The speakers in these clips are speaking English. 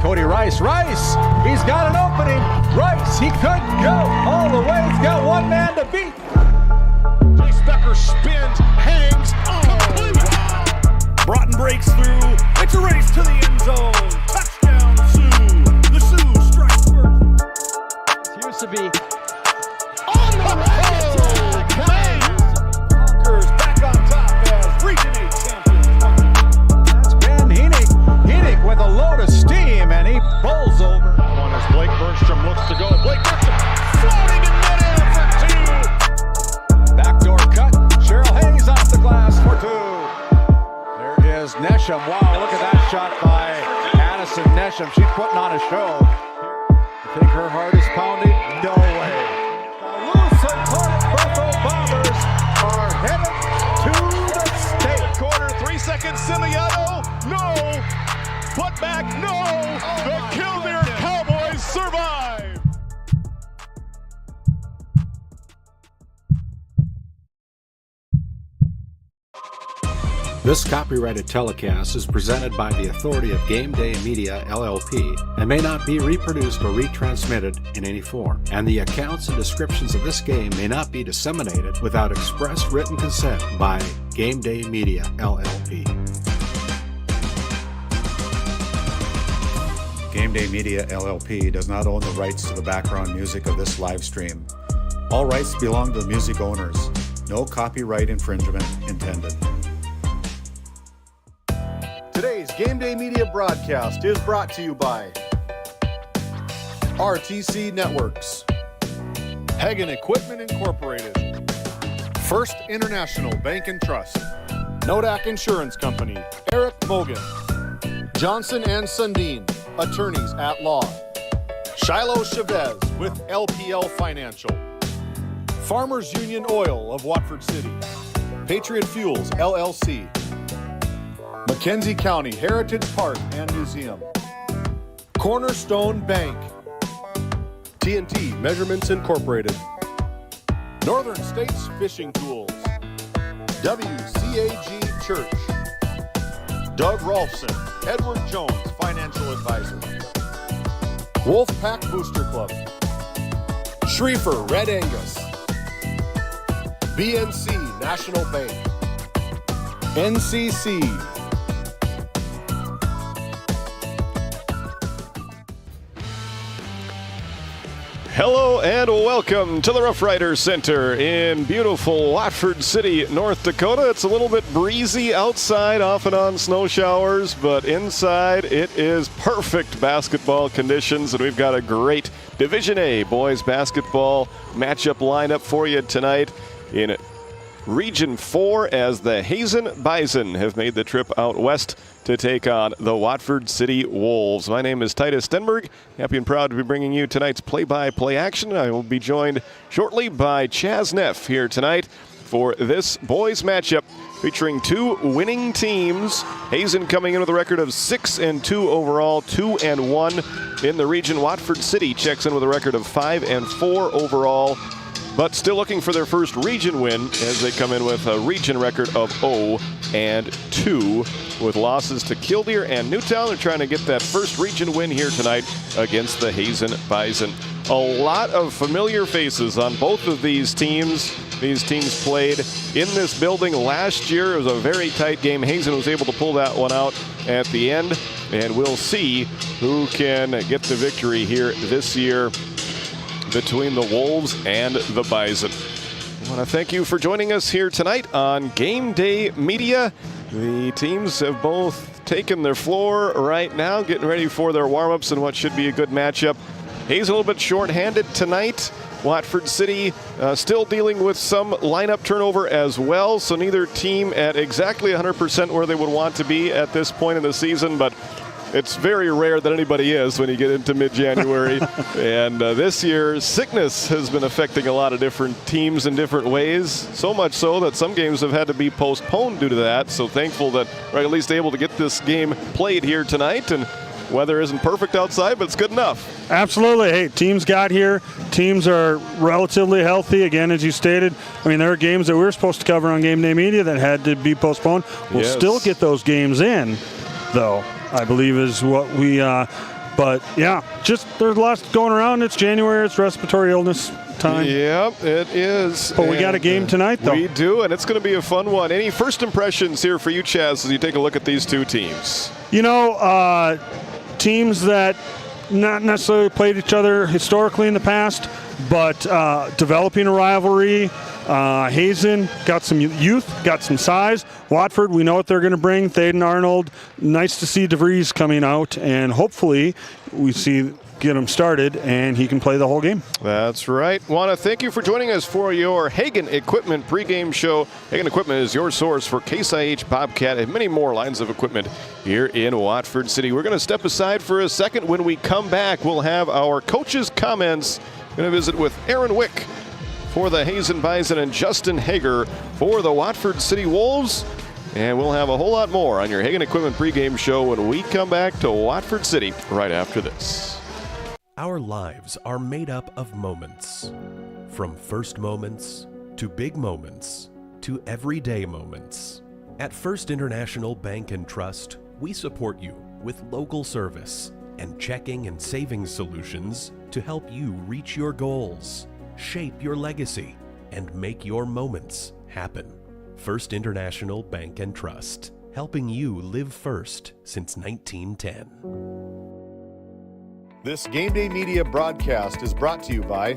Cody Rice. Rice, he's got an opening. Rice, he could go all the way. He's got one man to beat. Chase Becker spins, hangs, complete. Broughton breaks through. It's a race to the end zone. Touchdown, Sioux. The Sioux strike first. It used to be On the road. Conquers back on top as Region 8 champions. That's Ben Heenick. Heenick with a load of steam, and he bowls over. One as Blake Bergstrom looks to go. Blake Bergstrom floating in midair for two. Backdoor cut. Cheryl Hayes off the glass for two. There is Nesham. Wow, look at that shot by Addison Nesham. She's putting on a show. You think her heart is pounding? No way. The Lusitania Buffalo Bombers are headed to the state. Corner, 3 seconds, Simiato. No. Put back, no. The Killdeer Cowboys survive. This copyrighted telecast is presented by the authority of GameDay Media, LLP, and may not be reproduced or retransmitted in any form. And the accounts and descriptions of this game may not be disseminated without express written consent by GameDay Media, LLP. GameDay Media, LLP does not own the rights to the background music of this live stream. All rights belong to the music owners. No copyright infringement intended. Today's GameDay Media broadcast is brought to you by RTC Networks, Hagen Equipment Incorporated, First International Bank and Trust, Nodak Insurance Company, Eric Mogan, Johnson and Sundin, Attorneys at Law, Shiloh Chavez with LPL Financial, Farmers Union Oil of Watford City, Patriot Fuels LLC, Mackenzie County Heritage Park and Museum, Cornerstone Bank, TNT Measurements Incorporated, Northern States Fishing Tools, WCAG Church, Doug Rolfson, Edward Jones Financial Advisor, Wolfpack Booster Club, Schriefer Red Angus, BNC National Bank, NCC, Hello and welcome to the Rough Riders Center in beautiful Watford City, North Dakota. It's a little bit breezy outside, off and on snow showers, but inside it is perfect basketball conditions, and we've got a great Division A boys basketball matchup lineup for you tonight in Region 4 as the Hazen Bison have made the trip out west to take on the Watford City Wolves. My name is Titus Stenberg. Happy and proud to be bringing you tonight's play-by-play action. I will be joined shortly by Chaz Neff here tonight for this boys matchup featuring two winning teams. Hazen coming in with a record of 6-2 overall, 2-1 in the region. Watford City checks in with a record of 5-4 overall, but still looking for their first region win as they come in with a region record of 0-2 with losses to Killdeer and Newtown. They're trying to get that first region win here tonight against the Hazen Bison. A lot of familiar faces on both of these teams. These teams played in this building last year. It was a very tight game. Hazen was able to pull that one out at the end, and we'll see who can get the victory here this year between the Wolves and the Bison. I want to thank you for joining us here tonight on Game Day Media. The teams have both taken their floor right now, getting ready for their warm-ups in what should be a good matchup. Hazen a little bit short-handed tonight. Watford City still dealing with some lineup turnover as well, so neither team at exactly 100% where they would want to be at this point in the season, but it's very rare that anybody is when you get into mid-January. And this year, sickness has been affecting a lot of different teams in different ways, so much so that some games have had to be postponed due to that. So thankful that we're at least able to get this game played here tonight. And weather isn't perfect outside, but it's good enough. Absolutely. Hey, teams got here. Teams are relatively healthy. Again, as you stated, I mean, there are games that we were supposed to cover on Game Day Media that had to be postponed. We'll still get those games in, though, I believe is what we But yeah, just there's lots going around. It's January. It's respiratory illness time. Yep, it is. But we got a game tonight, though. We do, and it's going to be a fun one. Any first impressions here for you, Chaz, as you take a look at these two teams? You know, teams that not necessarily played each other historically in the past, but developing a rivalry. Hazen got some youth, got some size. Watford, we know what they're going to bring. Thaden Arnold, nice to see DeVries coming out, and hopefully we get him started and he can play the whole game. That's right. Want to thank you for joining us for your Hagen Equipment pregame show. Hagen Equipment is your source for Case IH, Bobcat, and many more lines of equipment here in Watford City. We're going to step aside for a second. When we come back, we'll have our coaches' comments. Going to visit with Aaron Wick for the Hazen Bison and Justin Hager for the Watford City Wolves. And we'll have a whole lot more on your Hagen Equipment pregame show when we come back to Watford City right after this. Our lives are made up of moments. From first moments, to big moments, to everyday moments. At First International Bank and Trust, we support you with local service and checking and savings solutions to help you reach your goals, shape your legacy, and make your moments happen. First International Bank and Trust, helping you live first since 1910. This Game Day Media broadcast is brought to you by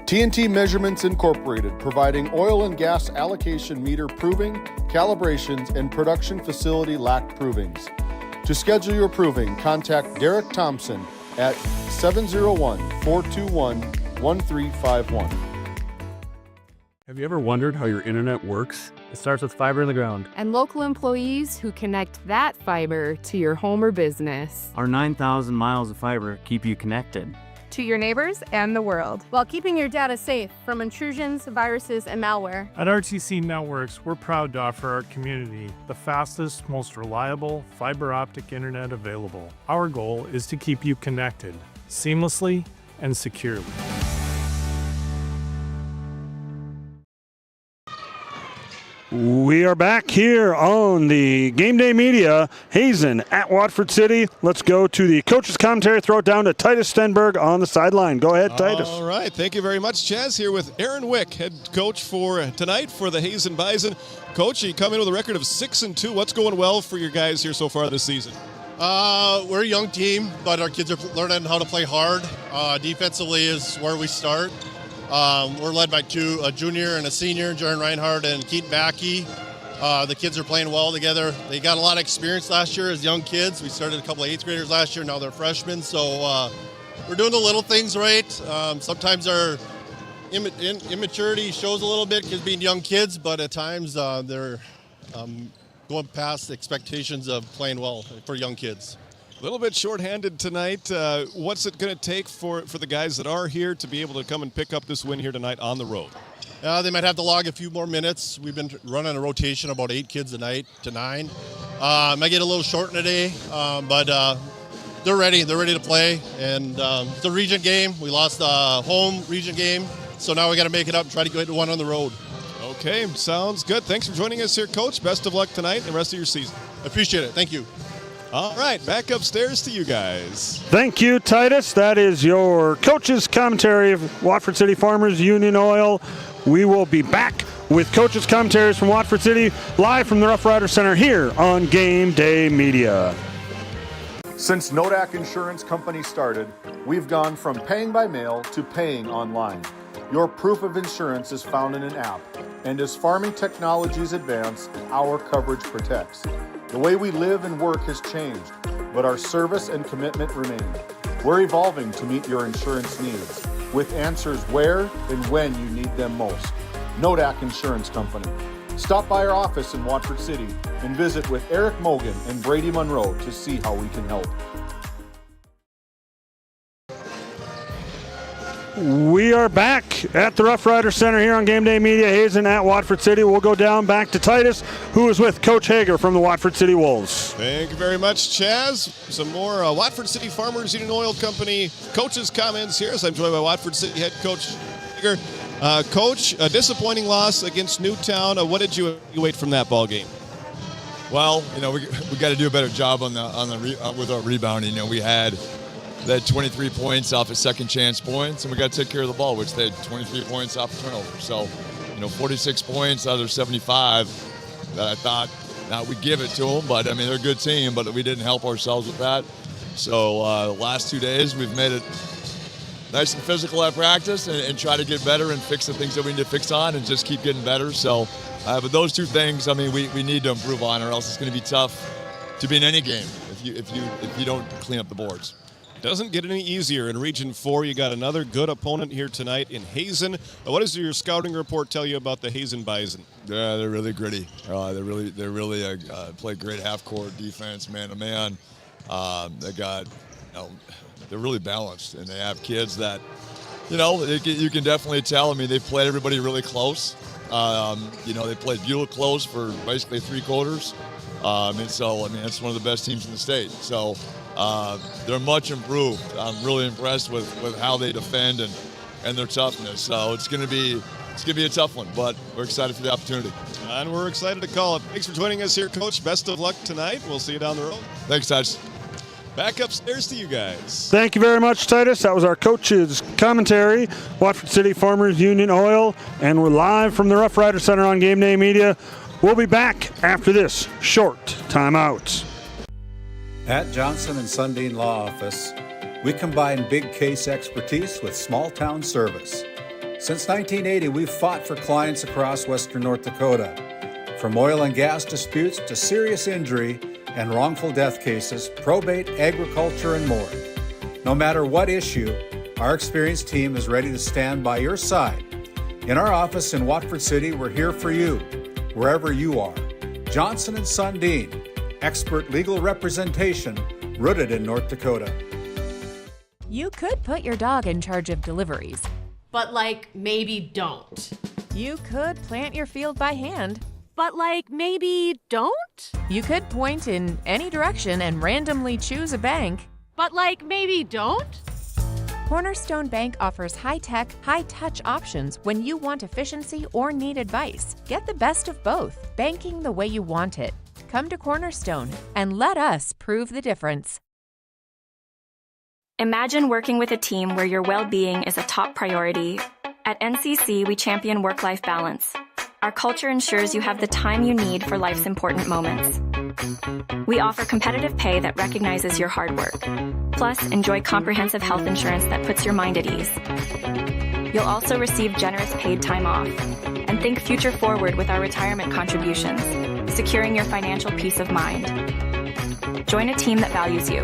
TNT Measurements Incorporated, providing oil and gas allocation meter proving, calibrations, and production facility lack provings. To schedule your proving, contact Derek Thompson at 701-421-1351. Have you ever wondered how your internet works? It starts with fiber in the ground. And local employees who connect that fiber to your home or business. Our 9,000 miles of fiber keep you connected to your neighbors and the world, while keeping your data safe from intrusions, viruses, and malware. At RTC Networks, we're proud to offer our community the fastest, most reliable fiber optic internet available. Our goal is to keep you connected seamlessly and securely. We are back here on the Game Day Media, Hazen at Watford City. Let's go to the coach's commentary, throw it down to Titus Stenberg on the sideline. Go ahead, Titus. All right, thank you very much, Chaz, here with Aaron Wick, head coach for tonight for the Hazen Bison. Coach, you come in with a record of 6-2. What's going well for your guys here so far this season? We're a young team, but our kids are learning how to play hard. Defensively is where we start. We're led by a junior and a senior, Jordan Reinhardt and Keaton Backey. The kids are playing well together. They got a lot of experience last year as young kids. We started a couple of 8th graders last year. Now they're freshmen. So we're doing the little things right. Sometimes our immaturity shows a little bit because being young kids, but at times they're going past expectations of playing well for young kids. A little bit shorthanded tonight. What's it going to take for the guys that are here to be able to come and pick up this win here tonight on the road? They might have to log a few more minutes. We've been running a rotation about 8 kids a night to 9. Might get a little short today, but they're ready. They're ready to play. And it's a region game. We lost the home region game, so now we got to make it up and try to get one on the road. Okay, sounds good. Thanks for joining us here, Coach. Best of luck tonight and the rest of your season. Appreciate it. Thank you. All right, back upstairs to you guys. Thank you, Titus. That is your coach's commentary of Watford City Farmers Union Oil. We will be back with coach's commentaries from Watford City, live from the Rough Rider Center here on Game Day Media. Since Nodak Insurance Company started, we've gone from paying by mail to paying online. Your proof of insurance is found in an app, and as farming technologies advance, our coverage protects. The way we live and work has changed, but our service and commitment remain. We're evolving to meet your insurance needs, with answers where and when you need them most. Nodak Insurance Company. Stop by our office in Watford City and visit with Eric Mogan and Brady Monroe to see how we can help. We are back at the Rough Rider Center here on Game Day Media, Hazen at Watford City. We'll go down back to Titus, who is with Coach Hager from the Watford City Wolves. Thank you very much, Chaz. Some more Watford City Farmers Union Oil Company coaches' comments here as I'm joined by Watford City head coach Hager. Coach, a disappointing loss against Newtown. What did you evaluate from that ball game? Well, we got to do a better job with our rebounding. We had they had 23 points off of second chance points, and we got to take care of the ball, which they had 23 points off of turnover. So, 46 points out of their 75 that I thought, now we give it to them, but I mean, they're a good team, but we didn't help ourselves with that. So the last 2 days, we've made it nice and physical at practice and try to get better and fix the things that we need to fix on and just keep getting better. So, but those two things, I mean, we need to improve on, or else it's going to be tough to be in any game if you don't clean up the boards. Doesn't get any easier in Region 4. You got another good opponent here tonight in Hazen. What does your scouting report tell you about the Hazen Bison? Yeah, they're really gritty. They really play great half-court defense, man-to-man. They're really balanced, and they have kids that, you can definitely tell. I mean, they've played everybody really close. They played Beulah close for basically 3 quarters. And so, I mean, that's one of the best teams in the state. So they're much improved. I'm really impressed with how they defend and their toughness. So it's going to be a tough one, but we're excited for the opportunity. And we're excited to call it. Thanks for joining us here, Coach. Best of luck tonight. We'll see you down the road. Thanks, Titus. Back upstairs to you guys. Thank you very much, Titus. That was our coach's commentary. Watford City Farmers Union Oil, and we're live from the Rough Rider Center on GameDay Media. We'll be back after this short timeout. At Johnson & Sundin Law Office, we combine big case expertise with small town service. Since 1980, we've fought for clients across western North Dakota. From oil and gas disputes to serious injury and wrongful death cases, probate, agriculture, and more. No matter what issue, our experienced team is ready to stand by your side. In our office in Watford City, we're here for you, wherever you are. Johnson & Sundin, expert legal representation rooted in North Dakota. You could put your dog in charge of deliveries. But maybe don't. You could plant your field by hand. But maybe don't? You could point in any direction and randomly choose a bank. But maybe don't? Cornerstone Bank offers high-tech, high-touch options when you want efficiency or need advice. Get the best of both, banking the way you want it. Come to Cornerstone and let us prove the difference. Imagine working with a team where your well-being is a top priority. At NCC, we champion work-life balance. Our culture ensures you have the time you need for life's important moments. We offer competitive pay that recognizes your hard work. Plus, enjoy comprehensive health insurance that puts your mind at ease. You'll also receive generous paid time off. And think future forward with our retirement contributions, securing your financial peace of mind. Join a team that values you.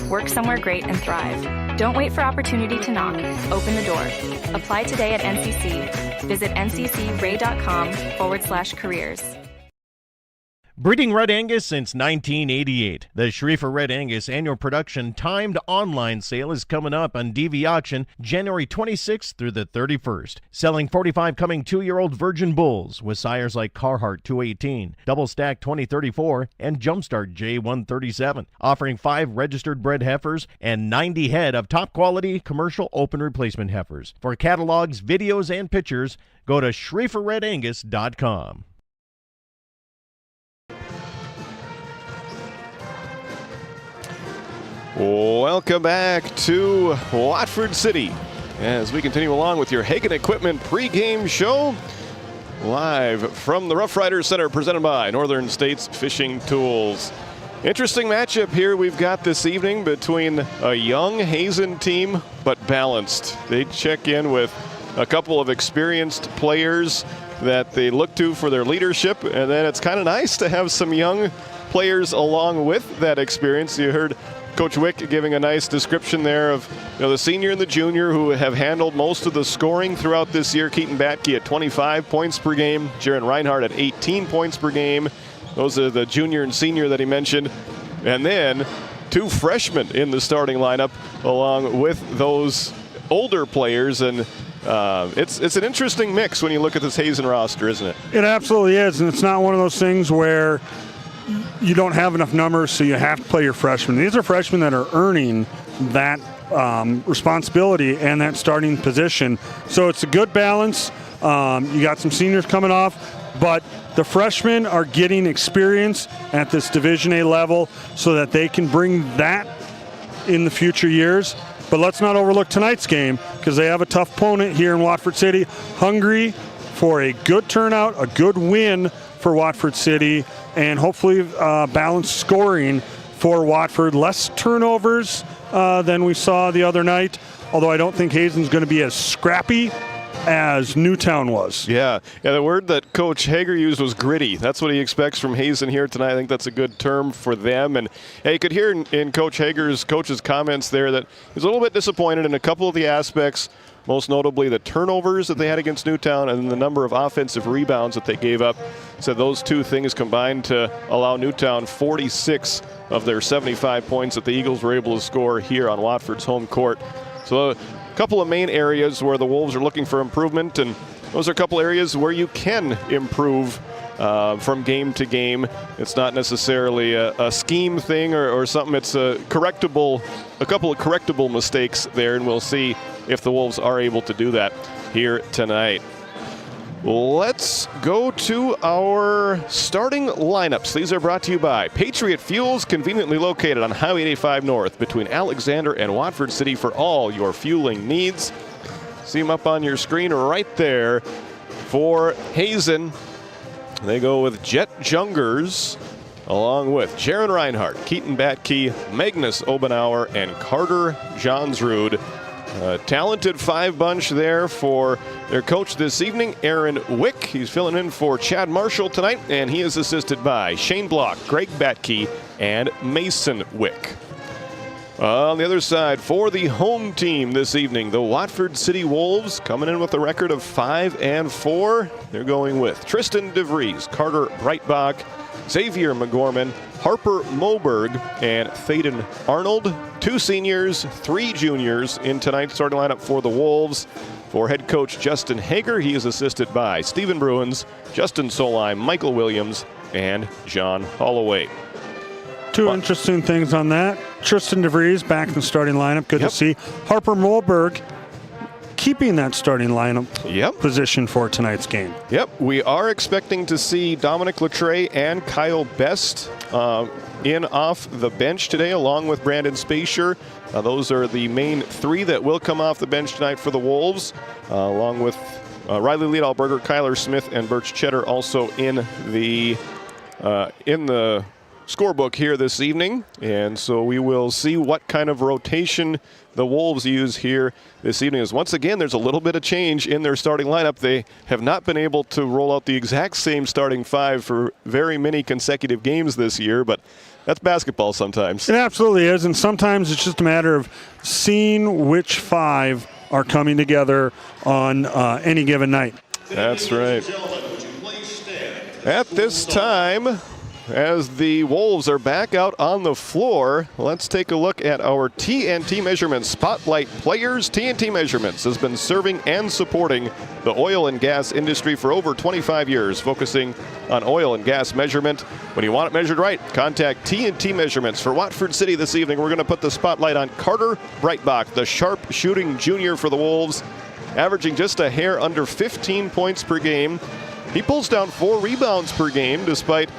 Work somewhere great and thrive. Don't wait for opportunity to knock. Open the door. Apply today at NCC. Visit nccray.com/careers. Breeding Red Angus since 1988. The Schriefer Red Angus annual production timed online sale is coming up on DV Auction January 26th through the 31st. Selling 45 coming 2-year-old virgin bulls with sires like Carhartt 218, Double Stack 2034, and Jumpstart J137. Offering 5 registered bred heifers and 90 head of top quality commercial open replacement heifers. For catalogs, videos, and pictures, go to SchrieferRedAngus.com. Welcome back to Watford City as we continue along with your Hagen Equipment pregame show. Live from the Rough Rider Center, presented by Northern States Fishing Tools. Interesting matchup here we've got this evening between a young Hazen team, but balanced. They check in with a couple of experienced players that they look to for their leadership, and then it's kind of nice to have some young players along with that experience. You heard Coach Wick giving a nice description there of the senior and the junior who have handled most of the scoring throughout this year. Keaton Batke at 25 points per game, Jaron Reinhardt at 18 points per game. Those are the junior and senior that he mentioned. And then 2 freshmen in the starting lineup along with those older players. And it's an interesting mix when you look at this Hazen roster, isn't it? It absolutely is, and it's not one of those things where you don't have enough numbers, so you have to play your freshmen. These are freshmen that are earning that responsibility and that starting position. So it's a good balance. You got some seniors coming off, but the freshmen are getting experience at this Division A level so that they can bring that in the future years. But let's not overlook tonight's game because they have a tough opponent here in Watford City, hungry for a good turnout, a good win for Watford City, and hopefully balanced scoring for Watford. Less turnovers than we saw the other night, although I don't think Hazen's going to be as scrappy as Newtown was. Yeah, the word that Coach Hager used was gritty. That's what he expects from Hazen here tonight. I think that's a good term for them. And you could hear in Coach Hager's coach's comments there that he's a little bit disappointed in a couple of the aspects, most notably the turnovers that they had against Newtown and the number of offensive rebounds that they gave up. Said those two things combined to allow Newtown 46 of their 75 points that the Eagles were able to score here on Watford's home court. So a couple of main areas where the Wolves are looking for improvement, and those are a couple areas where you can improve from game to game. It's not necessarily a scheme thing or something. It's a couple of correctable mistakes there, and we'll see if the Wolves are able to do that here tonight. Let's go to our starting lineups. These are brought to you by Patriot Fuels, conveniently located on Highway 85 North between Alexander and Watford City for all your fueling needs. See them up on your screen right there. For Hazen, they go with Jet Jungers, along with Jaron Reinhardt, Keaton Batke, Magnus Obenauer, and Carter Johnsrud. Talented five bunch there for their coach this evening, Aaron Wick. He's filling in for Chad Marshall tonight, and he is assisted by Shane Block, Greg Batke, and Mason Wick. On the other side, for the home team this evening, the Watford City Wolves coming in with a record of 5-4. They're going with Tristan DeVries, Carter Breitbach, Xavier McGorman, Harper Moberg, and Thaden Arnold. 2 seniors, 3 juniors in tonight's starting lineup for the Wolves. For head coach Justin Hager, he is assisted by Stephen Bruins, Justin Solheim, Michael Williams, and John Holloway. Two interesting things on that. Tristan DeVries back in the starting lineup. Good to see. Harper Moberg keeping that starting lineup position for tonight's game. We are expecting to see Dominic Latre and Kyle Best in off the bench today, along with Brandon Spacier. Those are the main 3 that will come off the bench tonight for the Wolves, along with Riley Liedalberger, Kyler Smith, and Birch Cheddar also in the scorebook here this evening. And so we will see what kind of rotation the Wolves use here this evening. As once again, there's a little bit of change in their starting lineup. They have not been able to roll out the exact same starting 5 for very many consecutive games this year, but that's basketball sometimes. It absolutely is, and sometimes it's just a matter of seeing which 5 are coming together on any given night. That's right. At this time, as the Wolves are back out on the floor, let's take a look at our TNT Measurements Spotlight Players. TNT Measurements has been serving and supporting the oil and gas industry for over 25 years, focusing on oil and gas measurement. When you want it measured right, contact TNT Measurements. For Watford City this evening, we're going to put the spotlight on Carter Breitbach, the sharp shooting junior for the Wolves, averaging just a hair under 15 points per game. He pulls down 4 rebounds per game despite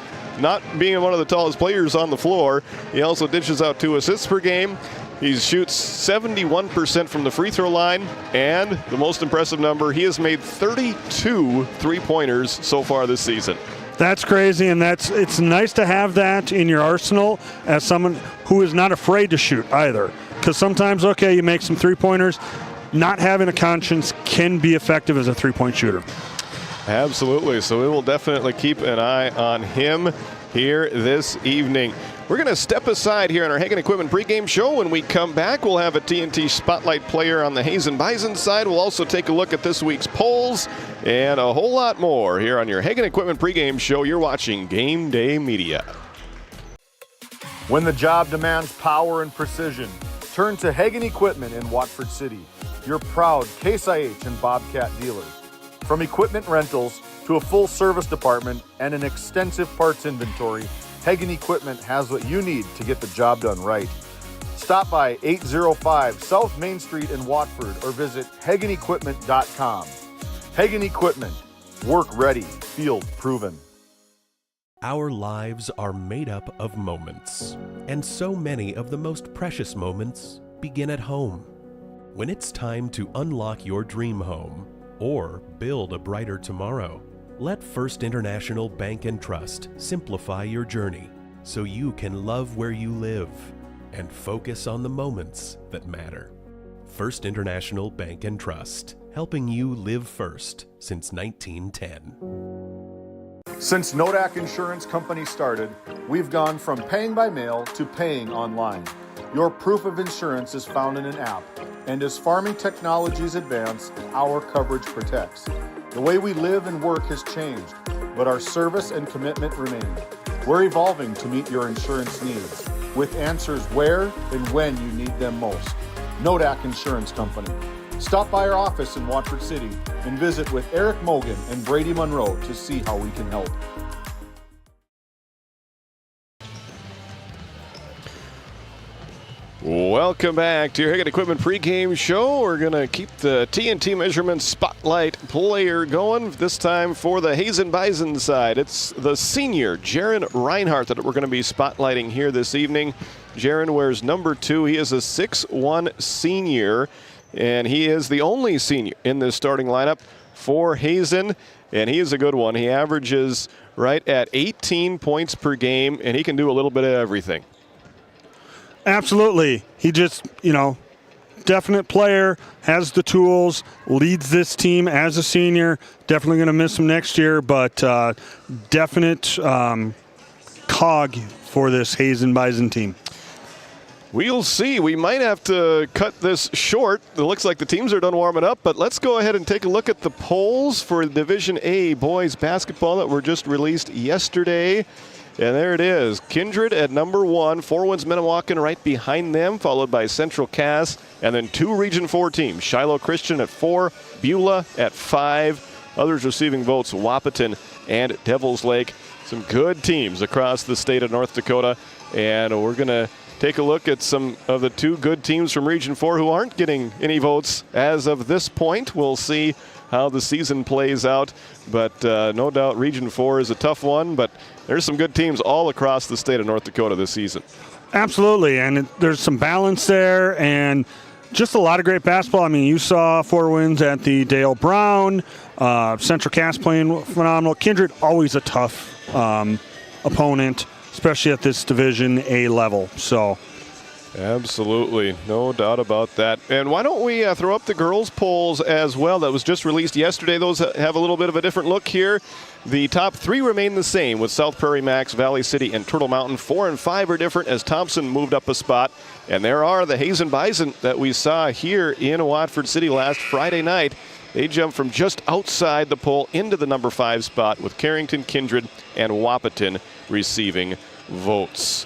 not being one of the tallest players on the floor. He also dishes out 2 assists per game. He shoots 71% from the free throw line, and the most impressive number, he has made 32 three-pointers so far this season. That's crazy, and it's nice to have that in your arsenal as someone who is not afraid to shoot either. Because sometimes, you make some three-pointers. Not having a conscience can be effective as a three-point shooter. Absolutely. So we will definitely keep an eye on him here this evening. We're going to step aside here in our Hagen Equipment pregame show. When we come back, we'll have a TNT Spotlight player on the Hazen Bison side. We'll also take a look at this week's polls and a whole lot more here on your Hagen Equipment pregame show. You're watching Game Day Media. When the job demands power and precision, turn to Hagen Equipment in Watford City, your proud Case IH and Bobcat dealer. From equipment rentals to a full service department and an extensive parts inventory, Hagen Equipment has what you need to get the job done right. Stop by 805 South Main Street in Watford or visit HagenEquipment.com. Hagen Equipment, work ready, field proven. Our lives are made up of moments, and so many of the most precious moments begin at home. When it's time to unlock your dream home or build a brighter tomorrow, let First International Bank and Trust simplify your journey so you can love where you live and focus on the moments that matter. First International Bank and Trust, helping you live first since 1910. Since Nodak Insurance Company started, we've gone from paying by mail to paying online. Your proof of insurance is found in an app, and as farming technologies advance, our coverage protects. The way we live and work has changed, but our service and commitment remain. We're evolving to meet your insurance needs, with answers where and when you need them most. Nodak Insurance Company. Stop by our office in Watford City and visit with Eric Mogan and Brady Monroe to see how we can help. Welcome back to your Higgett Equipment pregame show. We're going to keep the TNT Measurement Spotlight player going, this time for the Hazen Bison side. It's the senior, Jaron Reinhardt, that we're going to be spotlighting here this evening. Jaron wears number 2. He is a 6'1 senior, and he is the only senior in this starting lineup for Hazen, and he is a good one. He averages right at 18 points per game, and he can do a little bit of everything. Absolutely. He just, definite player, has the tools, leads this team as a senior. Definitely going to miss him next year, but definite cog for this Hazen Bison team. We'll see. We might have to cut this short. It looks like the teams are done warming up, but let's go ahead and take a look at the polls for Division A boys basketball that were just released yesterday. And there it is. Kindred at number 1, Four Winds Minnewacan right behind them, followed by Central Cass, and then 2 Region 4 teams. Shiloh Christian at 4, Beulah at 5. Others receiving votes, Wahpeton and Devil's Lake. Some good teams across the state of North Dakota. And we're going to take a look at some of the 2 good teams from Region 4 who aren't getting any votes as of this point. We'll see how the season plays out. But no doubt Region 4 is a tough one, but there's some good teams all across the state of North Dakota this season. Absolutely, and there's some balance there and just a lot of great basketball. I mean, you saw Four Winds at the Dale Brown, Central Cass playing phenomenal. Kindred, always a tough opponent, especially at this Division A level. So, absolutely, no doubt about that. And why don't we throw up the girls' polls as well? That was just released yesterday. Those have a little bit of a different look here. The top 3 remain the same with South Prairie Max, Valley City, and Turtle Mountain. 4 and 5 are different as Thompson moved up a spot. And there are the Hazen Bison that we saw here in Watford City last Friday night. They jumped from just outside the poll into the number 5 spot with Carrington, Kindred, and Wahpeton receiving votes.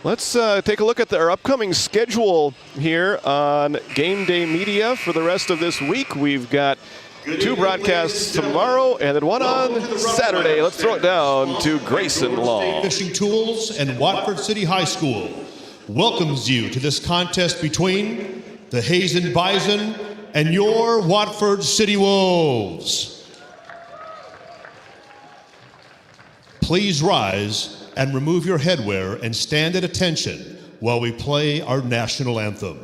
Let's take a look at our upcoming schedule here on GameDay Media for the rest of this week. We've got 2 broadcasts tomorrow and then 1 on Saturday. Let's throw it down to Grayson Long. Fishing Tools and Watford City High School welcomes you to this contest between the Hazen Bison and your Watford City Wolves. Please rise and remove your headwear and stand at attention while we play our national anthem.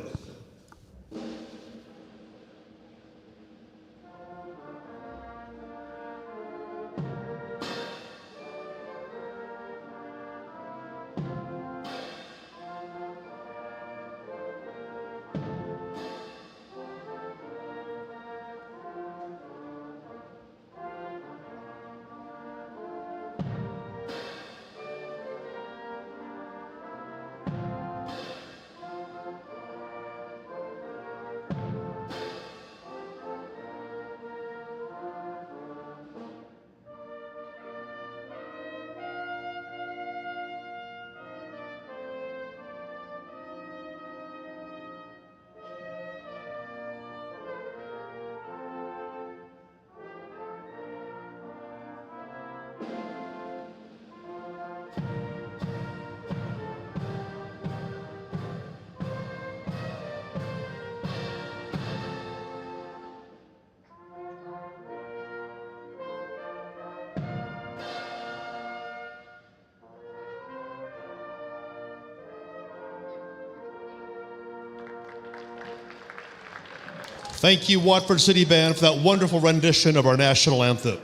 Thank you, Watford City Band, for that wonderful rendition of our national anthem.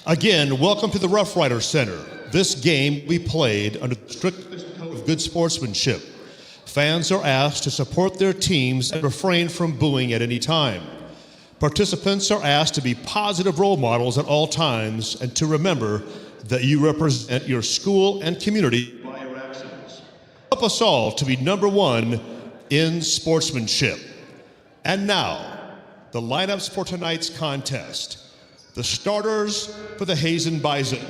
Again, welcome to the Rough Rider Center. This game we played under the strict code of good sportsmanship. Fans are asked to support their teams and refrain from booing at any time. Participants are asked to be positive role models at all times and to remember that you represent your school and community by your actions. Help us all to be number one in sportsmanship. And now, the lineups for tonight's contest. The starters for the Hazen Bison.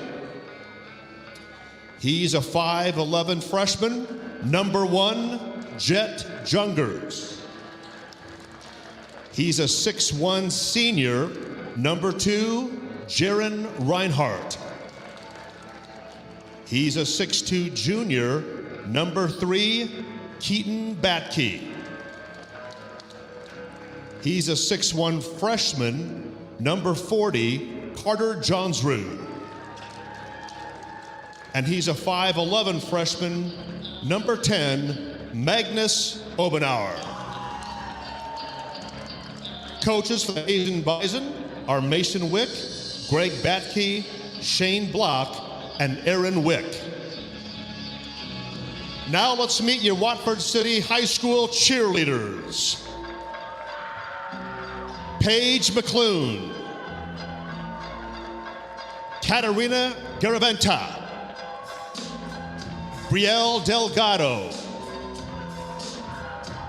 He's a 5'11 freshman, number 1, Jet Jungers. He's a 6'1 senior, number 2, Jaron Reinhardt. He's a 6'2 junior, number 3, Keaton Batke. He's a 6'1 freshman, number 40, Carter Johnsrud. And he's a 5'11 freshman, number 10, Magnus Obenauer. Coaches for the Hazen Bison are Mason Wick, Greg Batke, Shane Block, and Aaron Wick. Now let's meet your Watford City High School cheerleaders. Paige McClune, Katarina Garaventa, Brielle Delgado,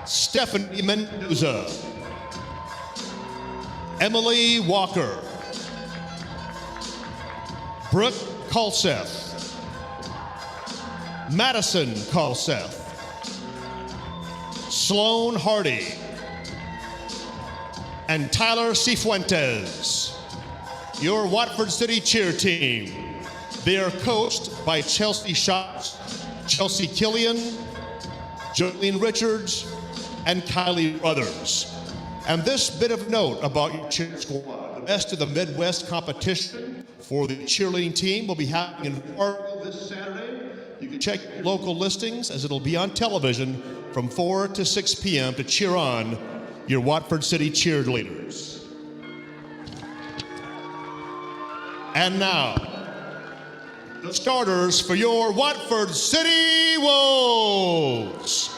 Stephanie Mendoza, Emily Walker, Brooke Kalseth, Madison Kalseth, Sloan Hardy, and Tyler Cifuentes. Your Watford City cheer team. They are coached by Chelsea Schatz, Chelsea Killian, Jolene Richards, and Kylie Brothers. And this bit of note about your cheer squad. The Best of the Midwest competition for the cheerleading team will be happening in Fargo this Saturday. You can check local listings as it'll be on television from 4 to 6 p.m. to cheer on your Watford City cheerleaders. And now, the starters for your Watford City Wolves.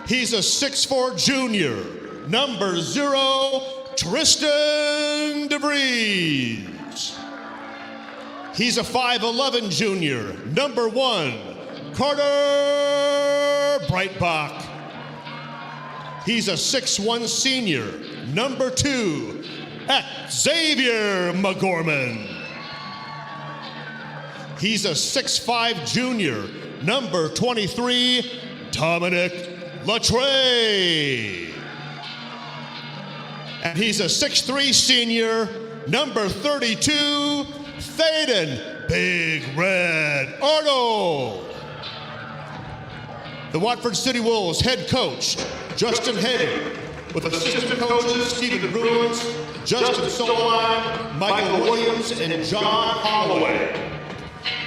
He's a 6'4 junior, number 0, Tristan DeVries. He's a 5'11 junior, number 1, Carter Breitbach. He's a 6'1 senior, number 2, Xavier McGorman. He's a 6'5 junior, number 23, Dominic Latre. And he's a 6'3 senior, number 32, Thaden Big Red Arnold. The Watford City Wolves head coach, Justin Hagen, with assistant coaches Stephen Bruins, Justin Solomon, Michael Williams, and John Holloway.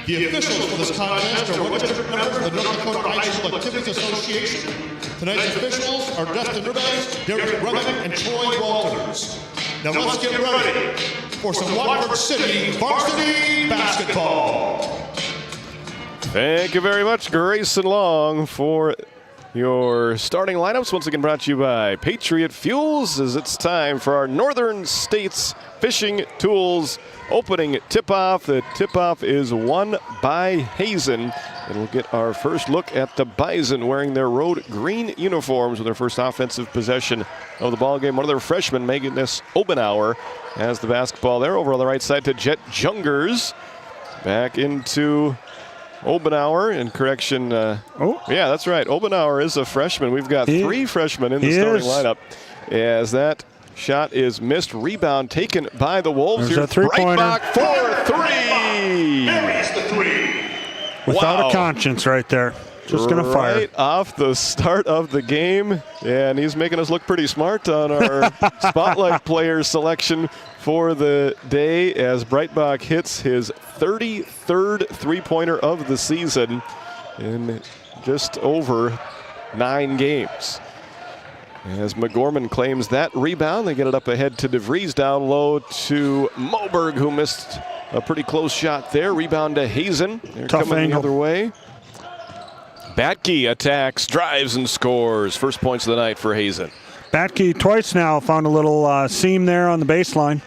The officials for this contest are registered members of the North Dakota High School Activities Association. Tonight's officials are Dustin Urbez, Derek Brummick, and Troy Walters. Now let's get ready for some Watford City varsity basketball. Thank you very much, Grayson Long, for your starting lineups. Once again brought to you by Patriot Fuels, as it's time for our Northern States Fishing Tools opening tip-off. The tip-off is won by Hazen. And we'll get our first look at the Bison wearing their road green uniforms with their first offensive possession of the ball game. One of their freshmen, Magnus Obenauer, has the basketball there. Over on the right side to Jet Jungers. Back into Obenauer, in correction. Yeah, that's right. Obenauer is a freshman. We've got 3 freshmen in the starting lineup. As that shot is missed. Rebound taken by the Wolves. There's here. a three-pointer. Breitbach for 3. There's the 3. Without a conscience right there. Just going to fire. Right off the start of the game. And he's making us look pretty smart on our spotlight player selection for the day as Breitbach hits his 33rd three-pointer of the season in just over 9 games. As McGorman claims that rebound, they get it up ahead to DeVries, down low to Moberg, who missed a pretty close shot there. Rebound to Hazen. They're Tough coming angle. the other way. Batke attacks, drives, and scores. First points of the night for Hazen. Batke twice now found a little seam there on the baseline.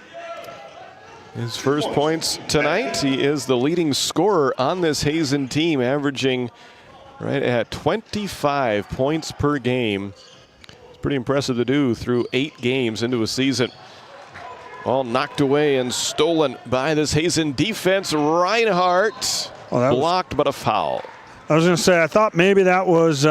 His first points tonight. He is the leading scorer on this Hazen team, averaging right at 25 points per game. It's pretty impressive to do through 8 games into a season. All knocked away and stolen by this Hazen defense. Reinhardt blocked, but a foul. I was going to say, I thought maybe that was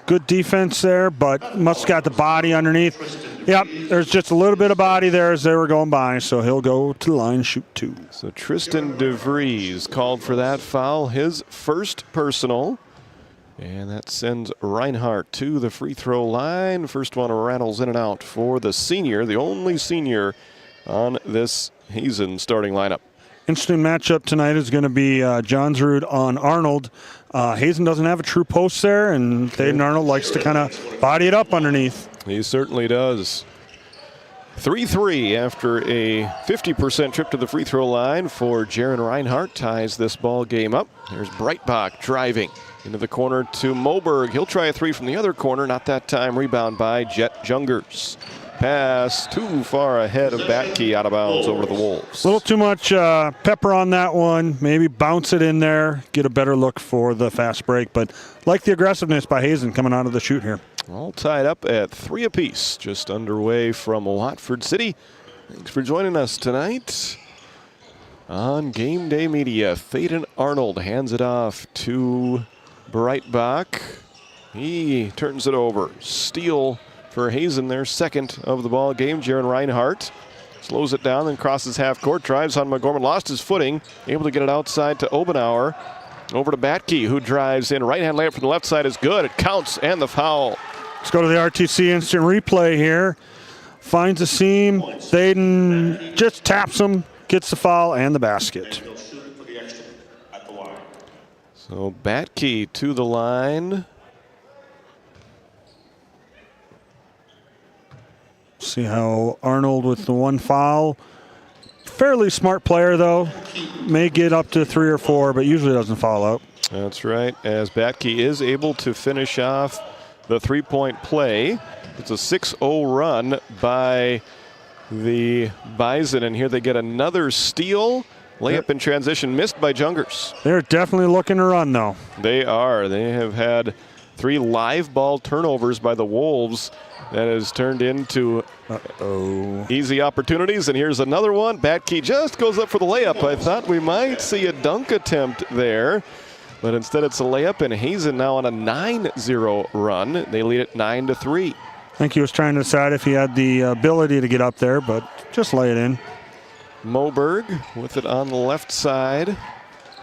good defense there, but must have got the body underneath. Yep, there's just a little bit of body there as they were going by, so he'll go to the line and shoot 2. So Tristan DeVries called for that foul, his first personal. And that sends Reinhardt to the free throw line. First one rattles in and out for the senior, the only senior on this Hazen starting lineup. Interesting matchup tonight is going to be Johnsrud on Arnold. Hazen doesn't have a true post there, and Thaden Arnold likes to kind of body it up underneath. He certainly does. 3-3 after a 50% trip to the free throw line for Jaron Reinhardt, ties this ball game up. There's Breitbach driving into the corner to Moberg. He'll try a 3 from the other corner, not that time. Rebound by Jet Jungers. Pass too far ahead of Batke, out of bounds over to the Wolves. A little too much pepper on that one. Maybe bounce it in there, get a better look for the fast break. But like the aggressiveness by Hazen coming out of the shoot here. All tied up at 3 apiece, just underway from Watford City. Thanks for joining us tonight on Game Day Media. Thaden Arnold hands it off to Breitbach. He turns it over. Steal for Hazen, their second of the ball game. Jaron Reinhardt slows it down, then crosses half court, drives on McGorman, lost his footing, able to get it outside to Obenauer. Over to Batke, who drives in. Right-hand layup from the left side is good. It counts, and the foul. Let's go to the RTC instant replay here. Finds a seam. Thaden just taps him, gets the foul and the basket. So Batke to the line. See how Arnold with the one foul. Fairly smart player, though. May get up to 3 or 4, but usually doesn't foul out. That's right, as Batke is able to finish off the three-point play. It's a 6-0 run by the Bison, and here they get another steal. Layup in transition missed by Jungers. They're definitely looking to run, though. They are. They have had 3 live ball turnovers by the Wolves. That has turned into easy opportunities, and here's another one. Batke just goes up for the layup. I thought we might see a dunk attempt there, but instead it's a layup, and Hazen now on a 9-0 run. They lead it 9-3. I think he was trying to decide if he had the ability to get up there, but just lay it in. Moberg with it on the left side.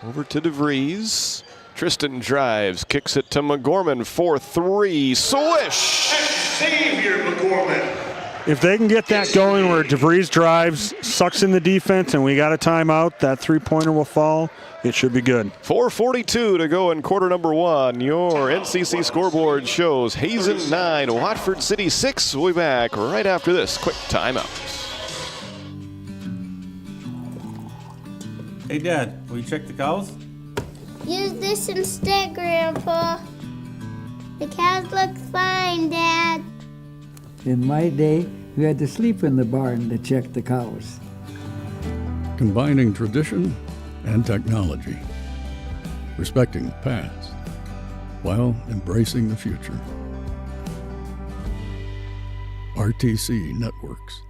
Over to DeVries. Tristan drives, kicks it to McGorman for 3. Swish! Xavier McGorman. If they can get that going where DeVries drives, sucks in the defense, and we got a timeout, that three-pointer will fall. It should be good. 4:42 to go in quarter number 1. Your NCC scoreboard shows Hazen 9, Watford City 6. We'll be back right after this quick timeout. Hey, Dad, will you check the cows? Use this instead, Grandpa. The cows look fine, Dad. In my day, we had to sleep in the barn to check the cows. Combining tradition and technology, respecting the past while embracing the future. RTC Networks.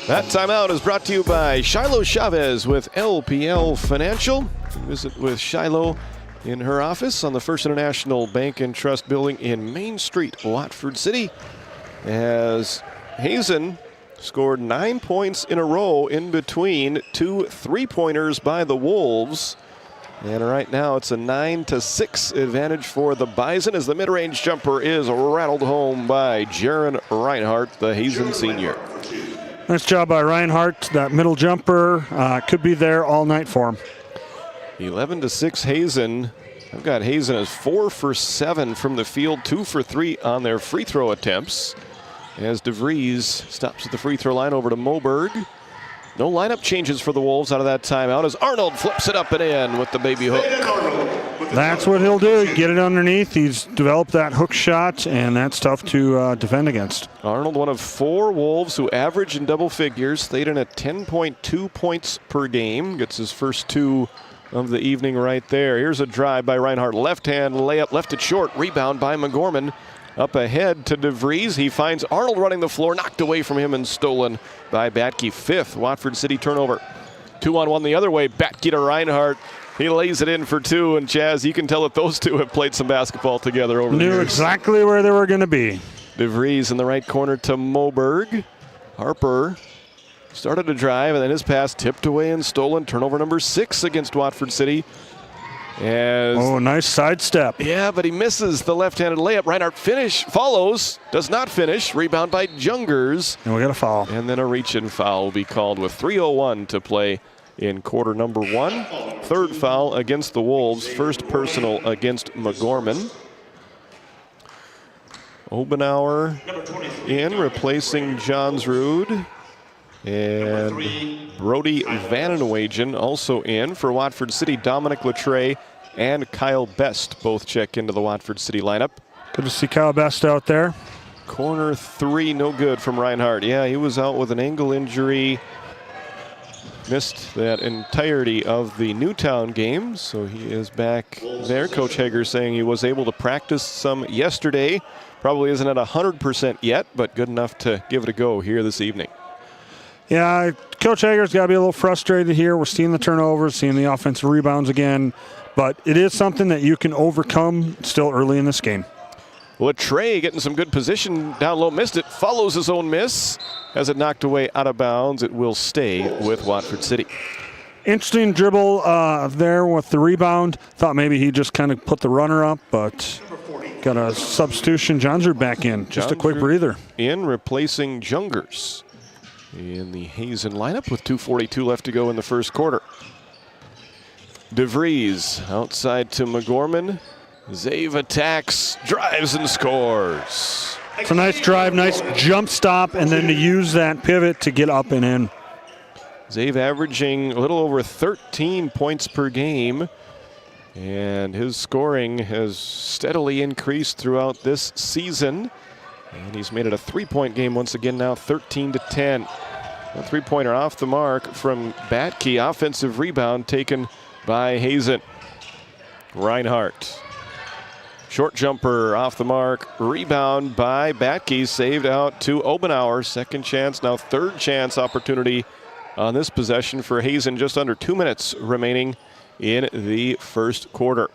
That timeout is brought to you by Shiloh Chavez with LPL Financial. Visit with Shiloh in her office on the First International Bank and Trust building in Main Street, Watford City. As Hazen scored 9 points in a row in between 2 3-pointers by the Wolves. And right now it's a 9-6 advantage for the Bison as the mid-range jumper is rattled home by Jaron Reinhardt, the Hazen senior. Nice job by Reinhardt. That middle jumper could be there all night for him. 11-6 Hazen. I've got Hazen as 4 for 7 from the field, 2 for 3 on their free throw attempts. As DeVries stops at the free throw line over to Moberg. No lineup changes for the Wolves out of that timeout as Arnold flips it up and in with the baby hook. That's what he'll do, get it underneath. He's developed that hook shot, and that's tough to defend against. Arnold, one of 4 Wolves who average in double figures, stayed in at 10.2 points per game. Gets his first 2 of the evening right there. Here's a drive by Reinhardt. Left-hand layup, left it short. Rebound by McGorman. Up ahead to DeVries. He finds Arnold running the floor, knocked away from him and stolen by Batke. 5th Watford City turnover. 2-on-1 the other way. Batke to Reinhardt. He lays it in for 2, and Chaz, you can tell that those two have played some basketball together over the years. Knew exactly where they were going to be. DeVries in the right corner to Moberg. Harper started to drive, and then his pass tipped away and stolen. Turnover number 6 against Watford City. Nice sidestep. Yeah, but he misses the left-handed layup. Reinhardt follows, does not finish. Rebound by Jungers. And we got a foul. And then a reach-in foul will be called with 3:01 to play in quarter number 1. 3rd foul against the Wolves. First personal against McGorman. Obenauer in, replacing Johnsrud. And Brody Vanenwagen also in for Watford City. Dominic Latre and Kyle Best both check into the Watford City lineup. Good to see Kyle Best out there. Corner 3, no good from Reinhardt. Yeah, he was out with an ankle injury. Missed that entirety of the Newtown game, so he is back there. Coach Hager saying he was able to practice some yesterday. Probably isn't at 100% yet, but good enough to give it a go here this evening. Yeah, Coach Hager's got to be a little frustrated here. We're seeing the turnovers, seeing the offensive rebounds again, but it is something that you can overcome still early in this game. Latre getting some good position down low, missed it, follows his own miss. Has it knocked away out of bounds, it will stay with Watford City. Interesting dribble there with the rebound. Thought maybe he just kind of put the runner up, but got a substitution. Johnsrud back in, just a quick breather. In, replacing Jungers in the Hazen lineup with 2:42 left to go in the first quarter. DeVries outside to McGorman. Zave attacks, drives and scores. It's a nice drive, nice jump stop, and then to use that pivot to get up and in. Zave averaging a little over 13 points per game, and his scoring has steadily increased throughout this season. And he's made it a 3-point game once again now, 13-10. A 3-pointer off the mark from Batke. Offensive rebound taken by Hazen. Reinhardt. Short jumper off the mark. Rebound by Batke. Saved out to Obenauer. Second chance, now third chance opportunity on this possession for Hazen. Just under 2 minutes remaining in the first quarter.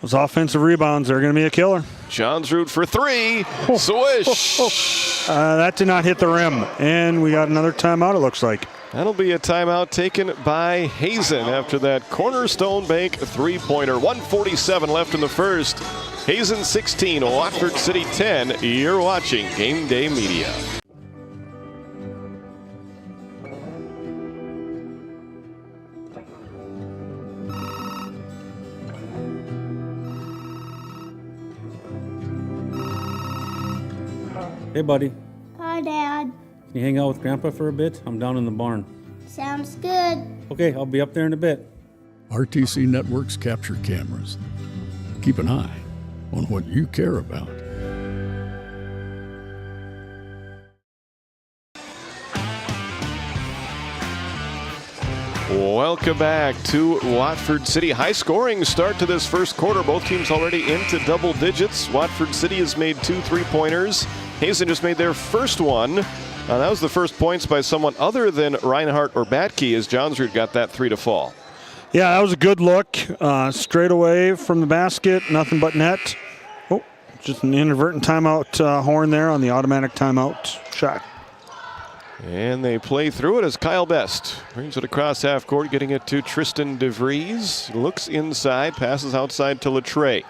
Those offensive rebounds are going to be a killer. Johnsrud for 3. Swish. That did not hit the rim. And we got another timeout, it looks like. That'll be a timeout taken by Hazen after that cornerstone bank 3-pointer. 1:47 left in the first. Hazen 16, Watford City 10. You're watching Game Day Media. Hey, buddy. Hi, Dad. Can you hang out with Grandpa for a bit? I'm down in the barn. Sounds good. Okay, I'll be up there in a bit. RTC Networks capture cameras. Keep an eye on what you care about. Welcome back to Watford City. High scoring start to this first quarter. Both teams already into double digits. Watford City has made 2 3-pointers. Hazen just made their first one. That was the first points by someone other than Reinhardt or Batke, as Johnsrud got that 3 to fall. Yeah, that was a good look. Straight away from the basket, nothing but net. Oh, just an inadvertent timeout horn there on the automatic timeout shot. And they play through it as Kyle Best brings it across half court, getting it to Tristan DeVries. Looks inside, passes outside to Latre,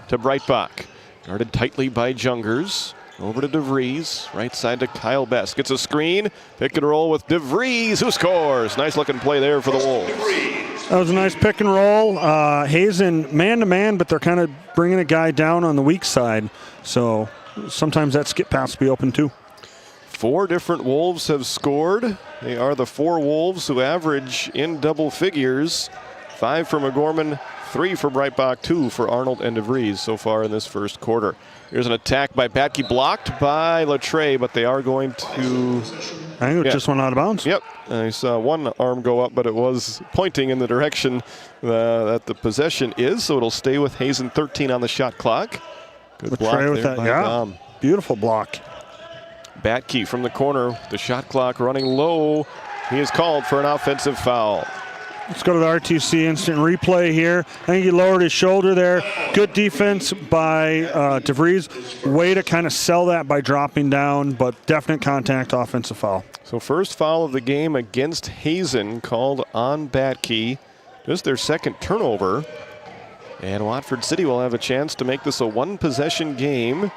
to Breitbach. Guarded tightly by Jungers. Over to DeVries, right side to Kyle Best. Gets a screen, pick and roll with DeVries, who scores. Nice looking play there for the Wolves. That was a nice pick and roll. Hazen man-to-man, but they're kind of bringing a guy down on the weak side. So sometimes that skip pass will be open too. 4 different Wolves have scored. They are the 4 Wolves who average in double figures. 5 for McGorman, 3 for Breitbach, 2 for Arnold and DeVries so far in this first quarter. Here's an attack by Batke, blocked by Latre, but they are going to... I think it just went out of bounds. Yep. I saw one arm go up, but it was pointing in the direction that the possession is, so it'll stay with Hazen. 13 on the shot clock. Good block there by Dom. Beautiful block. Batke from the corner, the shot clock running low. He is called for an offensive foul. Let's go to the RTC instant replay here. I think he lowered his shoulder there. Good defense by DeVries. Way to kind of sell that by dropping down, but definite contact, offensive foul. So first foul of the game against Hazen called on Batke. Just their second turnover. And Watford City will have a chance to make this a 1-possession game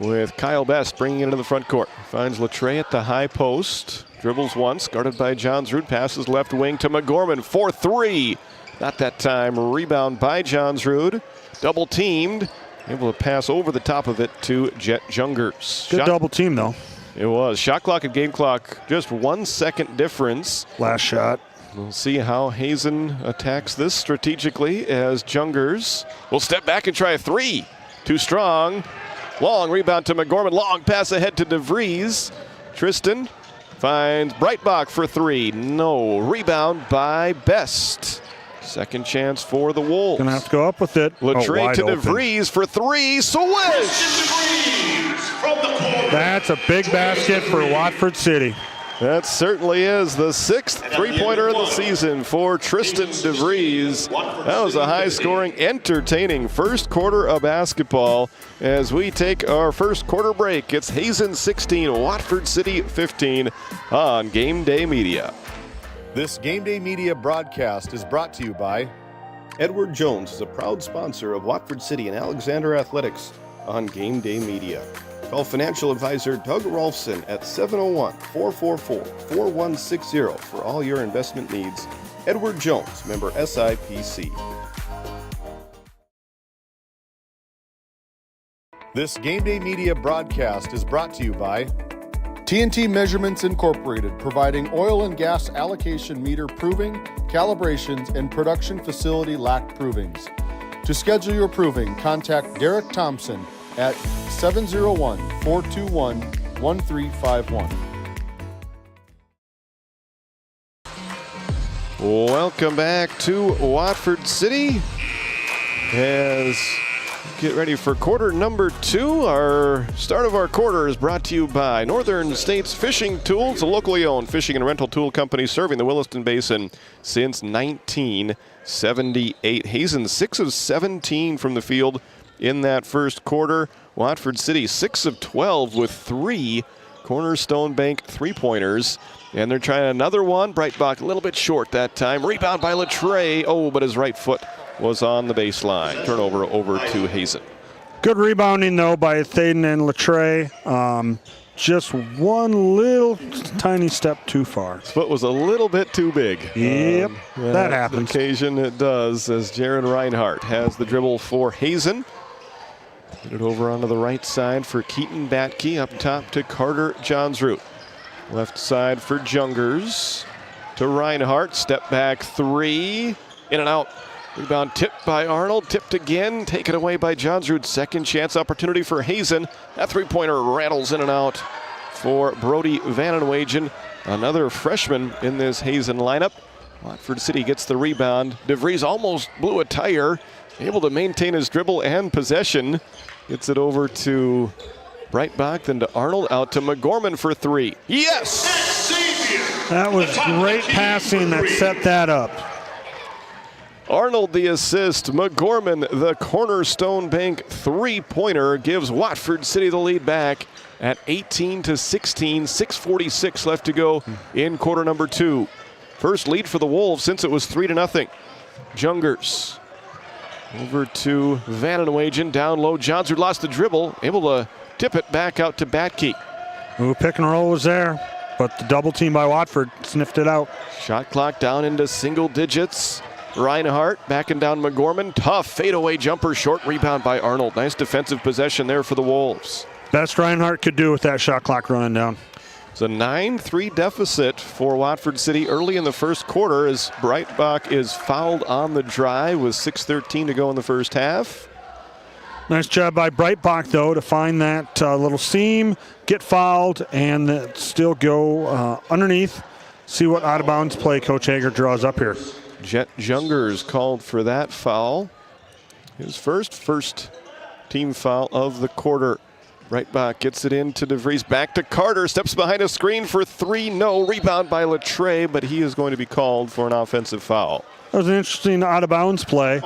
with Kyle Best bringing it into the front court. Finds Latre at the high post. Dribbles once, guarded by Johnsrud, passes left wing to McGorman, 4-3. Not that time, rebound by Johnsrud. Double teamed, able to pass over the top of it to Jet Jungers. Good double team though. It was. Shot clock and game clock, just 1 second difference. Last shot. We'll see how Hazen attacks this strategically as Jungers will step back and try a 3. Too strong. Long rebound to McGorman, long pass ahead to DeVries. Tristan finds Breitbach for 3. No. Rebound by Best. Second chance for the Wolves. Gonna have to go up with it. Latre to DeVries for 3. Swish! That's a big basket for Watford City. That certainly is the 6th three-pointer of the season for Tristan DeVries. That was a high-scoring, entertaining first quarter of basketball. As we take our first quarter break, it's Hazen 16, Watford City 15 on Game Day Media. This Game Day Media broadcast is brought to you by Edward Jones is a proud sponsor of Watford City and Alexander Athletics on Game Day Media. Call financial advisor Doug Rolfson at 701-444-4160 for all your investment needs. Edward Jones, member SIPC. This Game Day Media broadcast is brought to you by TNT Measurements Incorporated, providing oil and gas allocation meter proving, calibrations, and production facility lack provings. To schedule your proving, contact Derek Thompson at 701-421-1351. Welcome back to Watford City as we get ready for quarter number 2. Our start of our quarter is brought to you by Northern States Fishing Tools, a locally owned fishing and rental tool company serving the Williston Basin since 1978. Hazen 6 of 17 from the field in that first quarter. Watford City 6 of 12 with 3 Cornerstone Bank three-pointers. And they're trying another one. Breitbach a little bit short that time. Rebound by Latre. Oh, but his right foot was on the baseline. Turnover over to Hazen. Good rebounding though by Thaden and Latre. Just one little tiny step too far. His foot was a little bit too big. Yep, that happens. Occasion it does, as Jaron Reinhardt has the dribble for Hazen. Get it over onto the right side for Keaton Batke, up top to Carter Johnsrud. Left side for Jungers to Reinhardt, step back 3, in and out. Rebound tipped by Arnold, tipped again, taken away by Johnsrud. Second chance opportunity for Hazen. That three-pointer rattles in and out for Brody Vanenwagen, another freshman in this Hazen lineup. Watford City gets the rebound. DeVries almost blew a tire, able to maintain his dribble and possession. Gets it over to Breitbach, then to Arnold, out to McGorman for 3. Yes! That was great passing that set that up. Arnold the assist. McGorman, the Cornerstone Bank three-pointer, gives Watford City the lead back at 18-16. 6:46 left to go in quarter number 2. First lead for the Wolves since it was 3-0. Jungers over to Vanenwagen, down low. Johnsrud lost the dribble, able to tip it back out to Batke. Ooh, pick and roll was there, but the double team by Watford sniffed it out. Shot clock down into single digits. Reinhardt backing down McGorman. Tough fadeaway jumper, short rebound by Arnold. Nice defensive possession there for the Wolves. Best Reinhardt could do with that shot clock running down. It's a 9-3 deficit for Watford City early in the first quarter as Breitbach is fouled on the drive with 6:13 to go in the first half. Nice job by Breitbach, though, to find that little seam, get fouled, and then still go underneath. See what out-of-bounds play Coach Hager draws up here. Jet Jungers called for that foul. His first team foul of the quarter. Breitbach gets it into DeVries. Back to Carter. Steps behind a screen for three. No. Rebound by Latre, but he is going to be called for an offensive foul. That was an interesting out-of-bounds play.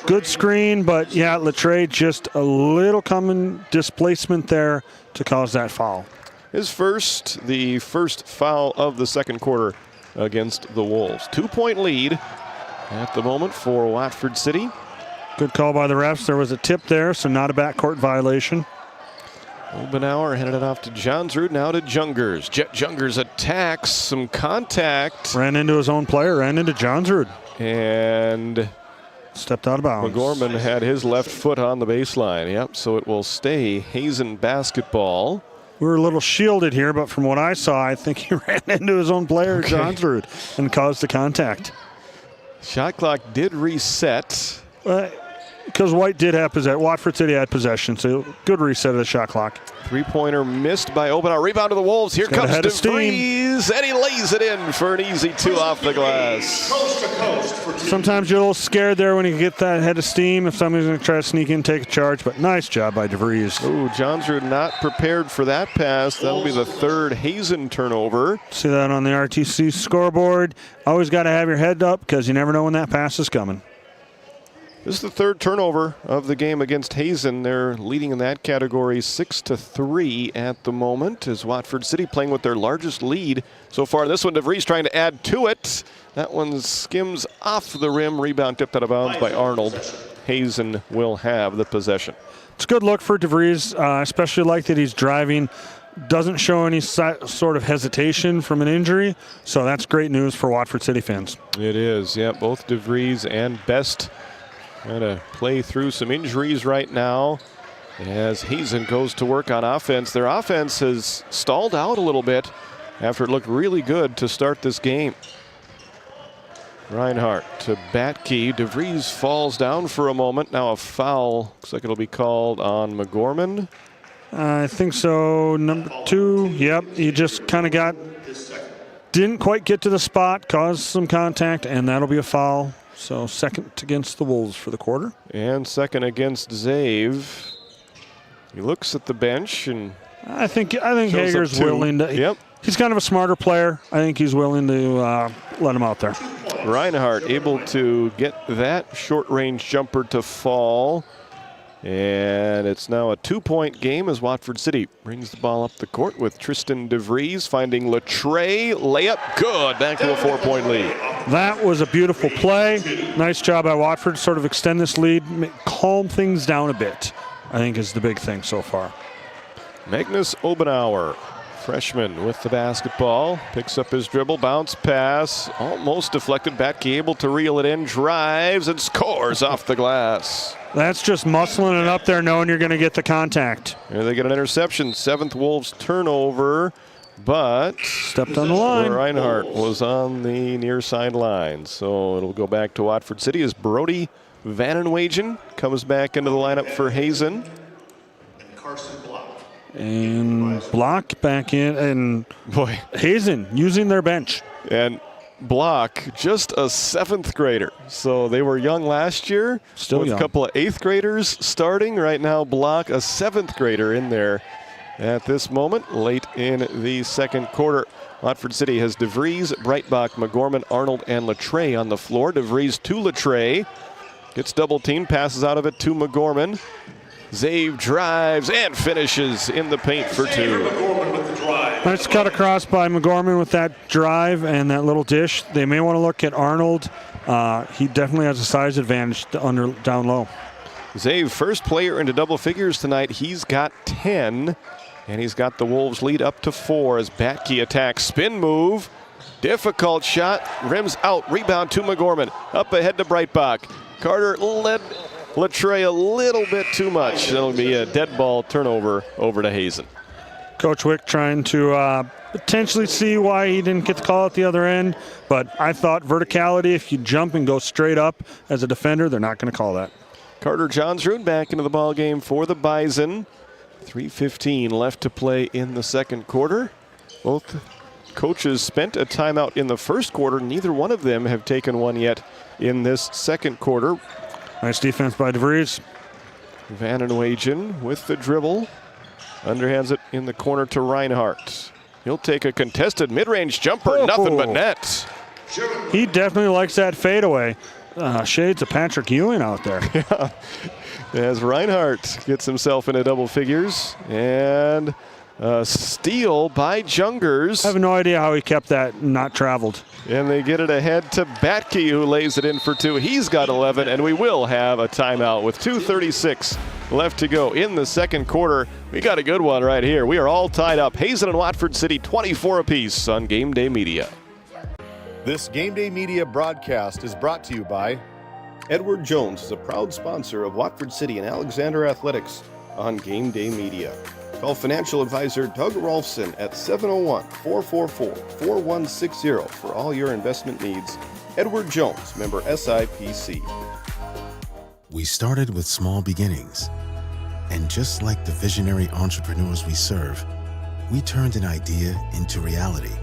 Good screen, but yeah, Latre just a little common displacement there to cause that foul. The first foul of the second quarter against the Wolves. 2-point lead at the moment for Watford City. Good call by the refs. There was a tip there, so not a backcourt violation. Obenauer handed it off to Johnsrud, now to Jungers. Jet Jungers attacks, some contact. Ran into his own player, ran into Johnsrud. And stepped out of bounds. McGorman had his left foot on the baseline. Yep, so it will stay Hazen basketball. We were a little shielded here, but from what I saw, I think he ran into his own player, Johnsrud, and caused the contact. Shot clock did reset. Because White did have possession. Watford City had possession, so good reset of the shot clock. Three-pointer missed by Obenauer. Rebound to the Wolves. Here comes DeVries, and he lays it in for an easy two off the glass. Sometimes you're a little scared there when you get that head of steam if somebody's going to try to sneak in, take a charge, but nice job by DeVries. Ooh, Johnsrud not prepared for that pass. That'll be the third Hazen turnover. See that on the RTC scoreboard. Always got to have your head up because you never know when that pass is coming. This is the third turnover of the game against Hazen. They're leading in that category 6-3 at the moment as Watford City playing with their largest lead so far. This one, DeVries trying to add to it. That one skims off the rim. Rebound tipped out of bounds by Arnold. Hazen will have the possession. It's a good look for DeVries. Especially like that he's driving. Doesn't show any sort of hesitation from an injury. So that's great news for Watford City fans. It is, yeah. Both DeVries and Best trying to play through some injuries right now as Hazen goes to work on offense. Their offense has stalled out a little bit after it looked really good to start this game. Reinhardt to Batke. DeVries falls down for a moment. Now a foul. Looks like it'll be called on McGorman. I think so. Number 2. Yep, he just kind of didn't quite get to the spot, caused some contact, and that'll be a foul. So second against the Wolves for the quarter. And second against Zave. He looks at the bench and I think Hager's willing to. Yep. He's kind of a smarter player. I think he's willing to let him out there. Reinhardt able to get that short-range jumper to fall. And it's now a 2-point game as Watford City brings the ball up the court with Tristan DeVries finding Latre. Layup good. Back to a 4-point lead. That was a beautiful play. Nice job by Watford. Sort of extend this lead, calm things down a bit, I think is the big thing so far. Magnus Obenauer, freshman with the basketball, picks up his dribble, bounce pass, almost deflected. Batke able to reel it in, drives and scores off the glass. That's just muscling it up there, knowing you're going to get the contact. Here they get an interception. 7th Wolves turnover, but stepped on the line. Reinhardt was on the near sideline, so it'll go back to Watford City as Brody Vanenwagen comes back into the lineup for Hazen. And Block back in, and boy, Hazen using their bench. And Block, just a 7th grader. So they were young last year. Still with young. A couple of 8th graders starting. Right now, Block, a 7th grader in there at this moment, late in the second quarter. Watford City has DeVries, Breitbach, McGorman, Arnold, and Latre on the floor. DeVries to Latre. Gets double teamed, passes out of it to McGorman. Zave drives and finishes in the paint for 2. Nice cut across by McGorman with that drive and that little dish. They may want to look at Arnold. He definitely has a size advantage down low. Zave, first player into double figures tonight. He's got 10, and he's got the Wolves lead up to 4 as Batke attacks. Spin move, Difficult shot, rims out, rebound to McGorman. Up ahead to Breitbach. Carter led Latreille a little bit too much. That'll be a dead ball turnover over to Hazen. Coach Wick trying to potentially see why he didn't get the call at the other end, but I thought verticality, if you jump and go straight up as a defender, they're not going to call that. Carter Johnsrud back into the ball game for the Bison. 3:15 left to play in the second quarter. Both coaches spent a timeout in the first quarter. Neither one of them have taken one yet in this second quarter. Nice defense by DeVries. Vanenwagen with the dribble. Underhands it in the corner to Reinhardt. He'll take a contested mid-range jumper, nothing but net. He definitely likes that fadeaway. Shades of Patrick Ewing out there. Yeah. As Reinhardt gets himself into double figures. And a steal by Jungers. I have no idea how he kept that not traveled. And they get it ahead to Batke, who lays it in for two. He's got 11, and we will have a timeout with 2:36 left to go in the second quarter. We got a good one right here. We are all tied up. Hazen and Watford City 24 apiece on Game Day Media. This Game Day Media broadcast is brought to you by Edward Jones is a proud sponsor of Watford City and Alexander Athletics on Game Day Media. Call financial advisor Doug Rolfson at 701-444-4160 for all your investment needs. Edward Jones, member SIPC. We started with small beginnings. And just like the visionary entrepreneurs we serve, we turned an idea into reality.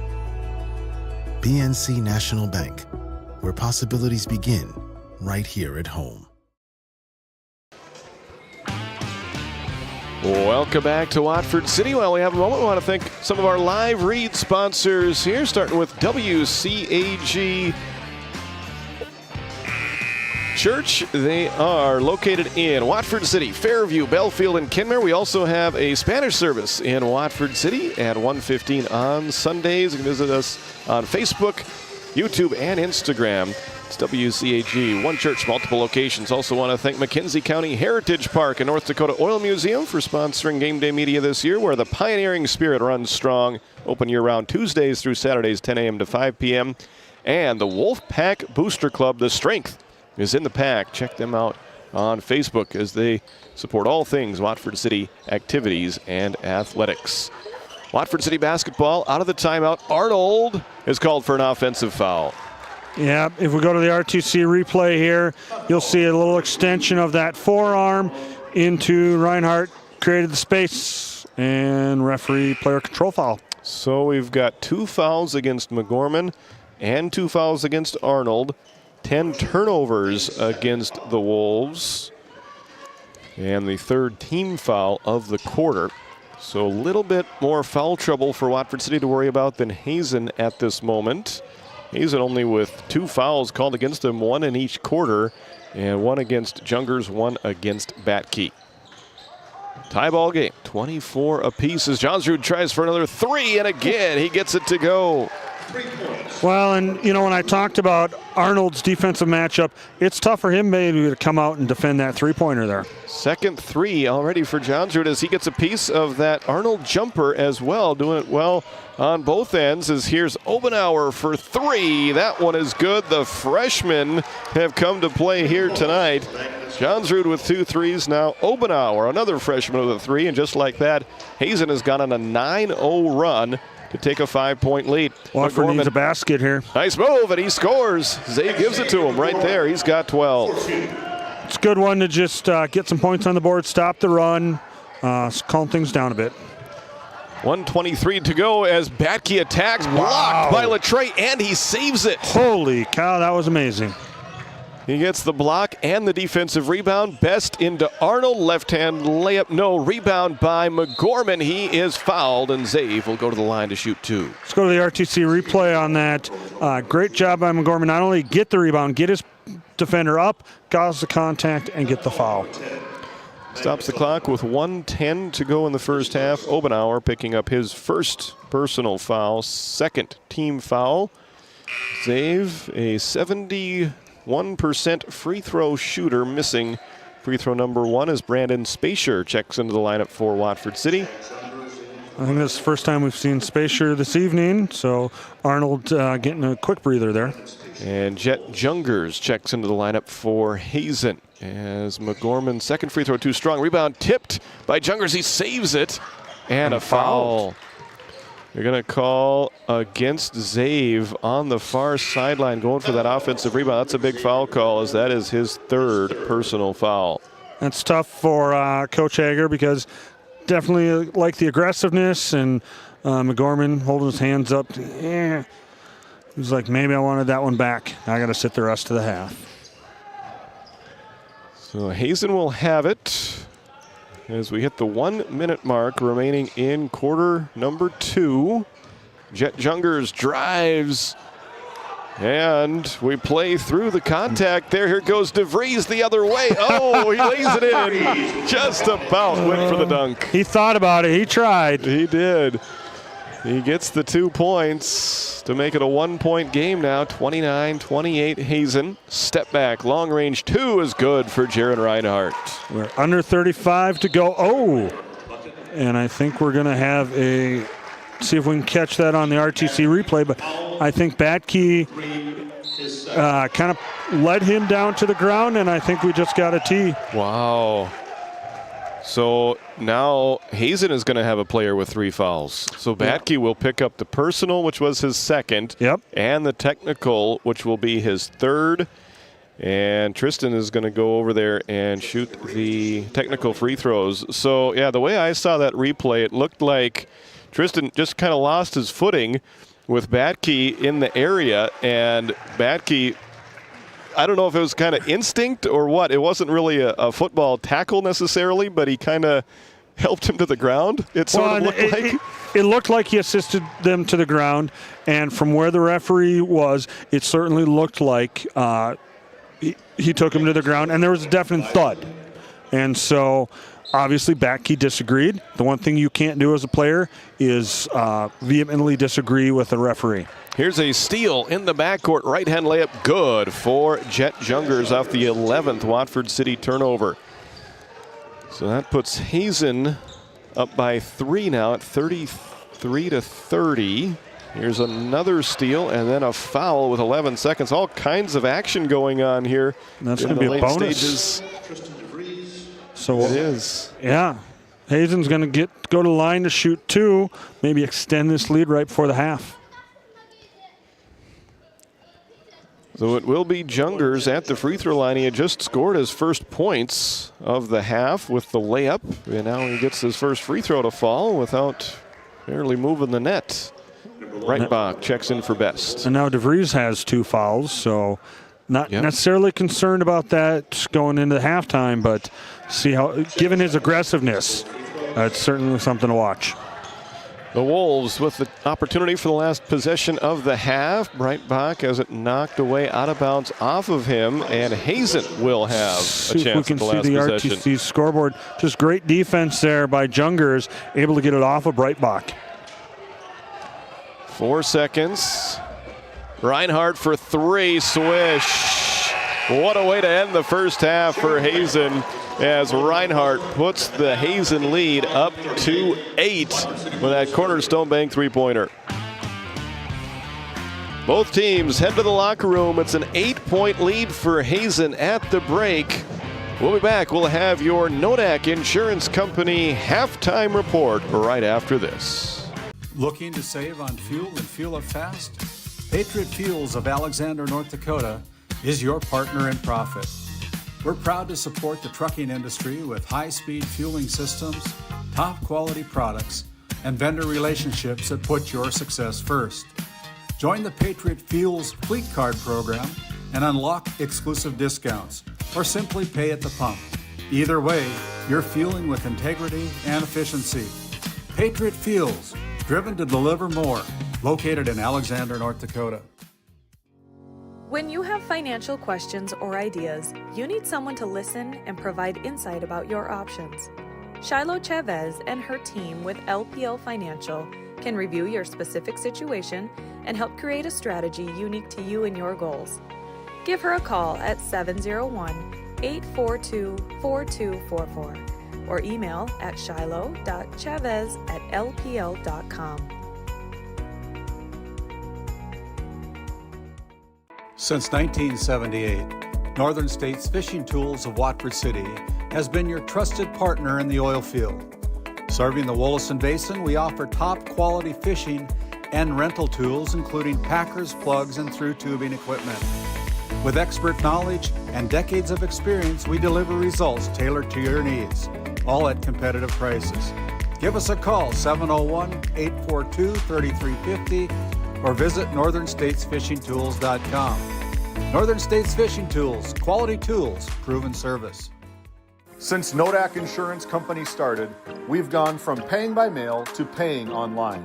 PNC National Bank, where possibilities begin right here at home. Welcome back to Watford City. While we have a moment, we want to thank some of our live read sponsors here, starting with WCAG Church. They are located in Watford City, Fairview, Belfield, and Kenmare. We also have a Spanish service in Watford City at 1:15 on Sundays. You can visit us on Facebook, YouTube, and Instagram. It's WCAG, one church, multiple locations. Also want to thank McKenzie County Heritage Park and North Dakota Oil Museum for sponsoring Game Day Media this year, where the pioneering spirit runs strong. Open year-round Tuesdays through Saturdays, 10 a.m. to 5 p.m. And the Wolfpack Booster Club, the strength is in the pack. Check them out on Facebook as they support all things Watford City activities and athletics. Watford City basketball out of the timeout. Arnold is called for an offensive foul. Yeah, if we go to the RTC replay here, you'll see a little extension of that forearm into Reinhardt, created the space, and referee player control foul. So we've got 2 fouls against McGorman and 2 fouls against Arnold. 10 turnovers against the Wolves. And the third team foul of the quarter. So a little bit more foul trouble for Watford City to worry about than Hazen at this moment. Hazen only with 2 fouls called against him, 1 in each quarter, and 1 against Jungers, 1 against Batke. Tie ball game, 24 apiece as Johnsrud tries for another 3, and again he gets it to go. Well, and you know, when I talked about Arnold's defensive matchup, it's tough for him maybe to come out and defend that three-pointer there. Second 3 already for Johnsrud as he gets a piece of that Arnold jumper as well, doing it well on both ends. As here's Obenauer for 3. That one is good. The freshmen have come to play here tonight. Johnsrud with 2 threes. Now Obenauer, another freshman with a 3, and just like that, Hazen has gone on a 9-0 run to take a 5-point lead. Watford needs a basket here. Nice move, and he scores. Zay gives it to him right there. He's got 12. It's a good one to just get some points on the board, stop the run, calm things down a bit. 1:23 to go as Batke attacks, blocked by Latreille, and he saves it. Holy cow, that was amazing. He gets the block and the defensive rebound. Best into Arnold, left-hand layup, no. Rebound by McGorman. He is fouled, and Zave will go to the line to shoot 2. Let's go to the RTC replay on that. Great job by McGorman. Not only get the rebound, get his defender up, cause the contact, and get the foul. Stops the clock with 1:10 to go in the first half. Obenauer picking up his first personal foul, second team foul. Zave, a 71% free throw shooter, missing free throw number 1 as Brandon Spacier checks into the lineup for Watford City. I think this is the first time we've seen Spacier this evening, so Arnold getting a quick breather there. And Jet Jungers checks into the lineup for Hazen as McGorman's second free throw too strong. Rebound tipped by Jungers. He saves it. And a foul. You're going to call against Zave on the far sideline going for that offensive rebound. That's a big foul call, as that is his third personal foul. That's tough for Coach Hager because definitely like the aggressiveness, and McGorman holding his hands up. Yeah. He's like, maybe I wanted that one back. I got to sit the rest of the half. So Hazen will have it as we hit the 1 minute mark remaining in quarter number 2. Jet Jungers drives, and we play through the contact there. Here goes DeVries the other way. Oh, he lays it in. Just about went for the dunk. He thought about it. He tried. He did. He gets the 2 points to make it a 1-point game now. 29-28 Hazen. Step back, long range 2 is good for Jaron Reinhardt. We're under 35 to go. Oh, and I think we're going to have see if we can catch that on the RTC replay, but I think Batke kind of led him down to the ground, and I think we just got a tee. Wow. So now Hazen is going to have a player with 3 fouls. So Batke will pick up the personal, which was his second, and the technical, which will be his third. And Tristan is going to go over there and shoot the technical free throws. So, yeah, the way I saw that replay, it looked like Tristan just kind of lost his footing with Batke in the area, and Batke, I don't know if it was kind of instinct or what. It wasn't really a football tackle necessarily, but he kind of helped him to the ground. It sort of looked like. It looked like he assisted them to the ground, and from where the referee was, it certainly looked like he took him to the ground, and there was a definite thud. And so, obviously, Batke disagreed. The one thing you can't do as a player is vehemently disagree with the referee. Here's a steal in the backcourt. Right-hand layup good for Jet Jungers off the 11th Watford City turnover. So that puts Hazen up by 3 now at 33-30. Here's another steal and then a foul with 11 seconds. All kinds of action going on here. That's going to be a bonus. Stages. So it is. Yeah. Hazen's going to go to the line to shoot 2, maybe extend this lead right before the half. So it will be Jungers at the free throw line. He had just scored his first points of the half with the layup. And now he gets his first free throw to fall without barely moving the net. Reitbach checks in for best. And now DeVries has 2 fouls, so not necessarily concerned about that going into halftime, but see how, given his aggressiveness, it's certainly something to watch. The Wolves with the opportunity for the last possession of the half. Breitbach has it knocked away out of bounds off of him, and Hazen will have a chance at the last possession. We can see the RTC scoreboard. Just great defense there by Jungers, able to get it off of Breitbach. 4 seconds. Reinhardt for 3, swish. What a way to end the first half for Hazen, as Reinhardt puts the Hazen lead up to 8 with that cornerstone bank 3-pointer. Both teams head to the locker room. It's an 8-point lead for Hazen at the break. We'll be back. We'll have your Nodak Insurance Company halftime report right after this. Looking to save on fuel and fuel up fast? Patriot Fuels of Alexander, North Dakota is your partner in profit. We're proud to support the trucking industry with high-speed fueling systems, top-quality products, and vendor relationships that put your success first. Join the Patriot Fuels Fleet Card program and unlock exclusive discounts, or simply pay at the pump. Either way, you're fueling with integrity and efficiency. Patriot Fuels, driven to deliver more, located in Alexander, North Dakota. When you have financial questions or ideas, you need someone to listen and provide insight about your options. Shiloh Chavez and her team with LPL Financial can review your specific situation and help create a strategy unique to you and your goals. Give her a call at 701-842-4244. or email at shiloh.chavez@lpl.com. Since 1978, Northern States Fishing Tools of Watford City has been your trusted partner in the oil field. Serving the Wollaston Basin, we offer top-quality fishing and rental tools, including packers, plugs, and through tubing equipment. With expert knowledge and decades of experience, we deliver results tailored to your needs, all at competitive prices. Give us a call, 701-842-3350, or visit northernstatesfishingtools.com. Northern States Fishing Tools, quality tools, proven service. Since Nodak Insurance Company started, we've gone from paying by mail to paying online.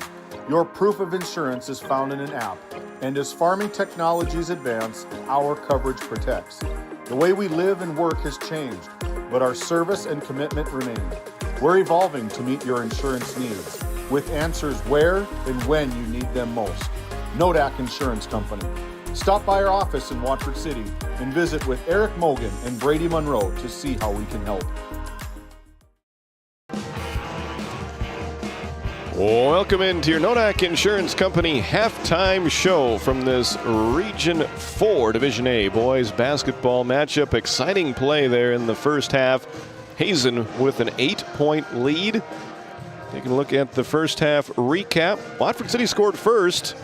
Your proof of insurance is found in an app, and as farming technologies advance, our coverage protects. The way we live and work has changed, but our service and commitment remain. We're evolving to meet your insurance needs, with answers where and when you need them most. Nodak Insurance Company. Stop by our office in Watford City and visit with Eric Mogan and Brady Monroe to see how we can help. Welcome into your Nodak Insurance Company halftime show from this Region 4 Division A boys basketball matchup. Exciting play there in the first half. Hazen with an 8-point lead. Taking a look at the first half recap. Watford City scored first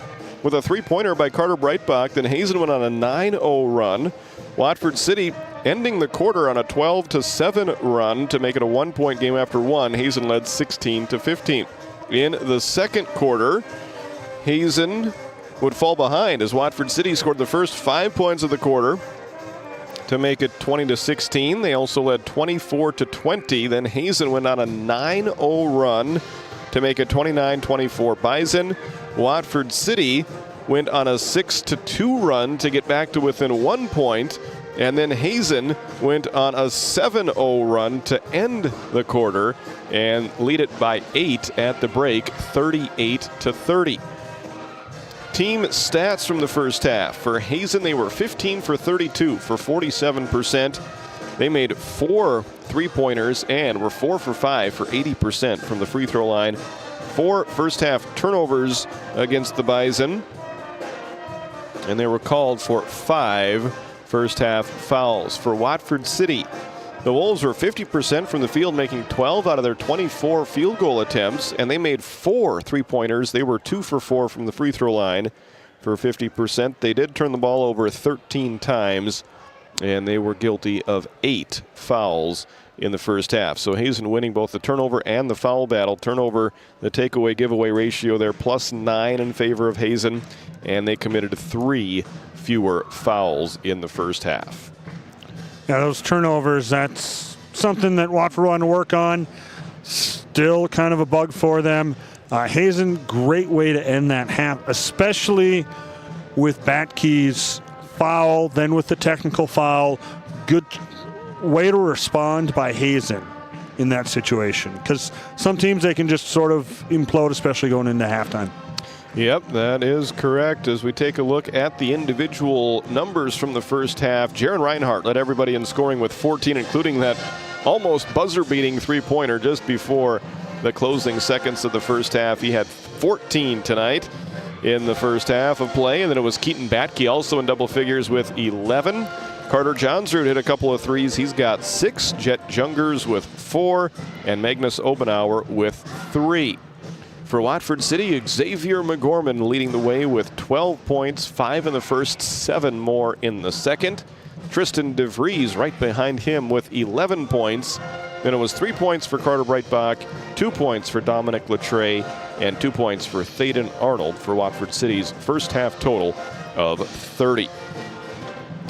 with a 3-pointer by Carter Breitbach. Then Hazen went on a 9-0 run. Watford City ending the quarter on a 12-7 run to make it a 1-point game after one. Hazen led 16-15. In the second quarter, Hazen would fall behind as Watford City scored the first 5 points of the quarter to make it 20-16. They also led 24-20. Then Hazen went on a 9-0 run to make it 29-24 Bison. Watford City went on a 6-2 run to get back to within 1 point. And then Hazen went on a 7-0 run to end the quarter and lead it by 8 at the break, 38-30. Team stats from the first half. For Hazen, they were 15 for 32 for 47%. They made 4 3-pointers and were 4 for 5 for 80% from the free throw line. 4 first half turnovers against the Bison. And they were called for 5 first half fouls. For Watford City, the Wolves were 50% from the field, making 12 out of their 24 field goal attempts, and they made 4 3-pointers. They were 2 for 4 from the free throw line for 50%. They did turn the ball over 13 times, and they were guilty of 8 fouls in the first half. So Hazen winning both the turnover and the foul battle. Turnover, the takeaway giveaway ratio there, +9 in favor of Hazen, and they committed 3 fewer fouls in the first half. Yeah, those turnovers, that's something that Watford wanted to work on. Still kind of a bug for them. Hazen, great way to end that half, especially with Batkey's foul, then with the technical foul. Good way to respond by Hazen in that situation, because some teams, they can just sort of implode, especially going into halftime. Yep, that is correct. As we take a look at the individual numbers from the first half, Jaron Reinhardt led everybody in scoring with 14, including that almost buzzer-beating 3-pointer just before the closing seconds of the first half. He had 14 tonight in the first half of play, and then it was Keaton Batkey also in double figures with 11. Carter Johnsrud hit a couple of threes. He's got 6. Jet Jungers with 4, and Magnus Obenauer with 3. For Watford City, Xavier McGorman leading the way with 12 points, 5 in the first, 7 more in the second. Tristan DeVries right behind him with 11 points. Then it was 3 points for Carter Breitbach, 2 points for Dominic Latre, and 2 points for Thaden Arnold for Watford City's first half total of 30.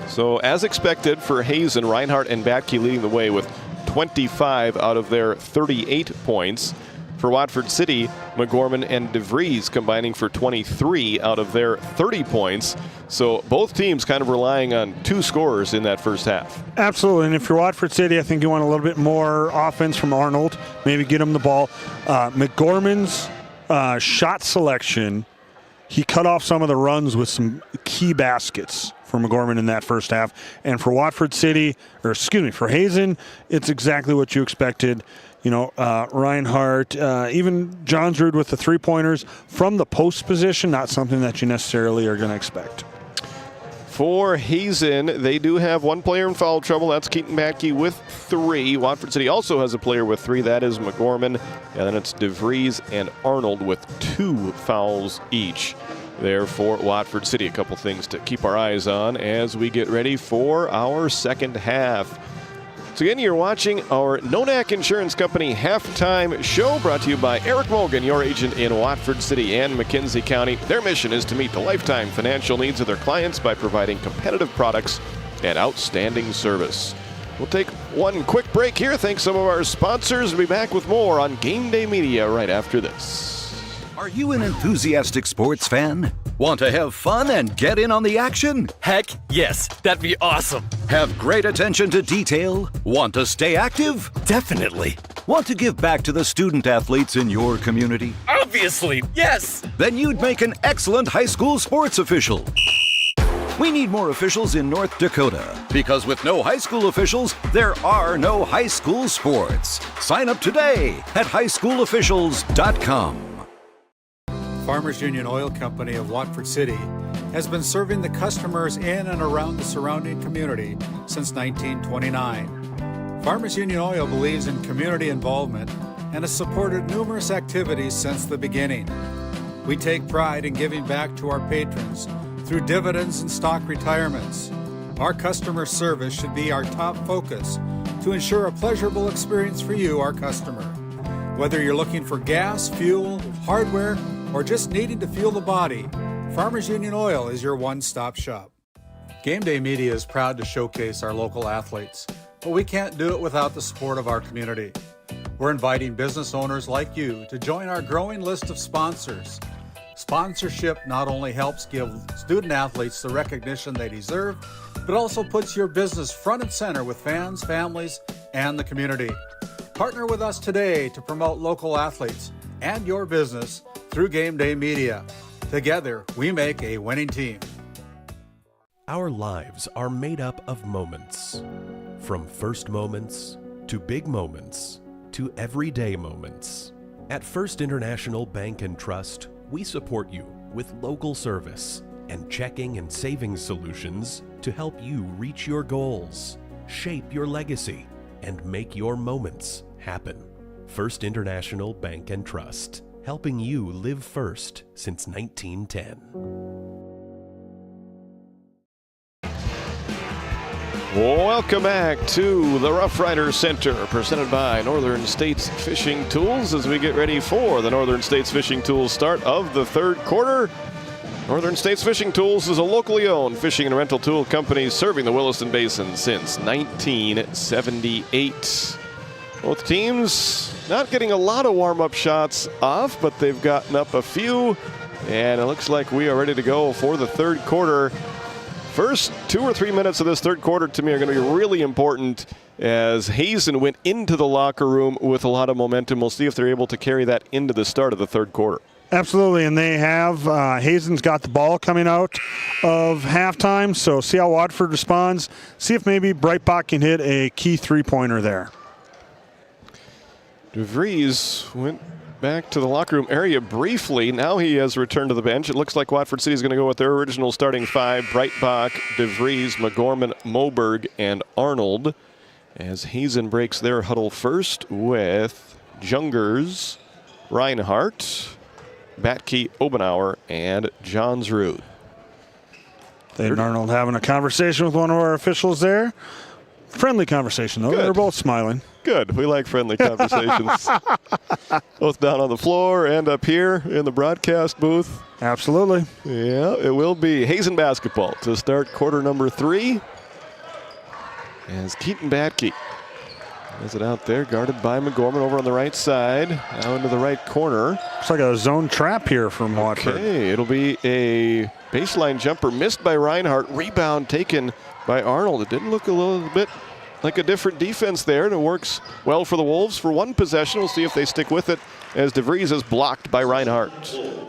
So as expected for Hazen, Reinhardt and Batkey leading the way with 25 out of their 38 points. For Watford City, McGorman and DeVries combining for 23 out of their 30 points. So both teams kind of relying on 2 scorers in that first half. Absolutely, and if you're Watford City, I think you want a little bit more offense from Arnold, maybe get him the ball. McGorman's shot selection, he cut off some of the runs with some key baskets for McGorman in that first half. And for Watford City, for Hazen, it's exactly what you expected. Reinhardt, even Johnsrud with the three-pointers from the post position, not something that you necessarily are going to expect. For Hazen, they do have one player in foul trouble. That's Keaton Batke with 3. Watford City also has a player with 3. That is McGorman. And then it's DeVries and Arnold with 2 fouls each there for Watford City. A couple things to keep our eyes on as we get ready for our second half. So again, you're watching our Nodak Insurance Company halftime show brought to you by Eric Mogan, your agent in Watford City and McKenzie County. Their mission is to meet the lifetime financial needs of their clients by providing competitive products and outstanding service. We'll take one quick break here. Thanks some of our sponsors. We'll be back with more on Game Day Media right after this. Are you an enthusiastic sports fan? Want to have fun and get in on the action? Heck, yes. That'd be awesome. Have great attention to detail? Want to stay active? Definitely. Want to give back to the student athletes in your community? Obviously, yes. Then you'd make an excellent high school sports official. We need more officials in North Dakota, because with no high school officials, there are no high school sports. Sign up today at highschoolofficials.com. Farmers Union Oil Company of Watford City has been serving the customers in and around the surrounding community since 1929. Farmers Union Oil believes in community involvement and has supported numerous activities since the beginning. We take pride in giving back to our patrons through dividends and stock retirements. Our customer service should be our top focus to ensure a pleasurable experience for you, our customer. Whether you're looking for gas, fuel, hardware, or just needing to fuel the body, Farmers Union Oil is your one-stop shop. Game Day Media is proud to showcase our local athletes, but we can't do it without the support of our community. We're inviting business owners like you to join our growing list of sponsors. Sponsorship not only helps give student athletes the recognition they deserve, but also puts your business front and center with fans, families, and the community. Partner with us today to promote local athletes and your business through Game Day Media. Together, we make a winning team. Our lives are made up of moments. From first moments, to big moments, to everyday moments. At First International Bank and Trust, we support you with local service and checking and savings solutions to help you reach your goals, shape your legacy, and make your moments happen. First International Bank and Trust, helping you live first since 1910. Welcome back to the Rough Rider Center, presented by Northern States Fishing Tools, as we get ready for the Northern States Fishing Tools start of the third quarter. Northern States Fishing Tools is a locally owned fishing and rental tool company serving the Williston Basin since 1978. Both teams not getting a lot of warm-up shots off, but they've gotten up a few, and it looks like we are ready to go for the third quarter. First 2 or 3 minutes of this third quarter to me are going to be really important, as Hazen went into the locker room with a lot of momentum. We'll see if they're able to carry that into the start of the third quarter. Absolutely, and they have. Hazen's got the ball coming out of halftime, so see how Watford responds. See if maybe Breitbach can hit a key three-pointer there. DeVries went back to the locker room area briefly. Now he has returned to the bench. It looks like Watford City is going to go with their original starting 5. Breitbach, DeVries, McGorman, Moberg, and Arnold, as Hazen breaks their huddle first with Jungers, Reinhardt, Batke, Obenauer, and Johnsrud. Dave and Arnold having a conversation with one of our officials there. Friendly conversation, though. Good. They're both smiling. Good. We like friendly conversations. Both down on the floor and up here in the broadcast booth. Absolutely. Yeah, it will be Hazen basketball to start quarter number 3. As Keaton Batke has it out there, guarded by McGorman over on the right side. Now into the right corner. Looks like a zone trap here from Watford. Okay, it'll be a baseline jumper missed by Reinhardt. Rebound taken by Arnold. It didn't look a little bit like a different defense there, and it works well for the Wolves for one possession. We'll see if they stick with it as DeVries is blocked by Reinhardt.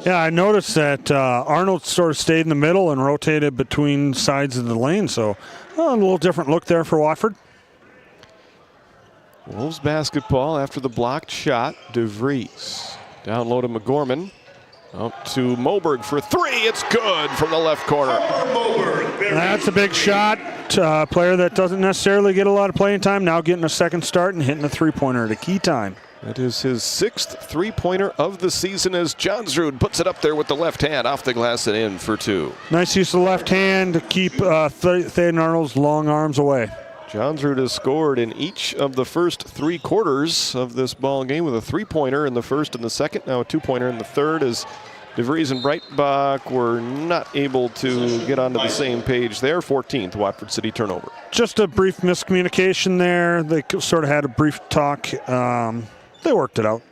Yeah, I noticed that Arnold sort of stayed in the middle and rotated between sides of the lane, so a little different look there for Watford. Wolves basketball after the blocked shot. DeVries down low to McGorman. Up to Moberg for three. It's good from the left corner. That's a big shot. Player that doesn't necessarily get a lot of playing time, now getting a second start and hitting a three-pointer at a key time. That is his 6th three-pointer of the season as Johnsrud puts it up there with the left hand off the glass and in for two. Nice use of the left hand to keep Thaden Arnold's long arms away. Johnsrud has scored in each of the first 3 quarters of this ball game with a three-pointer in the first and the second, now a two-pointer in the third, as DeVries and Breitbach were not able to get onto the same page there. 14th Watford City turnover. Just a brief miscommunication there. They sort of had a brief talk. They worked it out.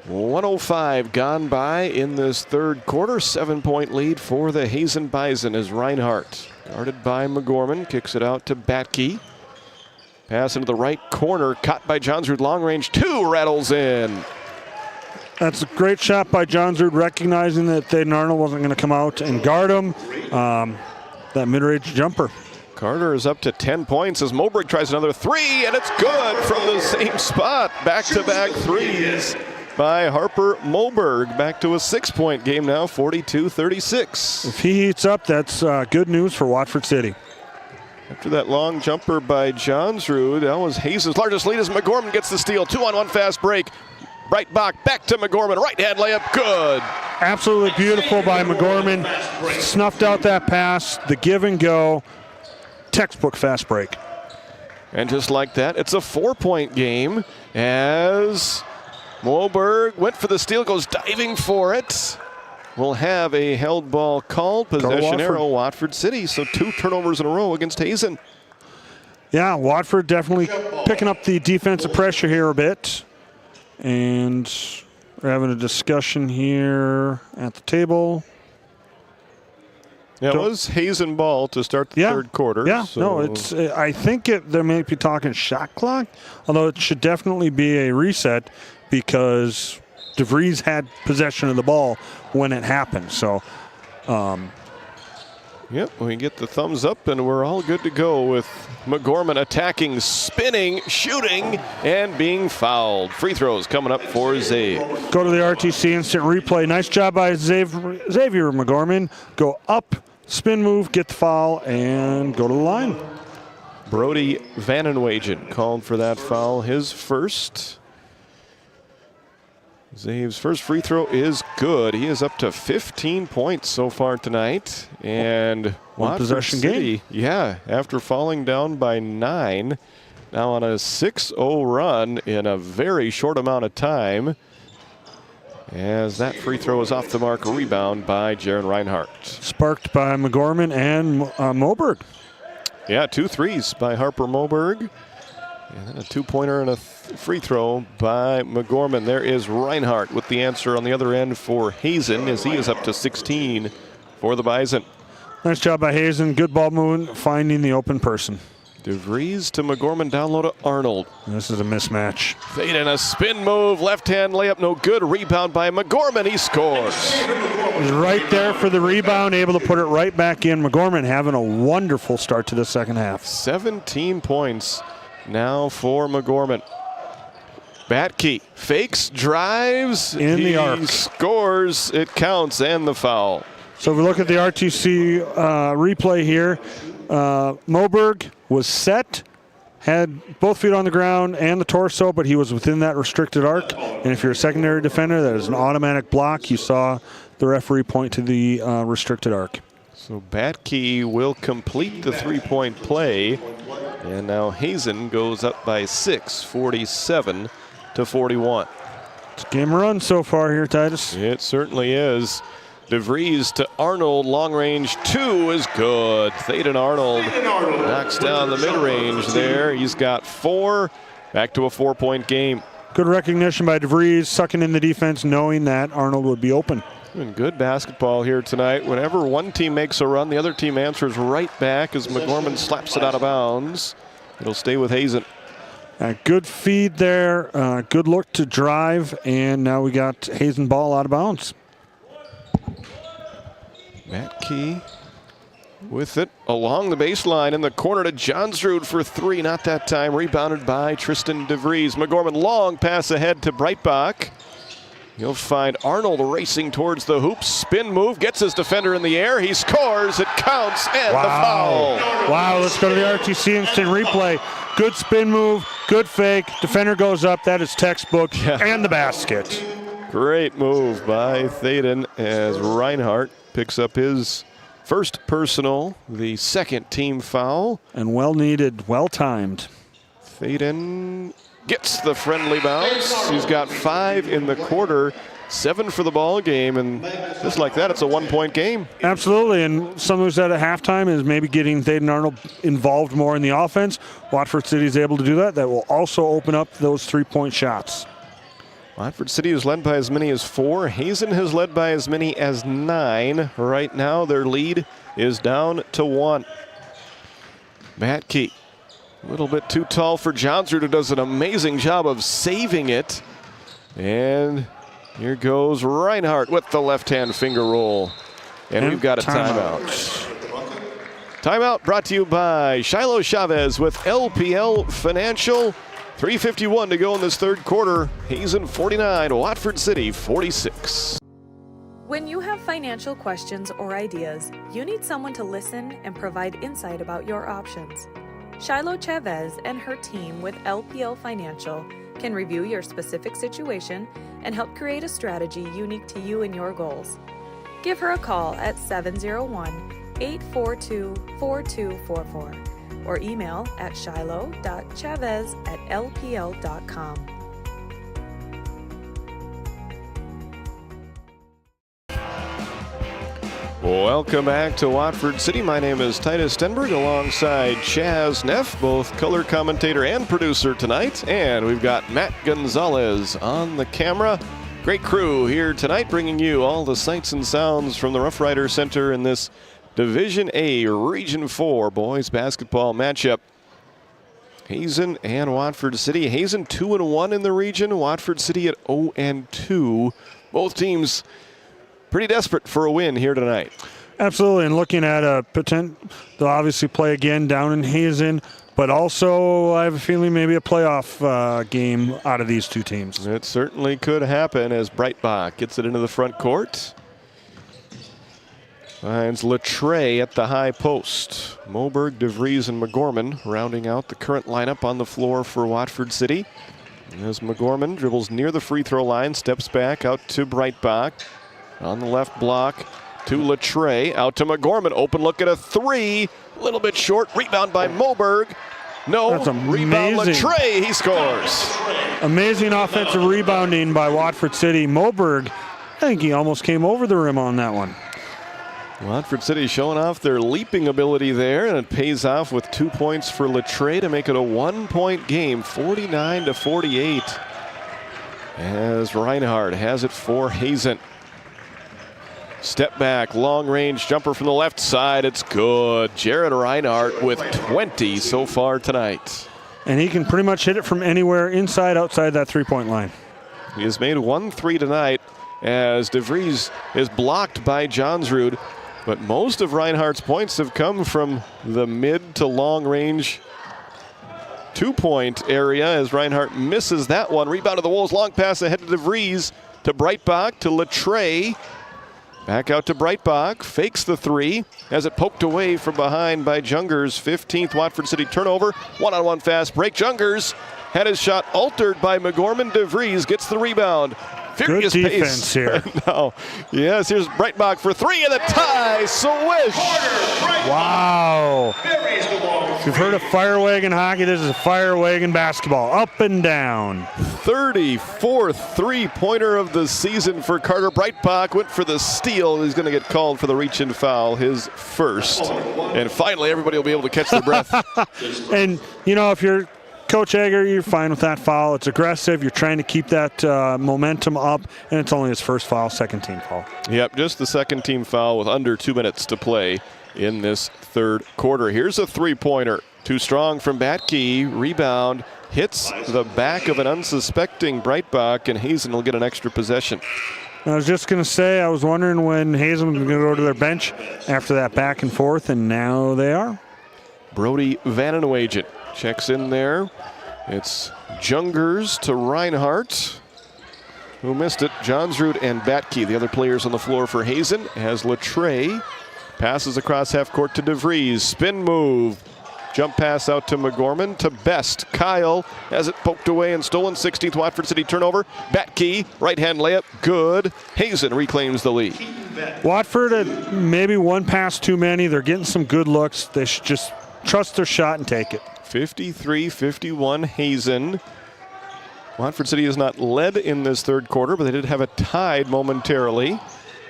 1:05 gone by in this third quarter. 7-point lead for the Hazen Bison as Reinhardt, guarded by McGorman, kicks it out to Batke. Pass into the right corner, caught by Johnsrud. Long range two, rattles in. That's a great shot by Johnsrud, recognizing that Thaden Arnold wasn't going to come out and guard him. That mid-range jumper. Carter is up to 10 points as Moberg tries another three, and it's good from the same spot. Back-to-back threes by Harper Moberg. Back to a 6-point game now, 42-36. If he heats up, that's good news for Watford City. After that long jumper by Johnsrud, that was Hazen's largest lead as McGorman gets the steal. 2-on-1 fast break. Breitbach back to McGorman. Right-hand layup, good. Absolutely beautiful by McGorman. Snuffed out that pass, the give and go. Textbook fast break. And just like that, it's a 4-point game as Moberg went for the steal, goes diving for it. We'll have a held ball called. Possession arrow, Watford City. So 2 turnovers in a row against Hazen. Yeah, Watford definitely picking up the defensive pressure here a bit. And we're having a discussion here at the table. Yeah, it was Hazen ball to start the third quarter. Yeah, so. no, it's. I think they may be talking shot clock, although it should definitely be a reset because DeVries had possession of the ball when it happened. So, yep, we get the thumbs up, and we're all good to go with McGorman attacking, spinning, shooting, and being fouled. Free throws coming up for Zave. Go to the RTC instant replay. Nice job by Xavier McGorman. Go up, spin move, get the foul, and go to the line. Brody Vanenwagen called for that foul, his first. Zave's first free throw is good. He is up to 15 points so far tonight. And one possession game. Yeah, after falling down by 9, now on a 6-0 run in a very short amount of time. As that free throw is off the mark, a rebound by Jaron Reinhardt. Sparked by McGorman and Moberg. Yeah, 2 threes by Harper Moberg. And then a 2-pointer and a free throw by McGorman. There is Reinhardt with the answer on the other end for Hazen as he is up to 16 for the Bison. Nice job by Hazen. Good ball movement, finding the open person. DeVries to McGorman, down low to Arnold. This is a mismatch. Thaden, a spin move, left-hand layup, no good. Rebound by McGorman, he scores. He's right there for the rebound, able to put it right back in. McGorman having a wonderful start to the second half. 17 points now for McGorman. Batke fakes, drives, in the arc. Scores, it counts, and the foul. So if we look at the RTC replay here, Moberg was set, had both feet on the ground and the torso, but he was within that restricted arc. And if you're a secondary defender, that is an automatic block. You saw the referee point to the restricted arc. So Batke will complete the three-point play. And now Hazen goes up by 6, 47-41. It's a game run so far here, Titus. It certainly is. DeVries to Arnold, long range 2 is good. Thaden Arnold knocks down the mid-range there. He's got 4, back to a 4-point game. Good recognition by DeVries, sucking in the defense, knowing that Arnold would be open. And good basketball here tonight. Whenever one team makes a run, the other team answers right back as McGorman slaps it out of bounds. It'll stay with Hazen. Good feed there. Good look to drive. And now we got Hazen ball out of bounds. Matt Key with it along the baseline in the corner to Johnsrud for three. Not that time. Rebounded by Tristan DeVries. McGorman long pass ahead to Breitbach. You'll find Arnold racing towards the hoop. Spin move, gets his defender in the air. He scores, it counts, and the foul. Wow, let's go to the RTC instant replay. Good spin move, good fake. Defender goes up, that is textbook, and the basket. Great move by Thaden as Reinhardt picks up his first personal, the second team foul. And well needed, well timed. Thaden gets the friendly bounce. He's got 5 in the quarter, 7 for the ball game, and just like that, it's a 1-point game. Absolutely, and someone who's at a halftime is maybe getting Thaden Arnold involved more in the offense. Watford City is able to do that. That will also open up those 3-point shots. Watford City has led by as many as 4. Hazen has led by as many as 9. Right now, their lead is down to 1. Matt Key. A little bit too tall for Johnsrud, who does an amazing job of saving it. And here goes Reinhardt with the left-hand finger roll. And we've got a timeout. Timeout brought to you by Shiloh Chavez with LPL Financial. 3:51 to go in this third quarter. Hazen 49, Watford City 46. When you have financial questions or ideas, you need someone to listen and provide insight about your options. Shiloh Chavez and her team with LPL Financial can review your specific situation and help create a strategy unique to you and your goals. Give her a call at 701-842-4244 or email at shiloh.chavez@lpl.com. Welcome back to Watford City. My name is Titus Stenberg alongside Chaz Neff, both color commentator and producer tonight. And we've got Matt Gonzalez on the camera. Great crew here tonight bringing you all the sights and sounds from the Rough Rider Center in this Division A Region 4 boys basketball matchup. Hazen and Watford City. Hazen 2-1 in the region. Watford City at 0-2. Both teams pretty desperate for a win here tonight. Absolutely, and looking at a potential, they'll obviously play again down in Hazen, but also I have a feeling maybe a playoff game out of these two teams. It certainly could happen as Breitbach gets it into the front court. Finds Latre at the high post. Moberg, DeVries, and McGorman rounding out the current lineup on the floor for Watford City. And as McGorman dribbles near the free throw line, steps back out to Breitbach. On the left block to Latre, out to McGorman. Open look at a three. A little bit short. Rebound by Moberg. No, that's amazing. Rebound Latre. He scores. Amazing offensive rebounding by Watford City. Moberg, I think he almost came over the rim on that one. Watford City showing off their leaping ability there, and it pays off with 2 points for Latre to make it a 1-point game, 49-48. As Reinhardt has it for Hazen. Step back, long range jumper from the left side. It's good. Jared Reinhardt with 20 so far tonight. And he can pretty much hit it from anywhere, inside, outside that three-point line. He has made 1 3 tonight as DeVries is blocked by Johnsrud. But most of Reinhardt's points have come from the mid to long range 2-point area as Reinhardt misses that one. Rebound to the Wolves, long pass ahead to DeVries, to Breitbach, to Latre. Back out to Breitbach, fakes the three, has it poked away from behind by Jungers. 15th Watford City turnover, one-on-one fast break. Jungers had his shot altered by McGorman. DeVries gets the rebound. Furious good defense pace. here. No. Yes, here's Breitbach for three and the tie. Swish. Wow. If you've heard of fire wagon hockey, this is a fire wagon basketball. Up and down. 34th three-pointer of the season for Carter. Breitbach went for the steal. He's going to get called for the reach-in foul, his first. And finally, everybody will be able to catch their breath. And, you know, if you're Coach Hager, you're fine with that foul. It's aggressive. You're trying to keep that momentum up, and it's only his first foul, second team foul. Yep, just the second team foul with under 2 minutes to play in this third quarter. Here's a three-pointer. Too strong from Batke. Rebound hits the back of an unsuspecting Breitbach, and Hazen will get an extra possession. I was just going to say, I was wondering when Hazen was going to go to their bench after that back and forth, and now they are. Brody Vanenwagen checks in there. It's Jungers to Reinhardt, who missed it. Johnsrud and Batke, the other players on the floor for Hazen, as Latre passes across half court to DeVries. Spin move. Jump pass out to McGorman to Best. Kyle has it poked away and stolen. 16th Watford City turnover. Batke, right-hand layup, good. Hazen reclaims the lead. Watford, maybe one pass too many. They're getting some good looks. They should just trust their shot and take it. 53-51 Hazen. Watford City has not led in this third quarter, but they did have it tied momentarily.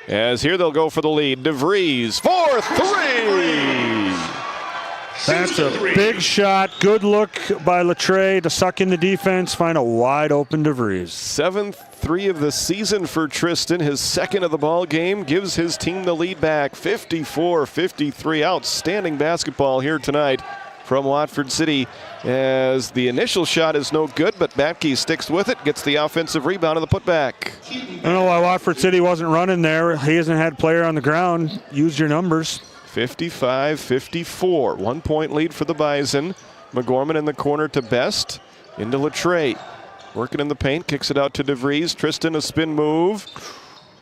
As here they'll go for the lead. DeVries for three. That's a big shot. Good look by Latre to suck in the defense, find a wide open DeVries. 7th three of the season for Tristan. His second of the ball game gives his team the lead back. 54-53. Outstanding basketball here tonight from Watford City, as the initial shot is no good, but Batke sticks with it, gets the offensive rebound and the putback. I don't know why Watford City wasn't running there. He hasn't had a player on the ground. Use your numbers. 55-54. 1 point lead for the Bison. McGorman in the corner to Best. Into Latre. Working in the paint, kicks it out to DeVries. Tristan, a spin move.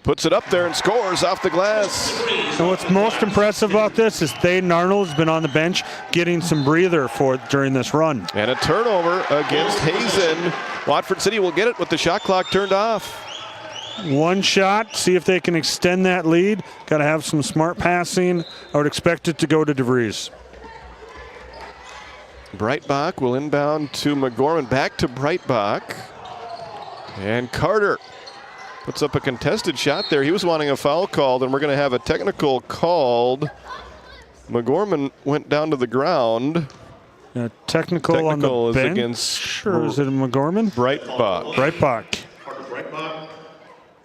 Puts it up there and scores off the glass. And what's most impressive about this is Thaden Arnold's been on the bench getting some breather during this run. And a turnover against Hazen. Watford City will get it with the shot clock turned off. One shot, see if they can extend that lead. Got to have some smart passing. I would expect it to go to DeVries. Breitbach will inbound to McGorman. Back to Breitbach. And Carter puts up a contested shot there. He was wanting a foul called, and we're going to have a technical called. McGorman went down to the ground. Technical on the is bench. against. Sure, is it McGorman? Breitbach. Breitbach.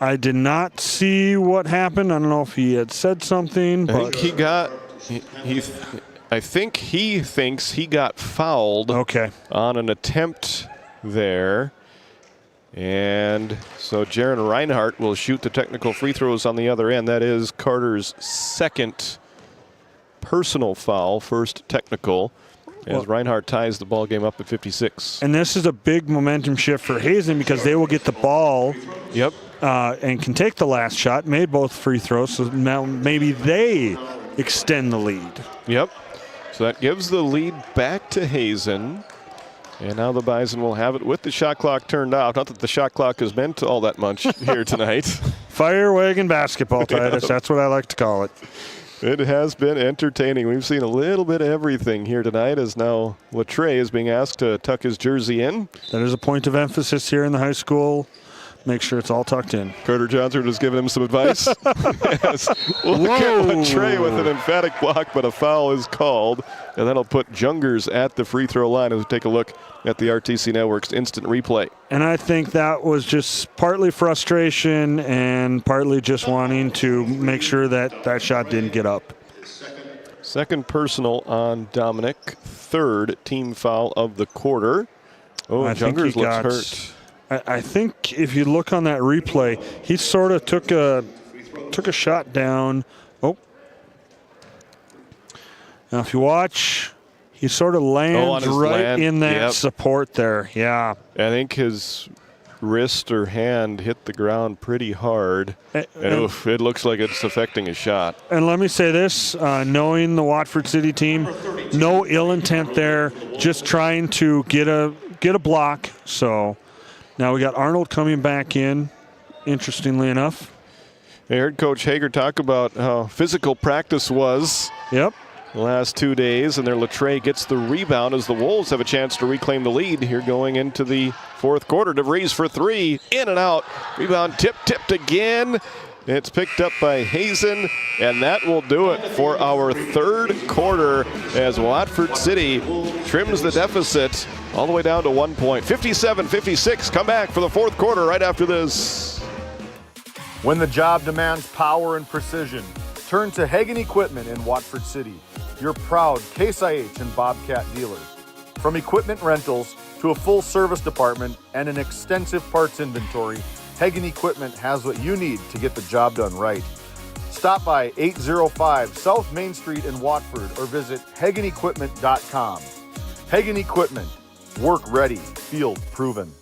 I did not see what happened. I don't know if he had said something. I think he got. I think he thinks he got fouled. Okay. On an attempt there. And so Jaron Reinhardt will shoot the technical free throws on the other end. That is Carter's second personal foul, first technical, as Reinhardt ties the ball game up at 56. And this is a big momentum shift for Hazen because they will get the ball. Yep. And can take the last shot, made both free throws, so now maybe they extend the lead. Yep. So that gives the lead back to Hazen. And now the Bison will have it with the shot clock turned off. Not that the shot clock has meant all that much here tonight. Fire wagon basketball, Titus. Yeah. That's what I like to call it. It has been entertaining. We've seen a little bit of everything here tonight, as now Latre is being asked to tuck his jersey in. That is a point of emphasis here in the high school. Make sure it's all tucked in. Carter Johnson has given him some advice. Yes. Look at Latre with an emphatic block, but a foul is called. And that'll put Jungers at the free throw line as we take a look at the RTC Network's instant replay. And I think that was just partly frustration and partly just wanting to make sure that that shot didn't get up. Second personal on Dominic. Third team foul of the quarter. Oh, Jungers looks hurt. I think if you look on that replay, he sort of took a shot down. Oh. Now if you watch, he sort of lands right in that support there. Yeah. I think his wrist or hand hit the ground pretty hard. And it looks like it's affecting his shot. And let me say this, knowing the Watford City team, no ill intent there, just trying to get a block. So now we got Arnold coming back in, interestingly enough. I heard Coach Hager talk about how physical practice was. Yep. The last 2 days, and there Latre gets the rebound as the Wolves have a chance to reclaim the lead here going into the fourth quarter. DeVries for three, in and out. Rebound tipped again. It's picked up by Hazen, and that will do it for our third quarter as Watford City trims the deficit all the way down to 1 point. 57-56. Come back for the fourth quarter right after this. When the job demands power and precision, turn to Hagen Equipment in Watford City, your proud Case IH and Bobcat dealers. From equipment rentals to a full service department and an extensive parts inventory, Hagen Equipment has what you need to get the job done right. Stop by 805 South Main Street in Watford or visit HagenEquipment.com. Hagen Equipment, work ready, field proven.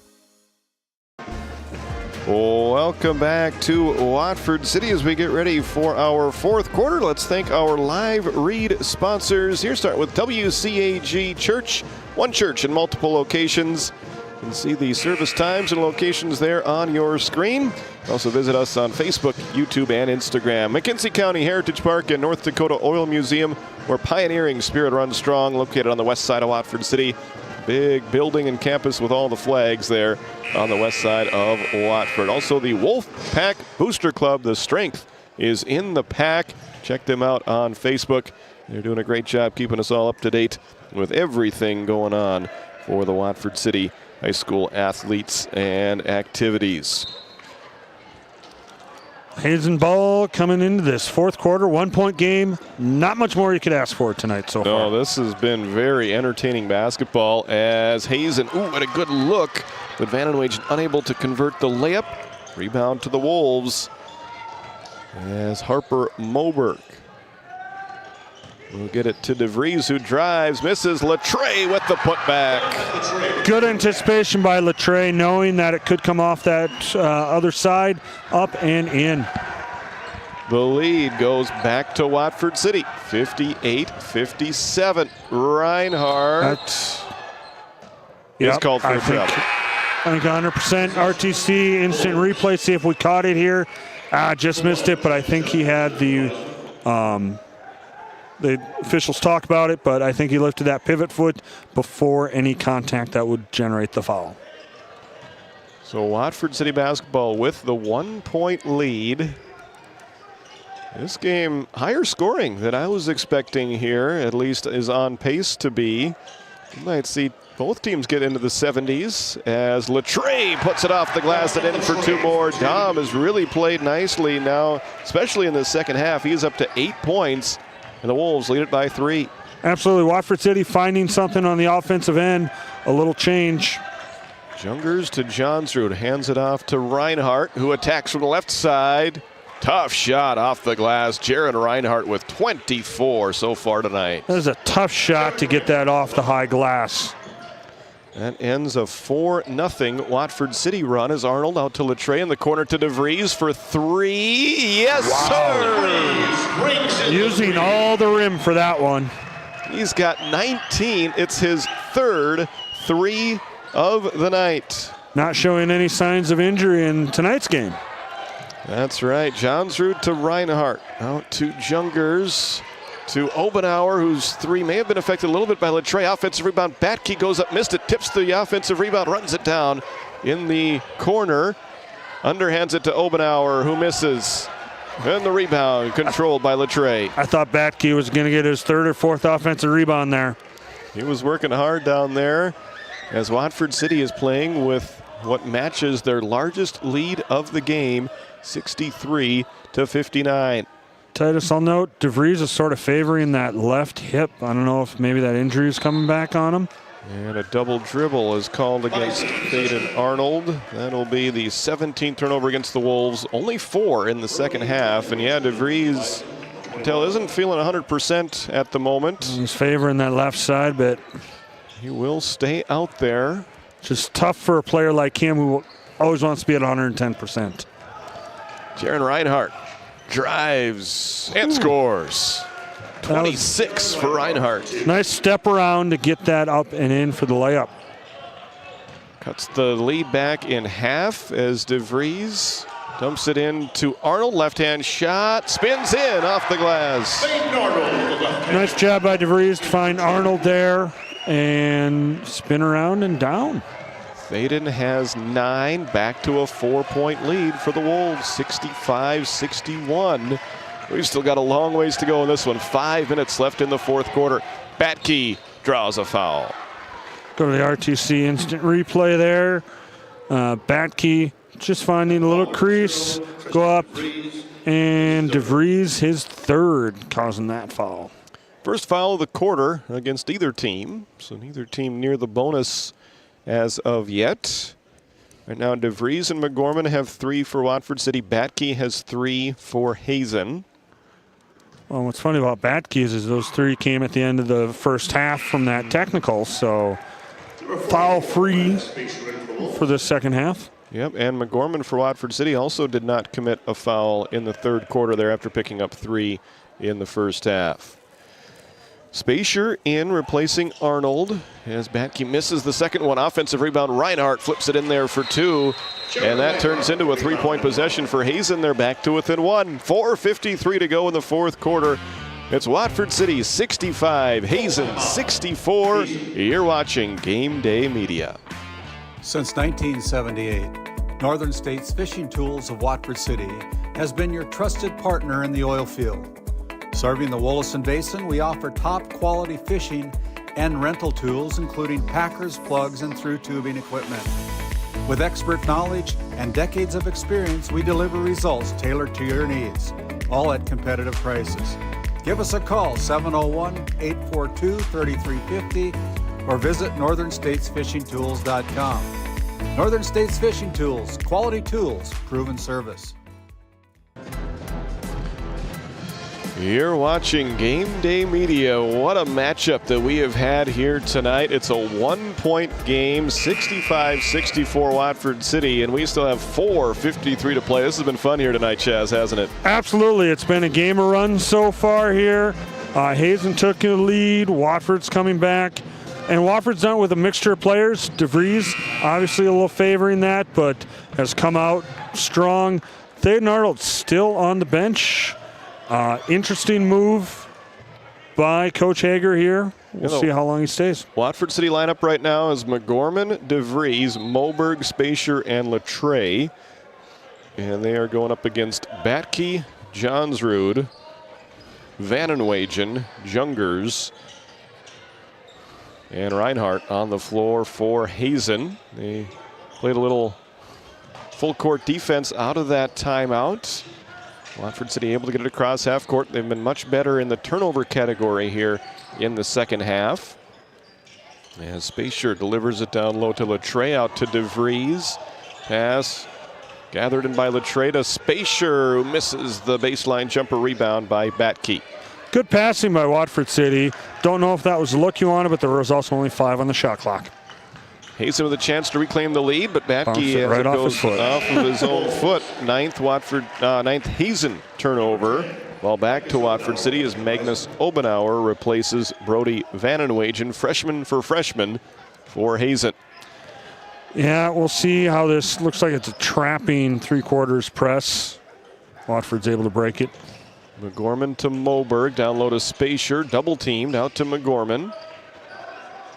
Welcome back to Watford City as we get ready for our fourth quarter. Let's thank our live read sponsors. Here, start with WCAG Church, one church in multiple locations. You can see the service times and locations there on your screen. Also visit us on Facebook, YouTube, and Instagram. McKinsey County Heritage Park and North Dakota Oil Museum, where pioneering spirit runs strong, located on the west side of Watford City. Big building and campus with all the flags there on the west side of Watford. Also the Wolf Pack Booster Club. The strength is in the pack. Check them out on Facebook. They're doing a great job keeping us all up to date with everything going on for the Watford City high school athletes and activities. Hazen ball coming into this fourth quarter, 1 point game. Not much more you could ask for tonight so far. No, this has been very entertaining basketball as Hazen, at a good look, but Vandenwege unable to convert the layup. Rebound to the Wolves as Harper Moberg will get it to DeVries, who drives, misses. Latre with the putback. Good anticipation by Latre, knowing that it could come off that other side, up and in. The lead goes back to Watford City, 58-57. Reinhardt is called for a travel. I think 100% RTC instant replay. See if we caught it here. Just missed it, but I think he had the officials talk about it, but I think he lifted that pivot foot before any contact that would generate the foul. So Watford City basketball with the 1 point lead. This game higher scoring than I was expecting here, at least is on pace to be. You might see both teams get into the 70s as Latre puts it off the glass and in for two more. Dom has really played nicely now, especially in the second half. He's up to 8 points, and the Wolves lead it by 3. Absolutely. Watford City finding something on the offensive end, a little change. Jungers to Johnsrud, hands it off to Reinhardt, who attacks from the left side. Tough shot off the glass. Jaron Reinhardt with 24 so far tonight. That is a tough shot to get that off the high glass. That ends a 4-0 Watford City run as Arnold out to Latre in the corner to DeVries for 3. Yes, sir! Using all the rim for that one. He's got 19. It's his third 3 of the night. Not showing any signs of injury in tonight's game. That's right. Johnsrud to Reinhardt. Out to Jungers. To Obenauer, whose 3 may have been affected a little bit by Latre. Offensive rebound. Batke goes up, missed it, tips the offensive rebound, runs it down in the corner. Underhands it to Obenauer, who misses. And the rebound controlled by Latre. I thought Batke was going to get his 3rd or 4th offensive rebound there. He was working hard down there as Watford City is playing with what matches their largest lead of the game, 63-59. Titus, I'll note DeVries is sort of favoring that left hip. I don't know if maybe that injury is coming back on him. And a double dribble is called against Faden Arnold. That'll be the 17th turnover against the Wolves. Only 4 in the second half. And yeah, DeVries isn't feeling 100% at the moment. He's favoring that left side, but he will stay out there. Just tough for a player like him who always wants to be at 110%. Jaron Reinhardt drives and scores. 26 for Reinhardt. Nice step around to get that up and in for the layup. Cuts the lead back in half as DeVries dumps it in to Arnold. Left-hand shot, spins in off the glass. Nice job by DeVries to find Arnold there and spin around and down. Thaden has 9, back to a 4-point lead for the Wolves, 65-61. We've still got a long ways to go in this one. 5 minutes left in the fourth quarter. Batke draws a foul. Go to the RTC instant replay there. Batke just finding a little crease, go up, and DeVries his third, causing that foul. First foul of the quarter against either team, so neither team near the bonus as of yet. Right now, DeVries and McGorman have 3 for Watford City. Batke has 3 for Hazen. Well, what's funny about Batke is those 3 came at the end of the first half from that technical, so foul-free for the second half. Yep, and McGorman for Watford City also did not commit a foul in the third quarter there after picking up 3 in the first half. Spacier in, replacing Arnold as Batke misses the second one. Offensive rebound. Reinhardt flips it in there for 2, and that turns into a 3-point possession for Hazen. They're back to within 1. 4:53 to go in the fourth quarter. It's Watford City 65, Hazen 64. You're watching Game Day Media. Since 1978, Northern States Fishing Tools of Watford City has been your trusted partner in the oil field. Serving the Wollaston Basin, we offer top quality fishing and rental tools, including packers, plugs, and through tubing equipment. With expert knowledge and decades of experience, we deliver results tailored to your needs, all at competitive prices. Give us a call, 701-842-3350, or visit northernstatesfishingtools.com. Northern States Fishing Tools, quality tools, proven service. You're watching Game Day Media. What a matchup that we have had here tonight. It's a 1-point game, 65-64 Watford City, and we still have 4:53 to play. This has been fun here tonight, Chaz, hasn't it? Absolutely. It's been a game of runs so far here. Hazen took the lead. Watford's coming back. And Watford's done with a mixture of players. DeVries, obviously a little favoring that, but has come out strong. Thaden Arnold still on the bench. Interesting move by Coach Hager here. We'll see how long he stays. Watford City lineup right now is McGorman, DeVries, Moberg, Spacier, and Latre. And they are going up against Batke, Johnsrud, Vanenwagen, Jungers, and Reinhardt on the floor for Hazen. They played a little full court defense out of that timeout. Watford City able to get it across half court. They've been much better in the turnover category here in the second half. As Spacier delivers it down low to Latre, out to DeVries. Pass gathered in by Latre to Spacier, who misses the baseline jumper, rebound by Batke. Good passing by Watford City. Don't know if that was the look you wanted, but there was also only 5 on the shot clock. Hazen with a chance to reclaim the lead, but Batke right goes off of his own foot. Ninth Hazen turnover. Ball back to Watford City as Magnus Obenauer replaces Brody Vanenwagen, freshman for Hazen. Yeah, we'll see how this looks like. It's a trapping 3/4 press. Watford's able to break it. McGorman to Moberg, down low to Spacier, double teamed out to McGorman.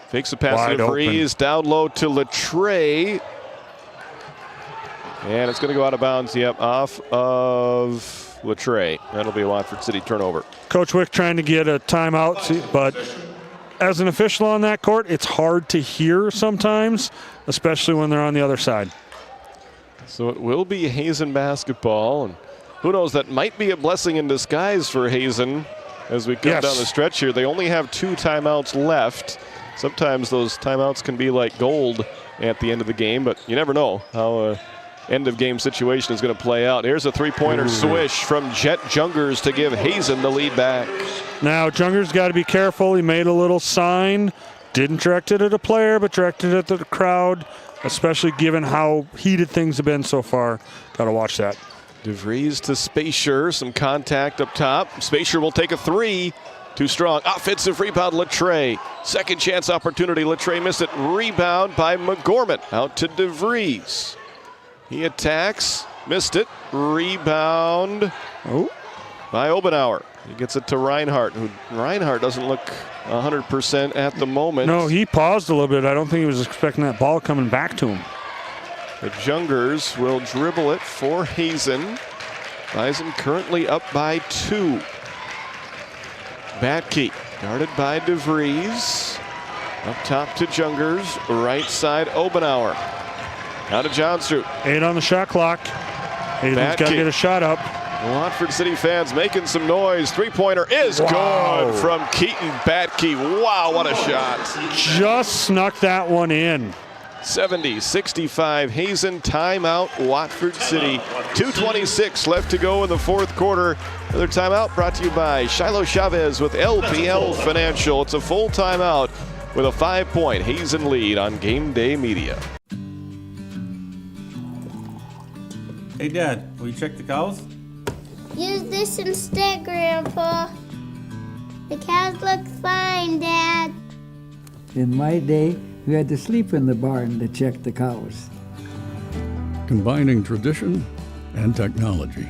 Fakes the pass to DeVries, down low to Latre. And it's going to go out of bounds, off of Latre. That'll be a Watford City turnover. Coach Wick trying to get a timeout, but as an official on that court, it's hard to hear sometimes, especially when they're on the other side. So it will be Hazen basketball, and who knows, that might be a blessing in disguise for Hazen as we come down the stretch here. They only have 2 timeouts left. Sometimes those timeouts can be like gold at the end of the game, but you never know how an end-of-game situation is going to play out. Here's a three-pointer swish from Jet Jungers to give Hazen the lead back. Now, Jungers got to be careful. He made a little sign. Didn't direct it at a player, but directed it at the crowd, especially given how heated things have been so far. Got to watch that. DeVries to Spacier. Some contact up top. Spacier will take a 3. Too strong. Offensive rebound, Latre. Second chance opportunity. Latre missed it. Rebound by McGorman. Out to DeVries. He attacks. Missed it. Rebound by Obenauer. He gets it to Reinhardt, who Reinhardt doesn't look 100% at the moment. No, he paused a little bit. I don't think he was expecting that ball coming back to him. The Jungers will dribble it for Hazen. Bison currently up by 2. Batke guarded by DeVries. Up top to Jungers, right side Obenauer. Now to Johnsrud. 8 on the shot clock. Hazen's got to get a shot up. Watford City fans making some noise. Three-pointer is good from Keaton Batke. Wow, what a shot. Just snuck that one in. 70-65 Hazen, timeout Watford City. 2:26 left to go in the fourth quarter. Another timeout brought to you by Shiloh Chavez with LPL Financial. It's a full timeout with a 5-point Hazen lead on GameDay Media. Hey, Dad, will you check the cows? Use this instead, Grandpa. The cows look fine, Dad. In my day, we had to sleep in the barn to check the cows. Combining tradition and technology.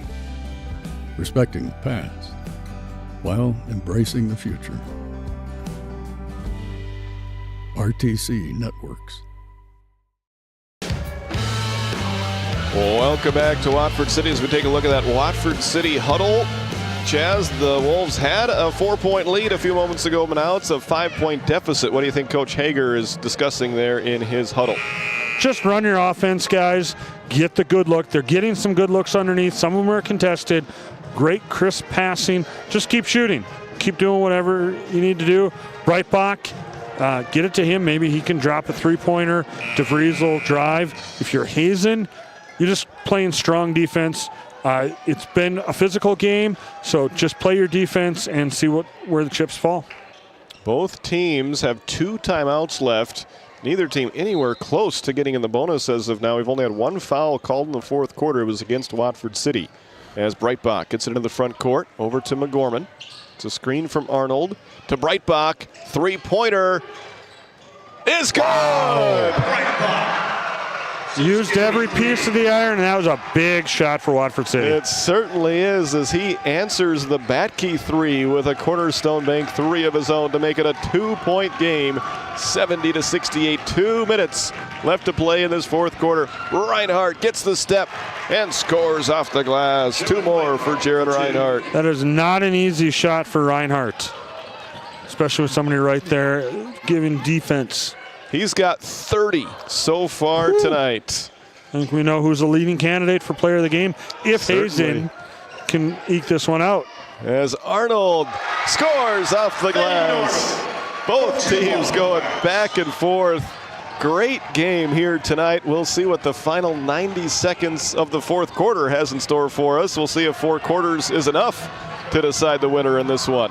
Respecting the past while embracing the future. RTC Networks. Welcome back to Watford City as we take a look at that Watford City huddle. Chaz, the Wolves had a 4-point lead a few moments ago, but now it's a 5-point deficit. What do you think Coach Hager is discussing there in his huddle? Just run your offense, guys. Get the good look. They're getting some good looks underneath. Some of them are contested. Great crisp passing. Just keep shooting. Keep doing whatever you need to do. Breitbach, get it to him. Maybe he can drop a three-pointer. DeVries will drive. If you're Hazen, you're just playing strong defense. It's been a physical game, so just play your defense and see where the chips fall. Both teams have 2 timeouts left. Neither team anywhere close to getting in the bonus as of now. We've only had 1 foul called in the fourth quarter. It was against Watford City. As Breitbach gets it into the front court, over to McGorman. It's a screen from Arnold to Breitbach. Three-pointer is good! Breitbach. Used every piece of the iron, and that was a big shot for Watford City. It certainly is, as he answers the Batke 3 with a Cornerstone Bank 3 of his own to make it a 2-point game, 70-68. 2 minutes left to play in this fourth quarter. Reinhardt gets the step and scores off the glass. 2 more for Jared Reinhardt. That is not an easy shot for Reinhardt, especially with somebody right there giving defense. He's got 30 so far tonight. I think we know who's the leading candidate for player of the game if Hazen can eke this one out. As Arnold scores off the glass. Both teams going back and forth. Great game here tonight. We'll see what the final 90 seconds of the fourth quarter has in store for us. We'll see if 4 quarters is enough to decide the winner in this one.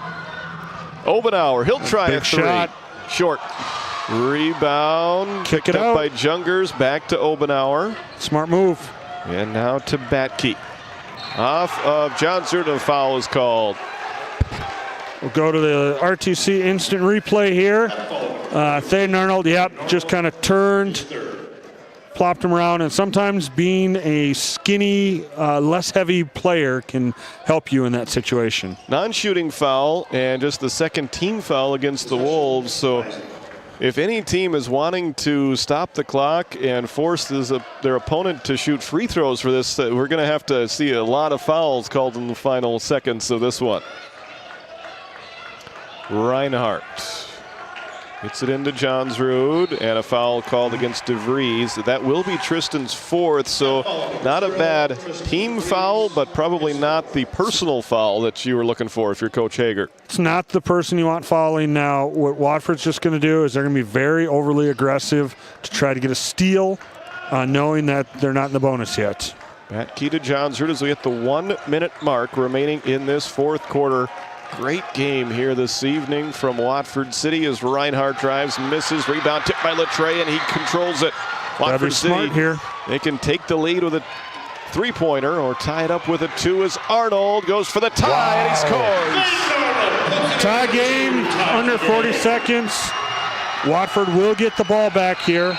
Obenauer, he'll try a 3. Shot. Short. Rebound. Kick it up out by Jungers. Back to Obenauer. Smart move. And now to Batke. Off of Johnsrud, a foul is called. We'll go to the RTC instant replay here. Thaden Arnold, just kind of turned, plopped him around, and sometimes being a skinny, less heavy player can help you in that situation. Non-shooting foul and just the second team foul against the Wolves. So if any team is wanting to stop the clock and force their opponent to shoot free throws for this, we're going to have to see a lot of fouls called in the final seconds of this one. Reinhardt gets it into Johnsrud, and a foul called against DeVries. That will be Tristan's 4th, so not a bad team foul, but probably not the personal foul that you were looking for if you're Coach Hager. It's not the person you want fouling now. What Watford's just going to do is they're going to be very overly aggressive to try to get a steal, knowing that they're not in the bonus yet. Batke to Johnsrud as we hit the 1-minute mark remaining in this fourth quarter. Great game here this evening from Watford City as Reinhardt drives, misses, rebound tipped by Latre, and he controls it. Watford City here. They can take the lead with a 3-pointer or tie it up with a 2 as Arnold goes for the tie and he scores. Tie game, under 40 seconds. Watford will get the ball back here.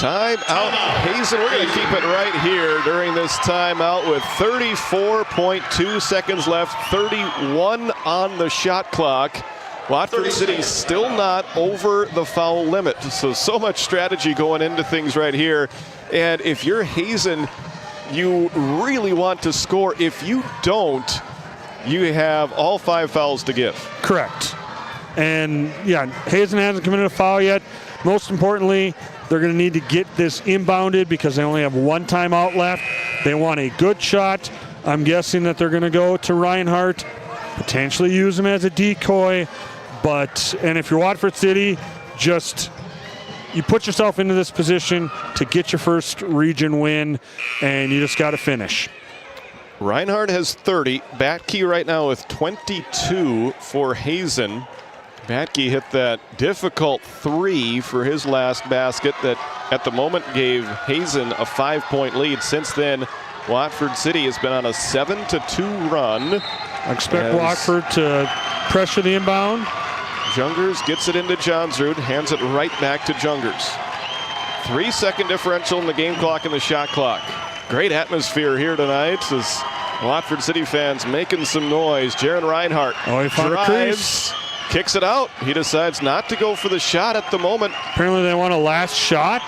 Timeout. Hazen, we're going to keep it right here during this timeout with 34.2 seconds left, 31 on the shot clock. Watford City still not over the foul limit. So much strategy going into things right here. And if you're Hazen, you really want to score. If you don't, you have all 5 fouls to give. Correct. And yeah, Hazen hasn't committed a foul yet. Most importantly, they're going to need to get this inbounded because they only have 1 timeout left. They want a good shot. I'm guessing that they're going to go to Reinhardt, potentially use him as a decoy. And if you're Watford City, you put yourself into this position to get your first region win, and you just got to finish. Reinhardt has 30. Batke right now with 22 for Hazen. Batke hit that difficult 3 for his last basket that at the moment gave Hazen a 5-point lead. Since then, Watford City has been on a 7-2 run. I expect Watford to pressure the inbound. Jungers gets it into Johnsrud, hands it right back to Jungers. 3-second differential in the game clock and the shot clock. Great atmosphere here tonight as Watford City fans making some noise. Jaron Reinhardt drives, kicks it out. He decides not to go for the shot at the moment. Apparently they want a last shot.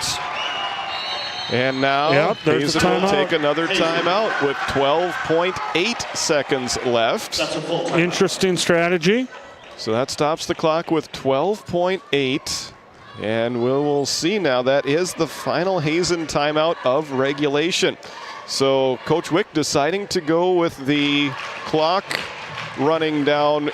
And now Hazen will take another timeout with 12.8 seconds left. Interesting strategy. So that stops the clock with 12.8. And we'll see now. That is the final Hazen timeout of regulation. So Coach Wick deciding to go with the clock running down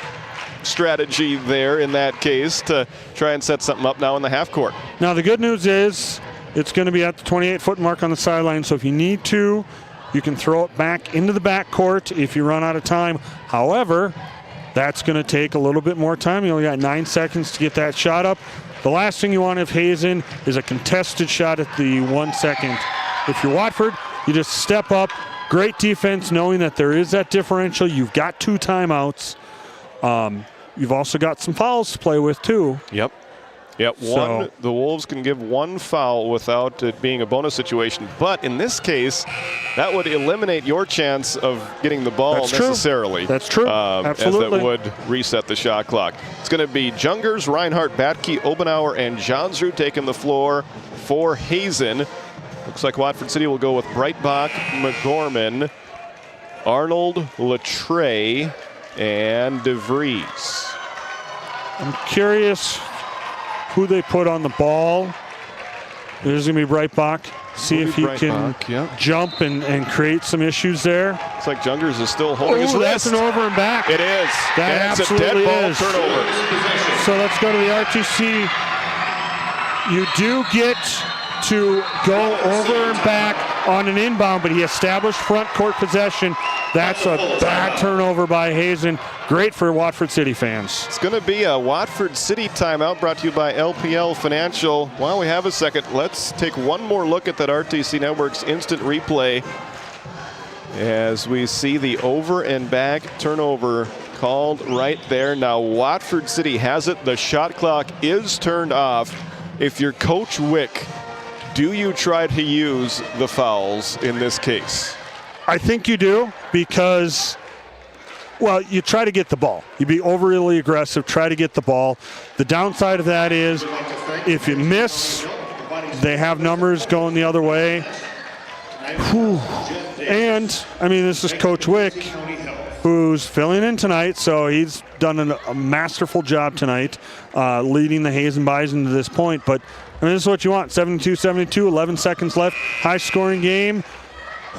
strategy there in that case to try and set something up now in the half court. Now the good news is it's going to be at the 28-foot mark on the sideline. So if you need to, you can throw it back into the backcourt if you run out of time. However, that's going to take a little bit more time. You only got 9 seconds to get that shot up. The last thing you want of Hazen is a contested shot at the 1 second. If you're Watford, you just step up. Great defense, knowing that there is that differential. You've got 2 timeouts. You've also got some fouls to play with too. Yep. The Wolves can give 1 foul without it being a bonus situation. But in this case, that would eliminate your chance of getting the ball necessarily. That's true. Absolutely. As that would reset the shot clock. It's going to be Jungers, Reinhardt, Batke, Obenauer, and Johnsrud taking the floor for Hazen. Looks like Watford City will go with Breitbach, McGorman, Arnold, Latre, and DeVries. I'm curious who they put on the ball. There's going to be Breitbach. See if he can jump and create some issues there. Looks like Jungers is still holding his wrist. That's an over and back. It is. That's a dead ball turnover. So let's go to the RTC. You do get to go over and back on an inbound, but he established front court possession. That's a bad turnover by Hazen. Great for Watford City fans. It's going to be a Watford City timeout brought to you by LPL Financial. While we have a second, let's take one more look at that RTC Networks instant replay as we see the over and back turnover called right there. Now Watford City has it. The shot clock is turned off. If you're Coach Wick, do you try to use the fouls in this case? I think you do because, well, you try to get the ball. You be overly aggressive, try to get the ball. The downside of that is if you miss, they have numbers going the other way. Whew. And, I mean, this is Coach Wick, who's filling in tonight, so he's done a masterful job tonight leading the Hazen Bison to this point. But, I mean, this is what you want, 72-72, 11 seconds left, high-scoring game.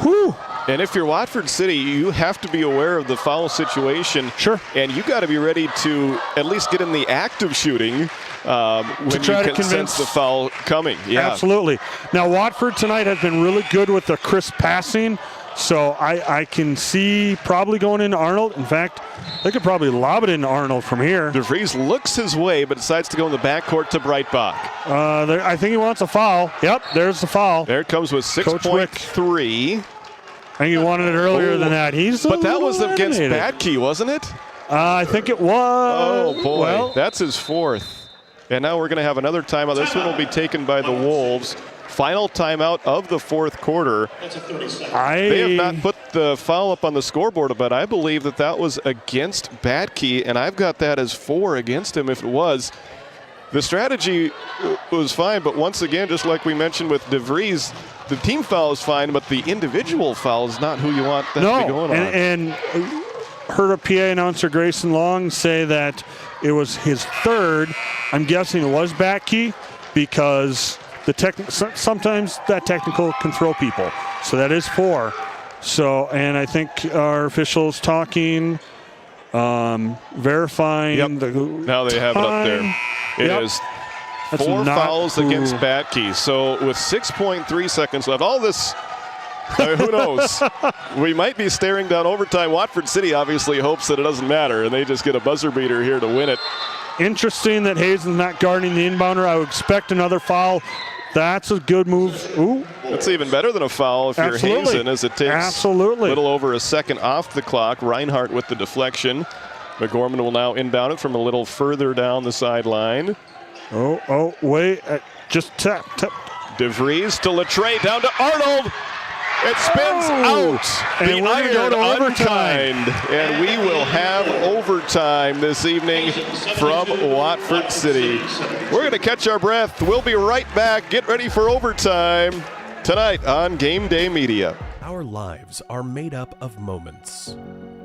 Whew. And if you're Watford City, you have to be aware of the foul situation. Sure. And you got to be ready to at least get in the act of shooting when you can sense the foul coming. Yeah. Absolutely. Now, Watford tonight has been really good with the crisp passing, so I can see probably going into Arnold. In fact, they could probably lob it into Arnold from here. DeVries looks his way, but decides to go in the backcourt to Breitbach. I think he wants a foul. Yep, there's the foul. There it comes with 6.3. I think he wanted it earlier than that. But that was against Batke, wasn't it? I think it was. Oh, boy. Well, that's his 4th. And now we're going to have another timeout. This one will be taken by the Wolves. Final timeout of the fourth quarter. They have not put the foul up on the scoreboard, but I believe that was against Batke, and I've got that as 4 against him if it was. The strategy was fine, but once again, just like we mentioned with DeVries, the team foul is fine, but the individual foul is not who you want that to be going on. And heard a PA announcer, Grayson Long, say that it was his 3rd. I'm guessing it was Batke because sometimes that technical can throw people. So that is 4. So, and I think our officials talking, verifying. Now they have it up there. It is 4 fouls against Batke. So with 6.3 seconds left, all this, who knows? We might be staring down overtime. Watford City obviously hopes that it doesn't matter, and they just get a buzzer beater here to win it. Interesting that Hazen's not guarding the inbounder. I would expect another foul. That's a good move. Ooh. That's even better than a foul if you're Hazen, as it takes a little over a second off the clock. Reinhardt with the deflection. McGorman will now inbound it from a little further down the sideline. Wait. Just tap. DeVries to Latre, down to Arnold. It spins out. And we're going to go to overtime. And we will have overtime this evening from Watford City. We're going to catch our breath. We'll be right back. Get ready for overtime tonight on Game Day Media. Our lives are made up of moments.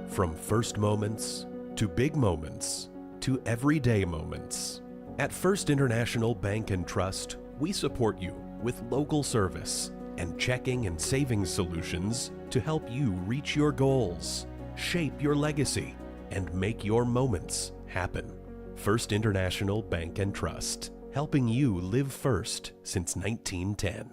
From first moments to big moments to everyday moments. At First International Bank and Trust, we support you with local service and checking and savings solutions to help you reach your goals, shape your legacy, and make your moments happen. First International Bank and Trust, helping you live first since 1910.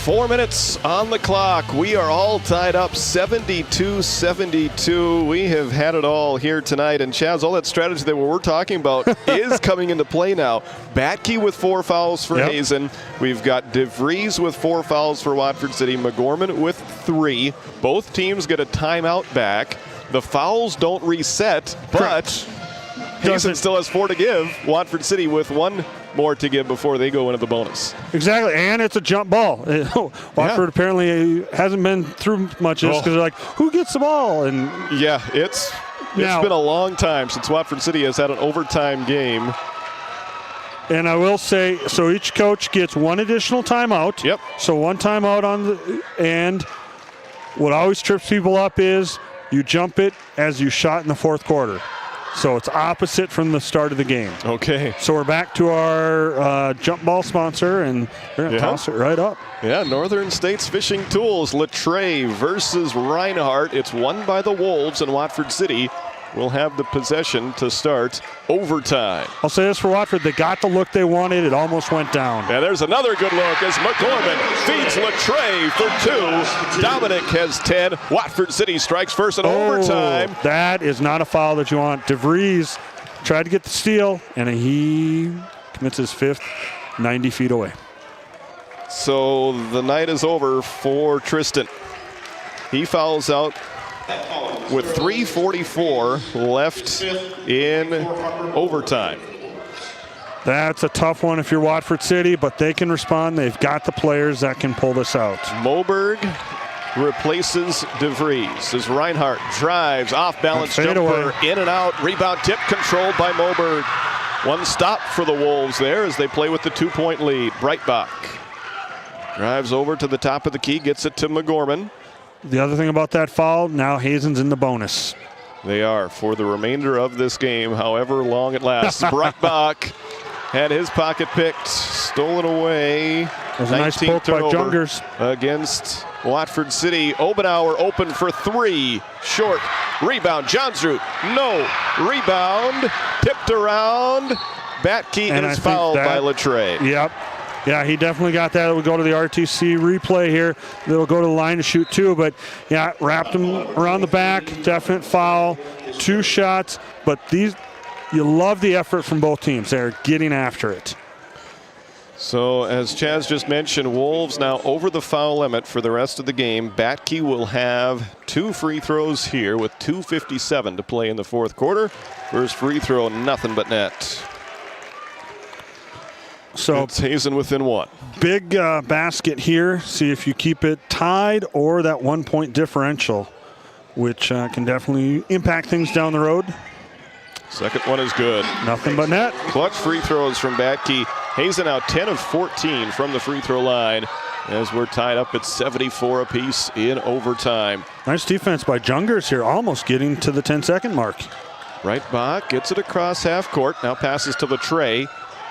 4 minutes on the clock. We are all tied up 72-72. We have had it all here tonight. And Chaz, all that strategy that we're talking about is coming into play now. Batke with 4 fouls for Hazen. We've got DeVries with 4 fouls for Watford City. McGorman with 3. Both teams get a timeout back. The fouls don't reset, but Hazen still has 4 to give. Watford City with 1 more to give before they go into the bonus. Exactly, and it's a jump ball. Watford apparently hasn't been through much of this because they're like, who gets the ball? And it's been a long time since Watford City has had an overtime game. And I will say, so each coach gets 1 additional timeout. Yep. So 1 timeout and what always trips people up is you jump it as you shot in the 4th quarter. So it's opposite from the start of the game. Okay. So we're back to our jump ball sponsor, and they're going to toss it right up. Yeah, Northern States Fishing Tools, Latre versus Reinhardt. It's won by the Wolves, and Watford City will have the possession to start overtime. I'll say this for Watford, they got the look they wanted. It almost went down. And there's another good look as McGorman feeds Latre for 2. Dominic has 10. Watford City strikes first in overtime. That is not a foul that you want. DeVries tried to get the steal, and he commits his 5th, 90 feet away. So the night is over for Tristan. He fouls out with 3:44 left in overtime. That's a tough one if you're Watford City, but they can respond. They've got the players that can pull this out. Moberg replaces DeVries as Reinhardt drives off balance jumper in and out. Rebound tip controlled by Moberg. 1 stop for the Wolves there as they play with the 2-point lead. Breitbach drives over to the top of the key, gets it to McGorman. The other thing about that foul, now Hazen's in the bonus. They are for the remainder of this game, however long it lasts. Breitbach had his pocket picked, stolen away. That was a nice poke by Jungers against Watford City. Obenauer open for 3. Short. Rebound. Johnsrud. No. Rebound. Tipped around. Batke and is fouled by Latre. Yep. Yeah, he definitely got that. It would go to the RTC replay here. They'll go to the line to shoot 2, but yeah, wrapped him around the back. Definite foul. 2 shots, but you love the effort from both teams. They're getting after it. So as Chaz just mentioned, Wolves now over the foul limit for the rest of the game. Batke will have 2 free throws here with 2:57 to play in the 4th quarter. First free throw, nothing but net. So it's Hazen within one. Big basket here. See if you keep it tied or that 1 point differential, which can definitely impact things down the road. Second one is good. Nothing but net. Clutch free throws from Batke. Hazen out 10 of 14 from the free throw line as we're tied up at 74 apiece in overtime. Nice defense by Jungers here, almost getting to the 10-second mark. Breitbach gets it across half court. Now passes to Latre.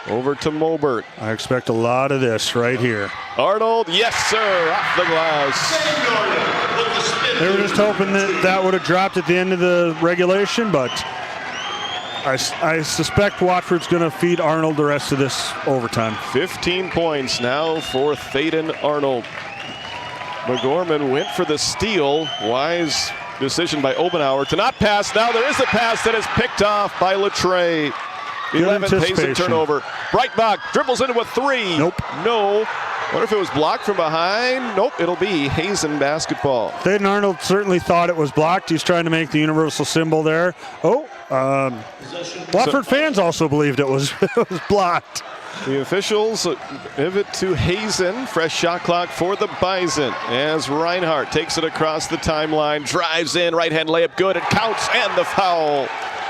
Over to Moberg. I expect a lot of this right here. Arnold, yes, sir, off the glass. They were just hoping that would have dropped at the end of the regulation, but I suspect Watford's going to feed Arnold the rest of this overtime. 15 points now for Thaden Arnold. McGorman went for the steal. Wise decision by Obenauer to not pass. Now there is a pass that is picked off by Latre. 11th Hazen turnover. Breitbach dribbles into a three. Nope. No. Wonder if it was blocked from behind. Nope, it'll be Hazen basketball. Thaden Arnold certainly thought it was blocked. He's trying to make the universal symbol there. Watford fans also believed it was blocked. The officials pivot to Hazen. Fresh shot clock for the Bison as Reinhardt takes it across the timeline, drives in, right-hand layup good, it counts, and the foul.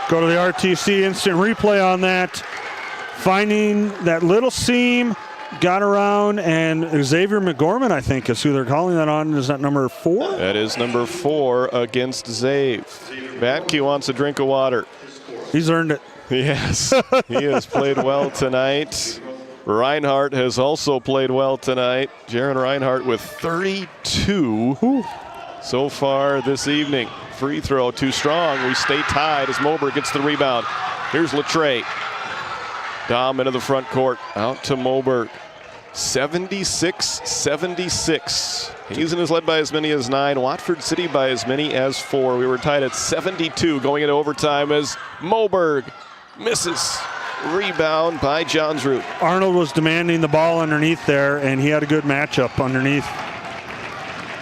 Go to the RTC instant replay on that. Finding that little seam, got around, and Xavier McGorman, I think, is who they're calling that on. Is that number 4? That is number 4 against Zave. Batke wants a drink of water. He's earned it. Yes, he has played well tonight. Reinhardt has also played well tonight. Jaron Reinhardt with 32 so far this evening. Free throw too strong. We stay tied as Moberg gets the rebound. Here's Latre. Dom into the front court. Out to Moberg. 76-76. Hazen is led by as many as 9. Watford City by as many as 4. We were tied at 72 going into overtime as Moberg misses. Rebound by Johnsrud. Arnold was demanding the ball underneath there, and he had a good matchup underneath.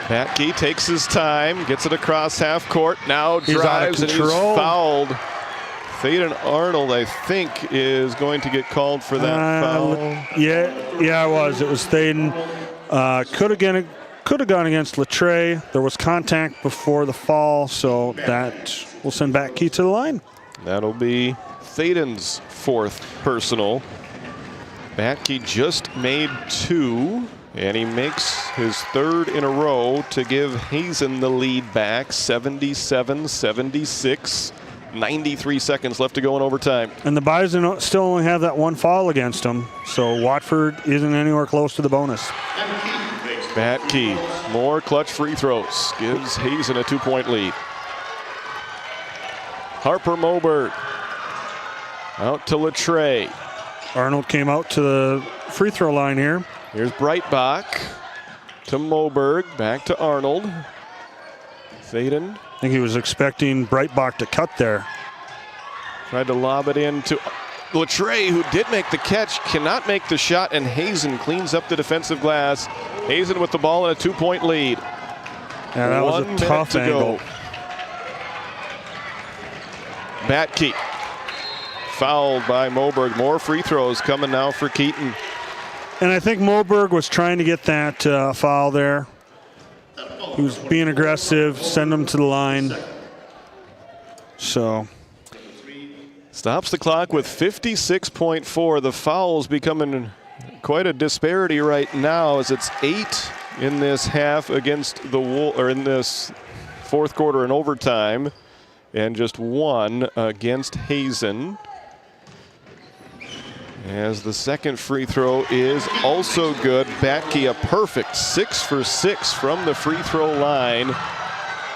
Batke takes his time, gets it across half court, now drives and he's fouled. Thaden Arnold, I think, is going to get called for that foul. Yeah, it was. It was Thaden. Could have gone against Latre. There was contact before the fall, so that will send Batke to the line. That'll be Thaden's 4th personal. Batke just made 2. And he makes his 3rd in a row to give Hazen the lead back, 77-76. 93 seconds left to go in overtime. And the Bison still only have that 1 foul against them, so Watford isn't anywhere close to the bonus. Batke, more clutch free throws, gives Hazen a 2-point lead. Harper Moberg out to Latre. Arnold came out to the free throw line here. Here's Breitbach to Moberg, back to Arnold. Thaden. I think he was expecting Breitbach to cut there. Tried to lob it in to Latre, who did make the catch, cannot make the shot, and Hazen cleans up the defensive glass. Hazen with the ball and a 2-point lead. Yeah, that was a tough angle. Batke fouled by Moberg. More free throws coming now for Keaton. And I think Moberg was trying to get that foul there. He was being aggressive, send him to the line. So. Stops the clock with 56.4. The foul's becoming quite a disparity right now as it's 8 in this half against the in this 4th quarter in overtime, and just 1 against Hazen. As the second free throw is also good. Batke a perfect 6 for 6 from the free throw line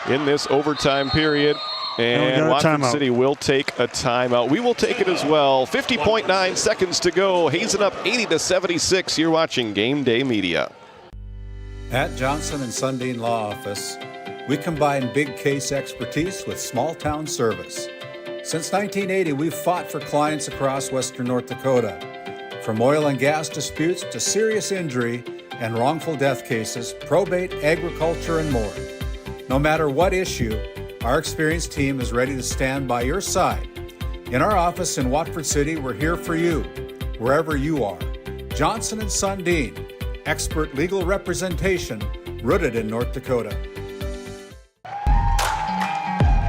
in this overtime period. And Watford City will take a timeout. We will take it as well. 50.9 seconds to go. Hazen up 80-76. You're watching Game Day Media. At Johnson and Sundin Law Office, we combine big case expertise with small town service. Since 1980, we've fought for clients across western North Dakota. From oil and gas disputes to serious injury and wrongful death cases, probate, agriculture, and more. No matter what issue, our experienced team is ready to stand by your side. In our office in Watford City, we're here for you, wherever you are. Johnson and Sundin, expert legal representation rooted in North Dakota.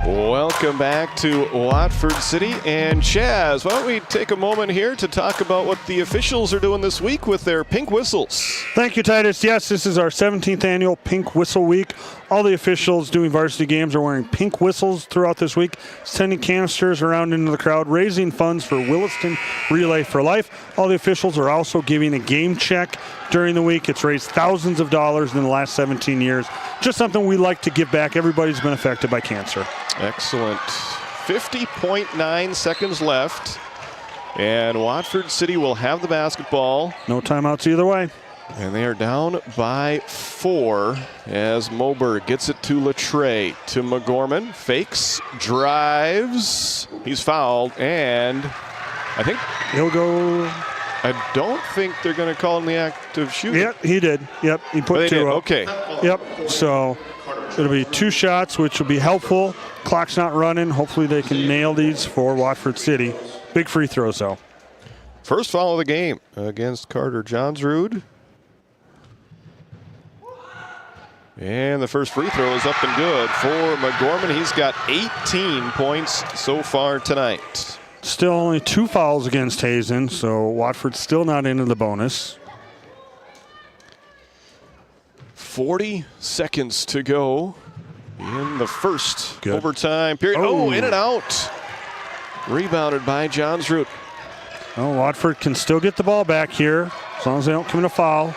Welcome back to Watford City. And Chaz, why don't we take a moment here to talk about what the officials are doing this week with their pink whistles. Thank you, Titus. Yes, this is our 17th annual Pink Whistle Week. All the officials doing varsity games are wearing pink whistles throughout this week, sending canisters around into the crowd, raising funds for Williston Relay for Life. All the officials are also giving a game check during the week. It's raised thousands of dollars in the last 17 years. Just something we like to give back. Everybody's been affected by cancer. Excellent. 50.9 seconds left. And Watford City will have the basketball. No timeouts either way. And they are down by 4 as Moberg gets it to Latre, to McGorman. Fakes, drives. He's fouled, and I think he'll go. I don't think they're going to call him the act of shooting. Yep, he did. Yep, he put 2 up. Okay. Yep, so it'll be 2 shots, which will be helpful. Clock's not running. Hopefully they can nail these for Watford City. Big free throws, though. First foul of the game against Carter Johnsrud. And the first free throw is up and good for McGorman. He's got 18 points so far tonight. Still only 2 fouls against Hazen, so Watford's still not into the bonus. 40 seconds to go in the first overtime period. Oh, in and out. Rebounded by Johnsrud. Well, Watford can still get the ball back here as long as they don't commit a foul.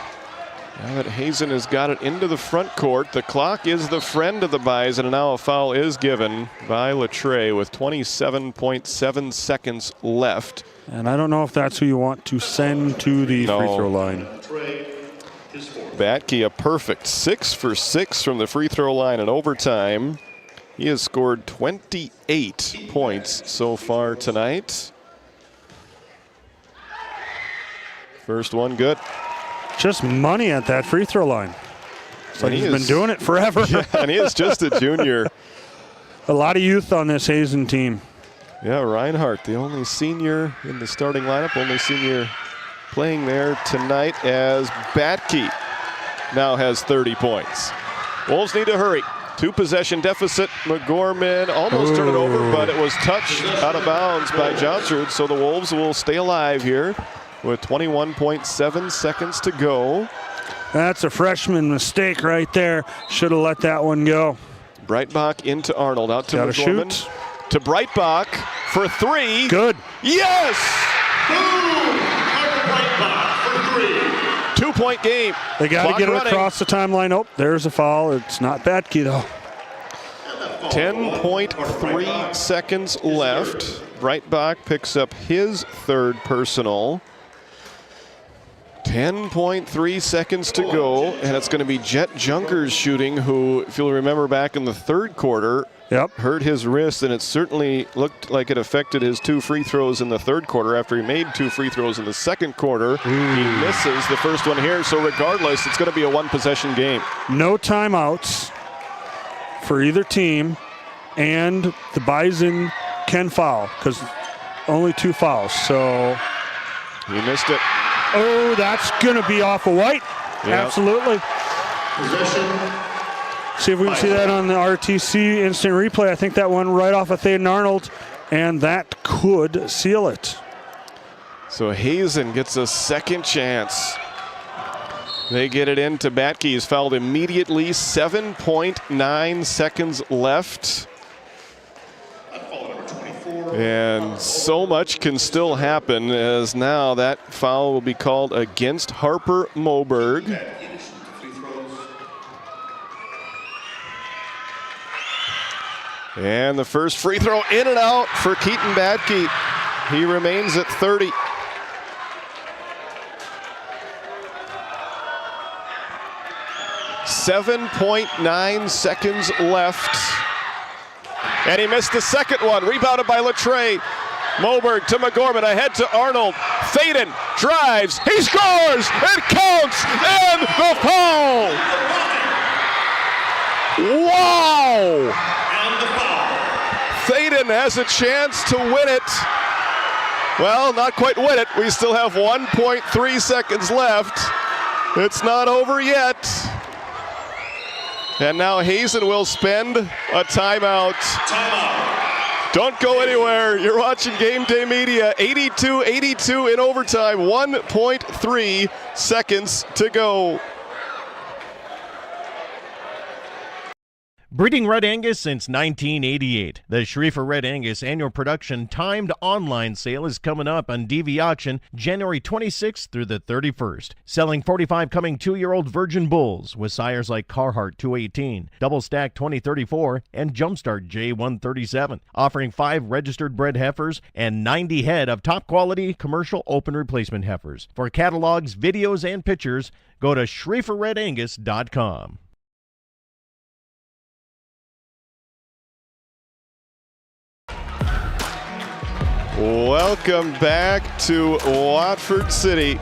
Now that Hazen has got it into the front court, the clock is the friend of the Bison, and now a foul is given by Latre with 27.7 seconds left. And I don't know if that's who you want to send to the free throw line. Batke a perfect 6 for 6 from the free throw line in overtime. He has scored 28 points so far tonight. First one good. Just money at that free throw line. So he's been doing it forever. Yeah, and he is just a junior. A lot of youth on this Hazen team. Yeah, Reinhardt, the only senior in the starting lineup, only senior playing there tonight, as Batke now has 30 points. Wolves need to hurry. 2-possession deficit. McGorman almost turned it over, but it was touched out of bounds by Johnsrud, so the Wolves will stay alive here with 21.7 seconds to go. That's a freshman mistake right there. Should have let that one go. Breitbach into Arnold, out to Gotta McGorman. shoot. To Breitbach for 3. Good. Yes! 2-point game. They got to Clock get it running. across the timeline. Oh, there's a foul. It's not Batke, though. 10.3 seconds left. Breitbach picks up his 3rd personal. 10.3 seconds to go, and it's going to be Jet Junkers shooting, who, if you'll remember back in the 3rd quarter, hurt his wrist, and it certainly looked like it affected his 2 free throws in the 3rd quarter after he made 2 free throws in the 2nd quarter. He misses the first one here, so regardless, it's going to be a 1-possession game. No timeouts for either team, and the Bison can foul because only 2 fouls. So he missed it. Oh, that's going to be off of White. Yep. Absolutely. See if we can see that on the RTC instant replay. I think that one right off of Thaden Arnold, and that could seal it. So Hazen gets a second chance. They get it into Batke. He's fouled immediately. 7.9 seconds left. And so much can still happen, as now that foul will be called against Harper Moberg. And the first free throw in and out for Keaton Batke. He remains at 30. .9 seconds left. And he missed the second one. Rebounded by Latre. Moberg to McGorman, ahead to Arnold. Thaden drives. He scores! It counts! And the foul! Wow! Thaden has a chance to win it. Well, not quite win it. We still have 1.3 seconds left. It's not over yet. And now Hazen will spend a timeout. Don't go anywhere. You're watching Game Day Media. 82-82 in overtime. 1.3 seconds to go. Breeding Red Angus since 1988. The Schriefer Red Angus annual production timed online sale is coming up on DV Auction January 26th through the 31st. Selling 45 coming 2-year-old virgin bulls with sires like Carhartt 218, Double Stack 2034, and Jumpstart J137. Offering 5 registered bred heifers and 90 head of top quality commercial open replacement heifers. For catalogs, videos, and pictures, go to SchrieferRedAngus.com. Welcome back to Watford City.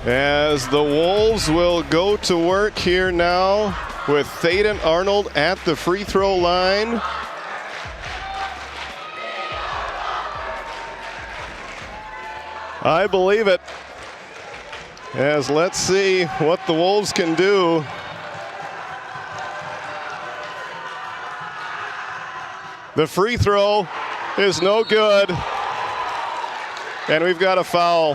As the Wolves will go to work here now with Thaden Arnold at the free throw line. I believe it. As let's see what the Wolves can do. The free throw is no good, and we've got a foul.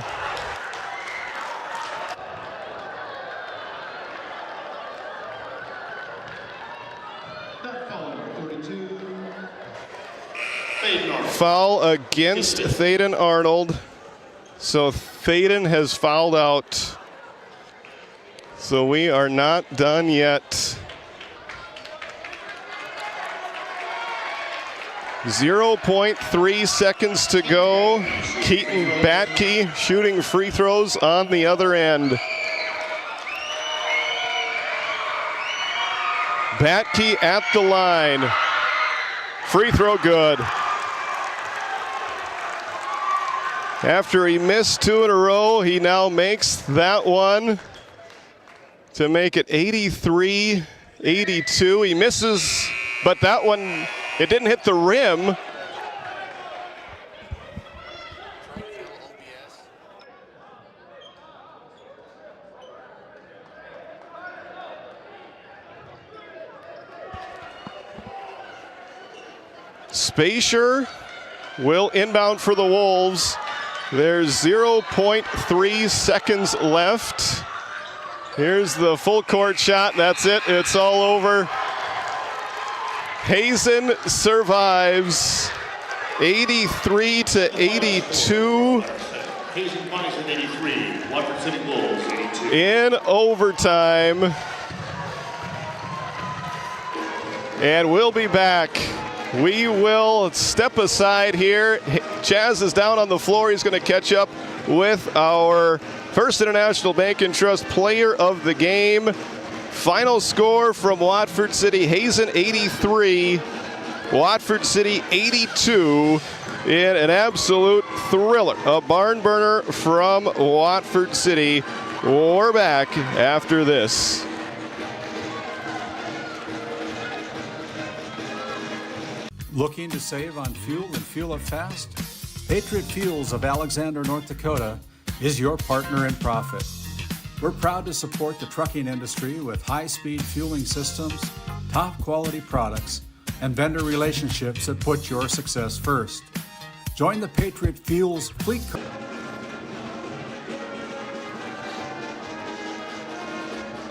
Foul against Thaden Arnold. So Thaden has fouled out. So we are not done yet. 0.3 seconds to go. Keaton Batke shooting free throws on the other end. Batke at the line. Free throw good. After he missed 2 in a row, he now makes that one to make it 83-82. He misses, but that one, it didn't hit the rim. Spacier will inbound for the Wolves. There's 0.3 seconds left. Here's the full court shot. That's it. It's all over. Hazen survives 83-82. Hazen Bison 83, Watford City Bulls 82. In overtime. And we'll be back. We will step aside here. Chaz is down on the floor. He's going to catch up with our First International Bank and Trust Player of the Game. Final score from Watford City, Hazen 83, Watford City 82 in an absolute thriller. A barn burner from Watford City. We're back after this. Looking to save on fuel and fuel up fast? Patriot Fuels of Alexander, North Dakota is your partner in profit. We're proud to support the trucking industry with high-speed fueling systems, top-quality products, and vendor relationships that put your success first. Join the Patriot Fuels fleet.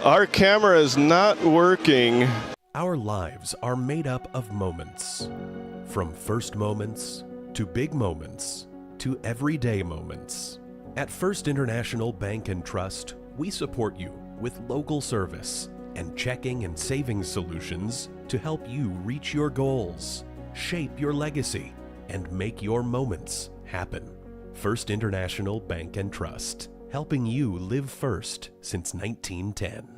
Our camera is not working. Our lives are made up of moments. From first moments, to big moments, to everyday moments. At First International Bank and Trust, we support you with local service and checking and savings solutions to help you reach your goals, shape your legacy, and make your moments happen. First International Bank and Trust, helping you live first since 1910.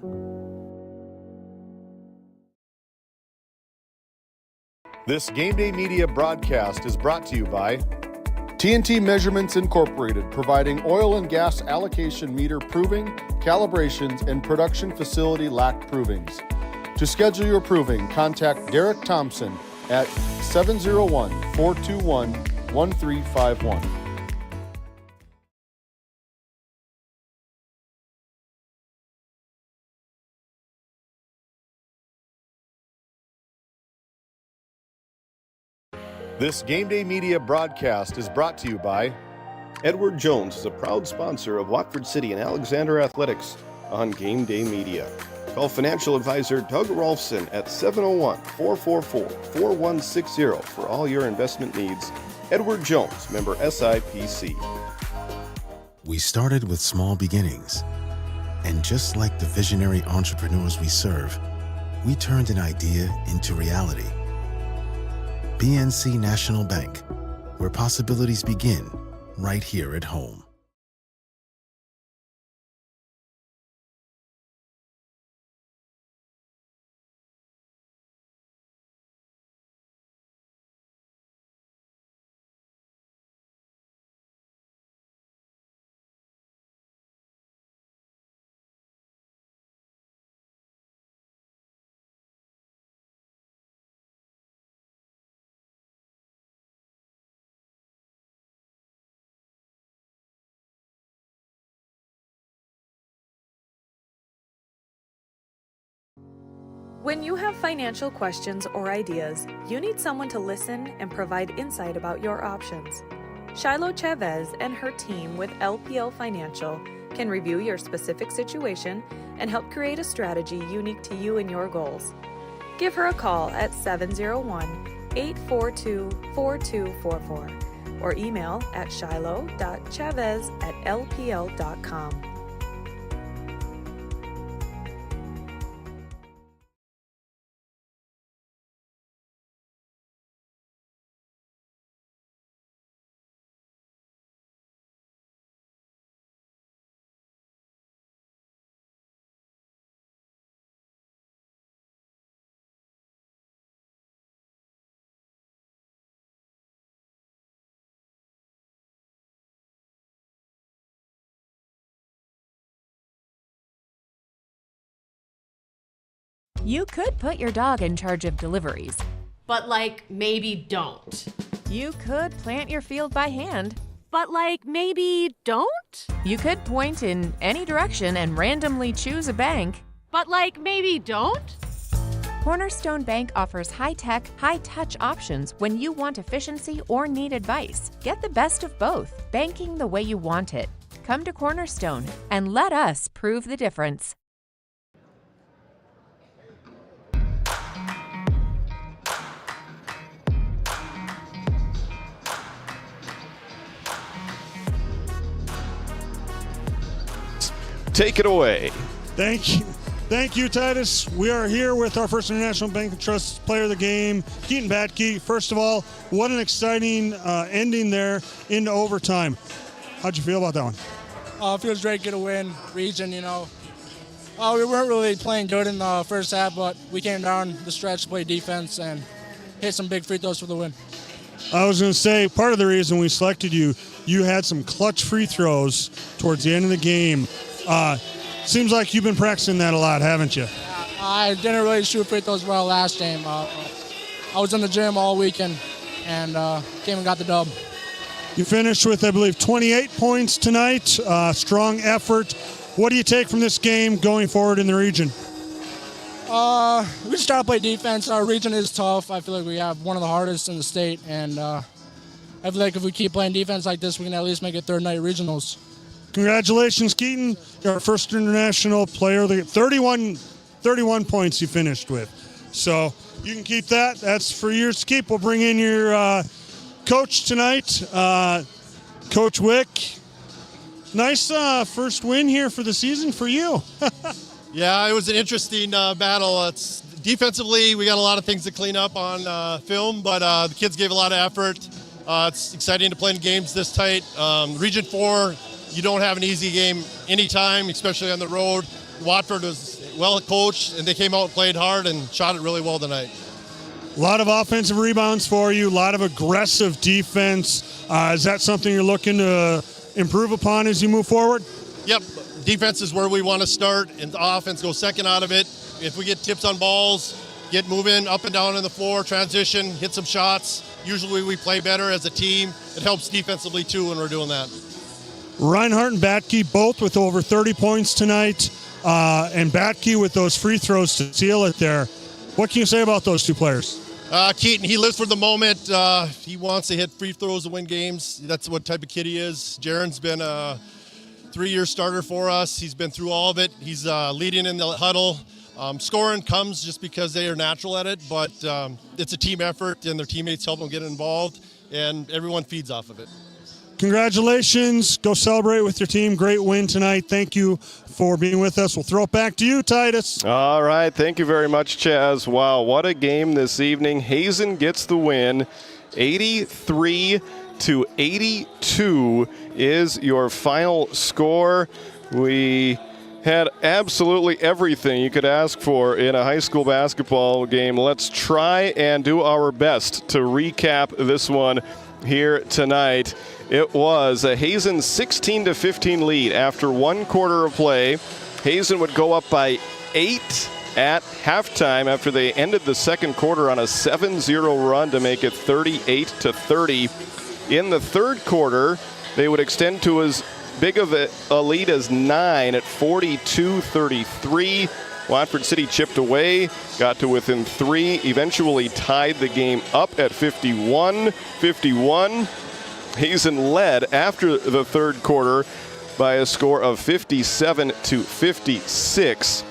This Game Day Media broadcast is brought to you by TNT Measurements Incorporated, providing oil and gas allocation meter proving, calibrations, and production facility lack provings. To schedule your proving, contact Derek Thompson at 701-421-1351. This Game Day Media broadcast is brought to you by Edward Jones is a proud sponsor of Watford City and Alexander Athletics on Game Day Media. Call financial advisor Doug Rolfson at 701-444-4160 for all your investment needs. Edward Jones, member SIPC. We started with small beginnings. And just like the visionary entrepreneurs we serve, we turned an idea into reality. BNC National Bank, where possibilities begin right here at home. When you have financial questions or ideas, you need someone to listen and provide insight about your options. Shiloh Chavez and her team with LPL Financial can review your specific situation and help create a strategy unique to you and your goals. Give her a call at 701-842-4244 or email at shiloh.chavez@lpl.com. You could put your dog in charge of deliveries. But maybe don't. You could plant your field by hand. But maybe don't? You could point in any direction and randomly choose a bank. But maybe don't? Cornerstone Bank offers high-tech, high-touch options when you want efficiency or need advice. Get the best of both, banking the way you want it. Come to Cornerstone and let us prove the difference. Take it away. Thank you, Titus. We are here with our First International Bank and Trust player of the game, Keaton Batke. First of all, what an exciting ending there into overtime. How'd you feel about that one? It feels great to get a win. Region, we weren't really playing good in the first half, but we came down the stretch, played defense, and hit some big free throws for the win. I was going to say, part of the reason we selected you, you had some clutch free throws towards the end of the game. Seems like you've been practicing that a lot, haven't you? I didn't really shoot free throws well last game. I was in the gym all weekend and came and got the dub. You finished with, I believe, 28 points tonight. Strong effort. What do you take from this game going forward in the region? We just try to play defense. Our region is tough. I feel like we have one of the hardest in the state, and I feel like if we keep playing defense like this, we can at least make it third night regionals. Congratulations, Keaton. You're our first international player. 31 points you finished with. So you can keep that. That's for years to keep. We'll bring in your coach tonight, Coach Wick. Nice first win here for the season for you. Yeah, it was an interesting battle. It's defensively, we got a lot of things to clean up on film, but the kids gave a lot of effort. It's exciting to play in games this tight. Region 4, you don't have an easy game anytime, especially on the road. Watford was well coached, and they came out and played hard and shot it really well tonight. A lot of offensive rebounds for you, a lot of aggressive defense. Is that something you're looking to improve upon as you move forward? Yep. Defense is where we want to start, and the offense goes second out of it. if we get tips on balls, get moving up and down on the floor, transition, hit some shots, usually we play better as a team. It helps defensively too when we're doing that. Reinhardt and Batke both with over 30 points tonight, and Batke with those free throws to seal it there. What can you say about those two players? Keaton, he lives for the moment. He wants to hit free throws to win games. That's what type of kid he is. Jaron's been a 3-year starter for us. He's been through all of it. He's leading in the huddle. Scoring comes just because they are natural at it, but it's a team effort, and their teammates help them get involved, and everyone feeds off of it. Congratulations. Go celebrate with your team. Great win tonight. Thank you for being with us. We'll throw it back to you, Titus. All right. Thank you very much, Chaz. Wow, what a game this evening. Hazen gets the win. 83-82 is your final score. We had absolutely everything you could ask for in a high school basketball game. Let's try and do our best to recap this one here tonight. It was a Hazen 16-15 lead after 1 quarter of play. Hazen would go up by 8 at halftime after they ended the second quarter on a 7-0 run to make it 38-30. In the third quarter, they would extend to as big of a lead as 9 at 42-33. Watford City chipped away, got to within 3, eventually tied the game up at 51-51. Hazen led after the third quarter by a score of 57-56.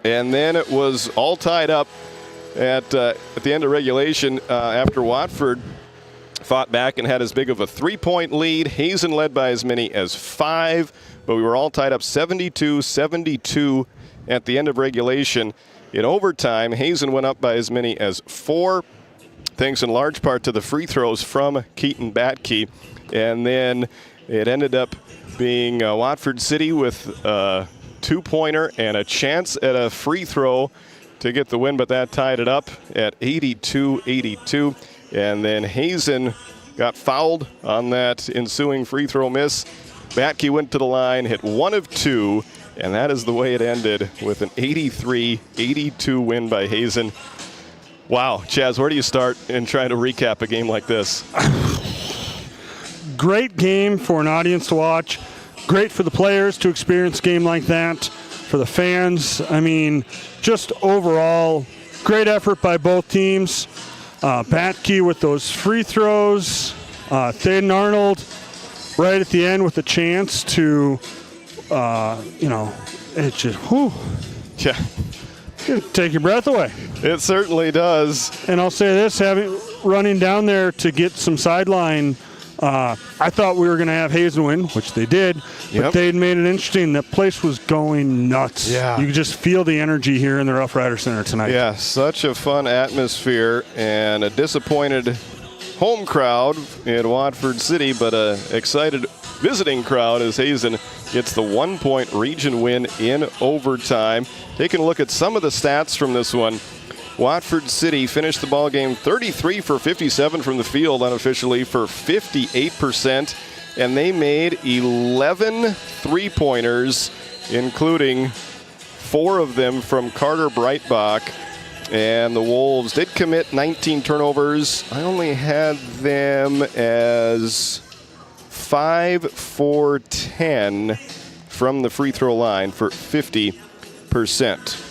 And then it was all tied up at the end of regulation after Watford fought back and had as big of a 3-point lead. Hazen led by as many as 5, but we were all tied up 72-72 at the end of regulation. In overtime, Hazen went up by as many as 4, thanks in large part to the free throws from Keaton Batke. And then it ended up being Watford City with a 2-pointer and a chance at a free throw to get the win, but that tied it up at 82-82. And then Hazen got fouled on that ensuing free throw miss. Batke went to the line, hit 1 of 2, and that is the way it ended with an 83-82 win by Hazen. Wow, Chaz, where do you start in trying to recap a game like this? Great game for an audience to watch. Great for the players to experience a game like that. For the fans, I mean, just overall, great effort by both teams. Batke with those free throws. Thaden Arnold right at the end with a chance to, it just, whew. Yeah. Take your breath away. It certainly does. And I'll say this, running down there to get some sideline, I thought we were going to have Hazen win, which they did, but they'd made it interesting. That place was going nuts. Yeah. You could just feel the energy here in the Rough Rider Center tonight. Yeah, such a fun atmosphere and a disappointed home crowd in Watford City, but an excited visiting crowd as Hazen gets the 1-point region win in overtime. Taking a look at some of the stats from this one. Watford City finished the ball game 33 for 57 from the field unofficially for 58%, and they made 11 three-pointers, including 4 of them from Carter Breitbach. And the Wolves did commit 19 turnovers. I only had them as 5 for 10 from the free throw line for 50%.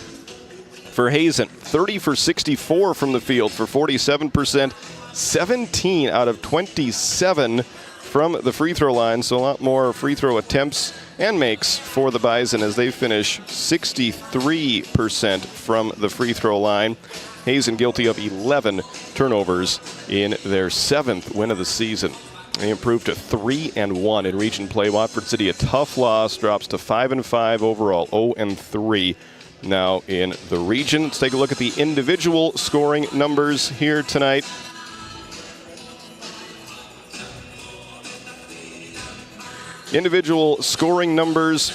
For Hazen, 30 for 64 from the field for 47%, 17 out of 27 from the free throw line, so a lot more free throw attempts and makes for the Bison as they finish 63% from the free throw line. Hazen guilty of 11 turnovers in their 7th win of the season. They improved to 3-1 in region play. Watford City, a tough loss, drops to 5-5 overall, 0-3 now in the region. Let's take a look at the individual scoring numbers here tonight. Individual scoring numbers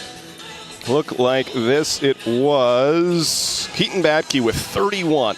look like this. It was Keaton Batke with 31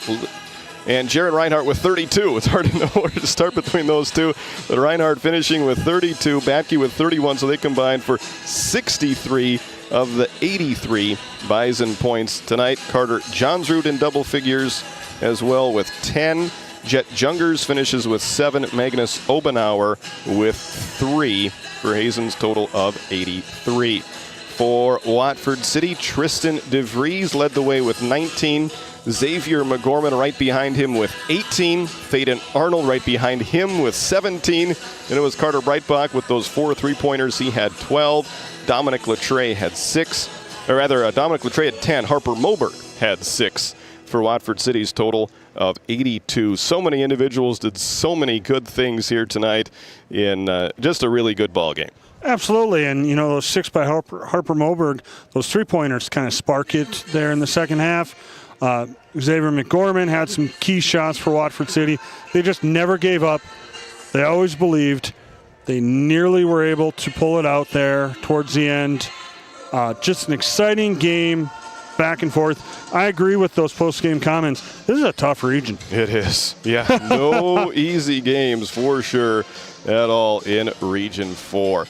and Jaron Reinhardt with 32. It's hard to know where to start between those two. But Reinhardt finishing with 32, Batke with 31, so they combined for 63 of the 83 Bison points tonight. Carter Johnsrud in double figures as well with 10. Jet Jungers finishes with 7. Magnus Obenauer with 3 for Hazen's total of 83. For Watford City, Tristan DeVries led the way with 19. Xavier McGorman right behind him with 18. Faden Arnold right behind him with 17. And it was Carter Breitbach with those 4 3-pointers. He had 12. Dominic Latre had 6. Or rather, Dominic Latre had 10. Harper Moberg had 6 for Watford City's total of 82. So many individuals did so many good things here tonight in just a really good ball game. Absolutely, and those 6 by Harper Moberg, those 3-pointers kind of spark it there in the second half. Xavier McGorman had some key shots for Watford City. They just never gave up. They always believed. They nearly were able to pull it out there towards the end. Just an exciting game, back and forth. I agree with those post-game comments. This is a tough region. It is. Yeah, no easy games for sure at all in Region 4.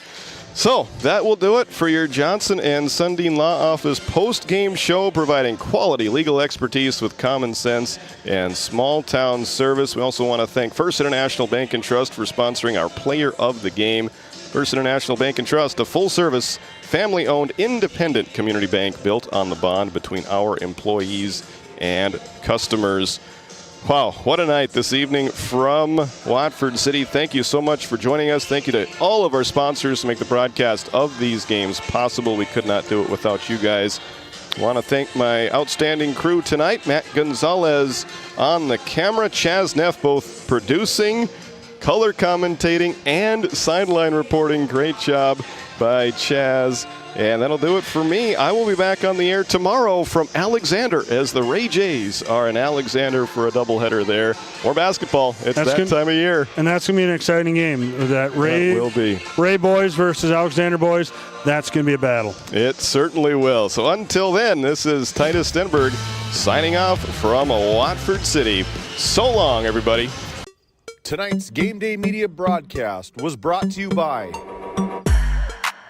So that will do it for your Johnson and Sundin Law Office post-game show, providing quality legal expertise with common sense and small-town service. We also want to thank First International Bank and Trust for sponsoring our Player of the Game. First International Bank and Trust, a full-service, family-owned, independent community bank built on the bond between our employees and customers. Wow, what a night this evening from Watford City. Thank you so much for joining us. Thank you to all of our sponsors to make the broadcast of these games possible. We could not do it without you guys. I want to thank my outstanding crew tonight. Matt Gonzalez on the camera, Chaz Neff both producing, color commentating, and sideline reporting. Great job by Chaz. And that'll do it for me. I will be back on the air tomorrow from Alexander as the Ray Jays are in Alexander for a doubleheader there. More basketball. It's that time of year. And that's going to be an exciting game. That will be. Ray boys versus Alexander boys. That's going to be a battle. It certainly will. So until then, this is Titus Stenberg signing off from Watford City. So long, everybody. Tonight's Game Day Media broadcast was brought to you by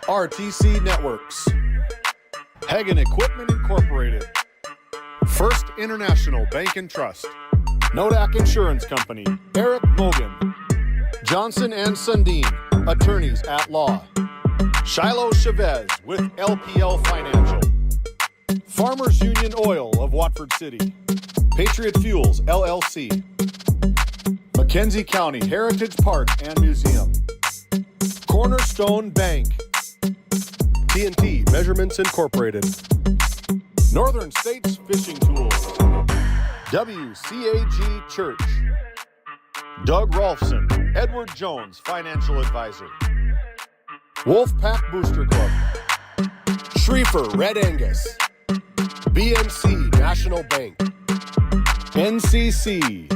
RTC Networks, Hagen Equipment Incorporated, First International Bank and Trust, Nodak Insurance Company, Eric Mogan, Johnson and Sundin, attorneys at law, Shiloh Chavez with LPL Financial, Farmers Union Oil of Watford City, Patriot Fuels LLC, McKenzie County Heritage Park and Museum, Cornerstone Bank, TNT Measurements Incorporated, Northern States Fishing Tools, WCAG Church, Doug Rolfson, Edward Jones Financial Advisor, Wolfpack Booster Club, Schriefer Red Angus, BNC National Bank, NCC,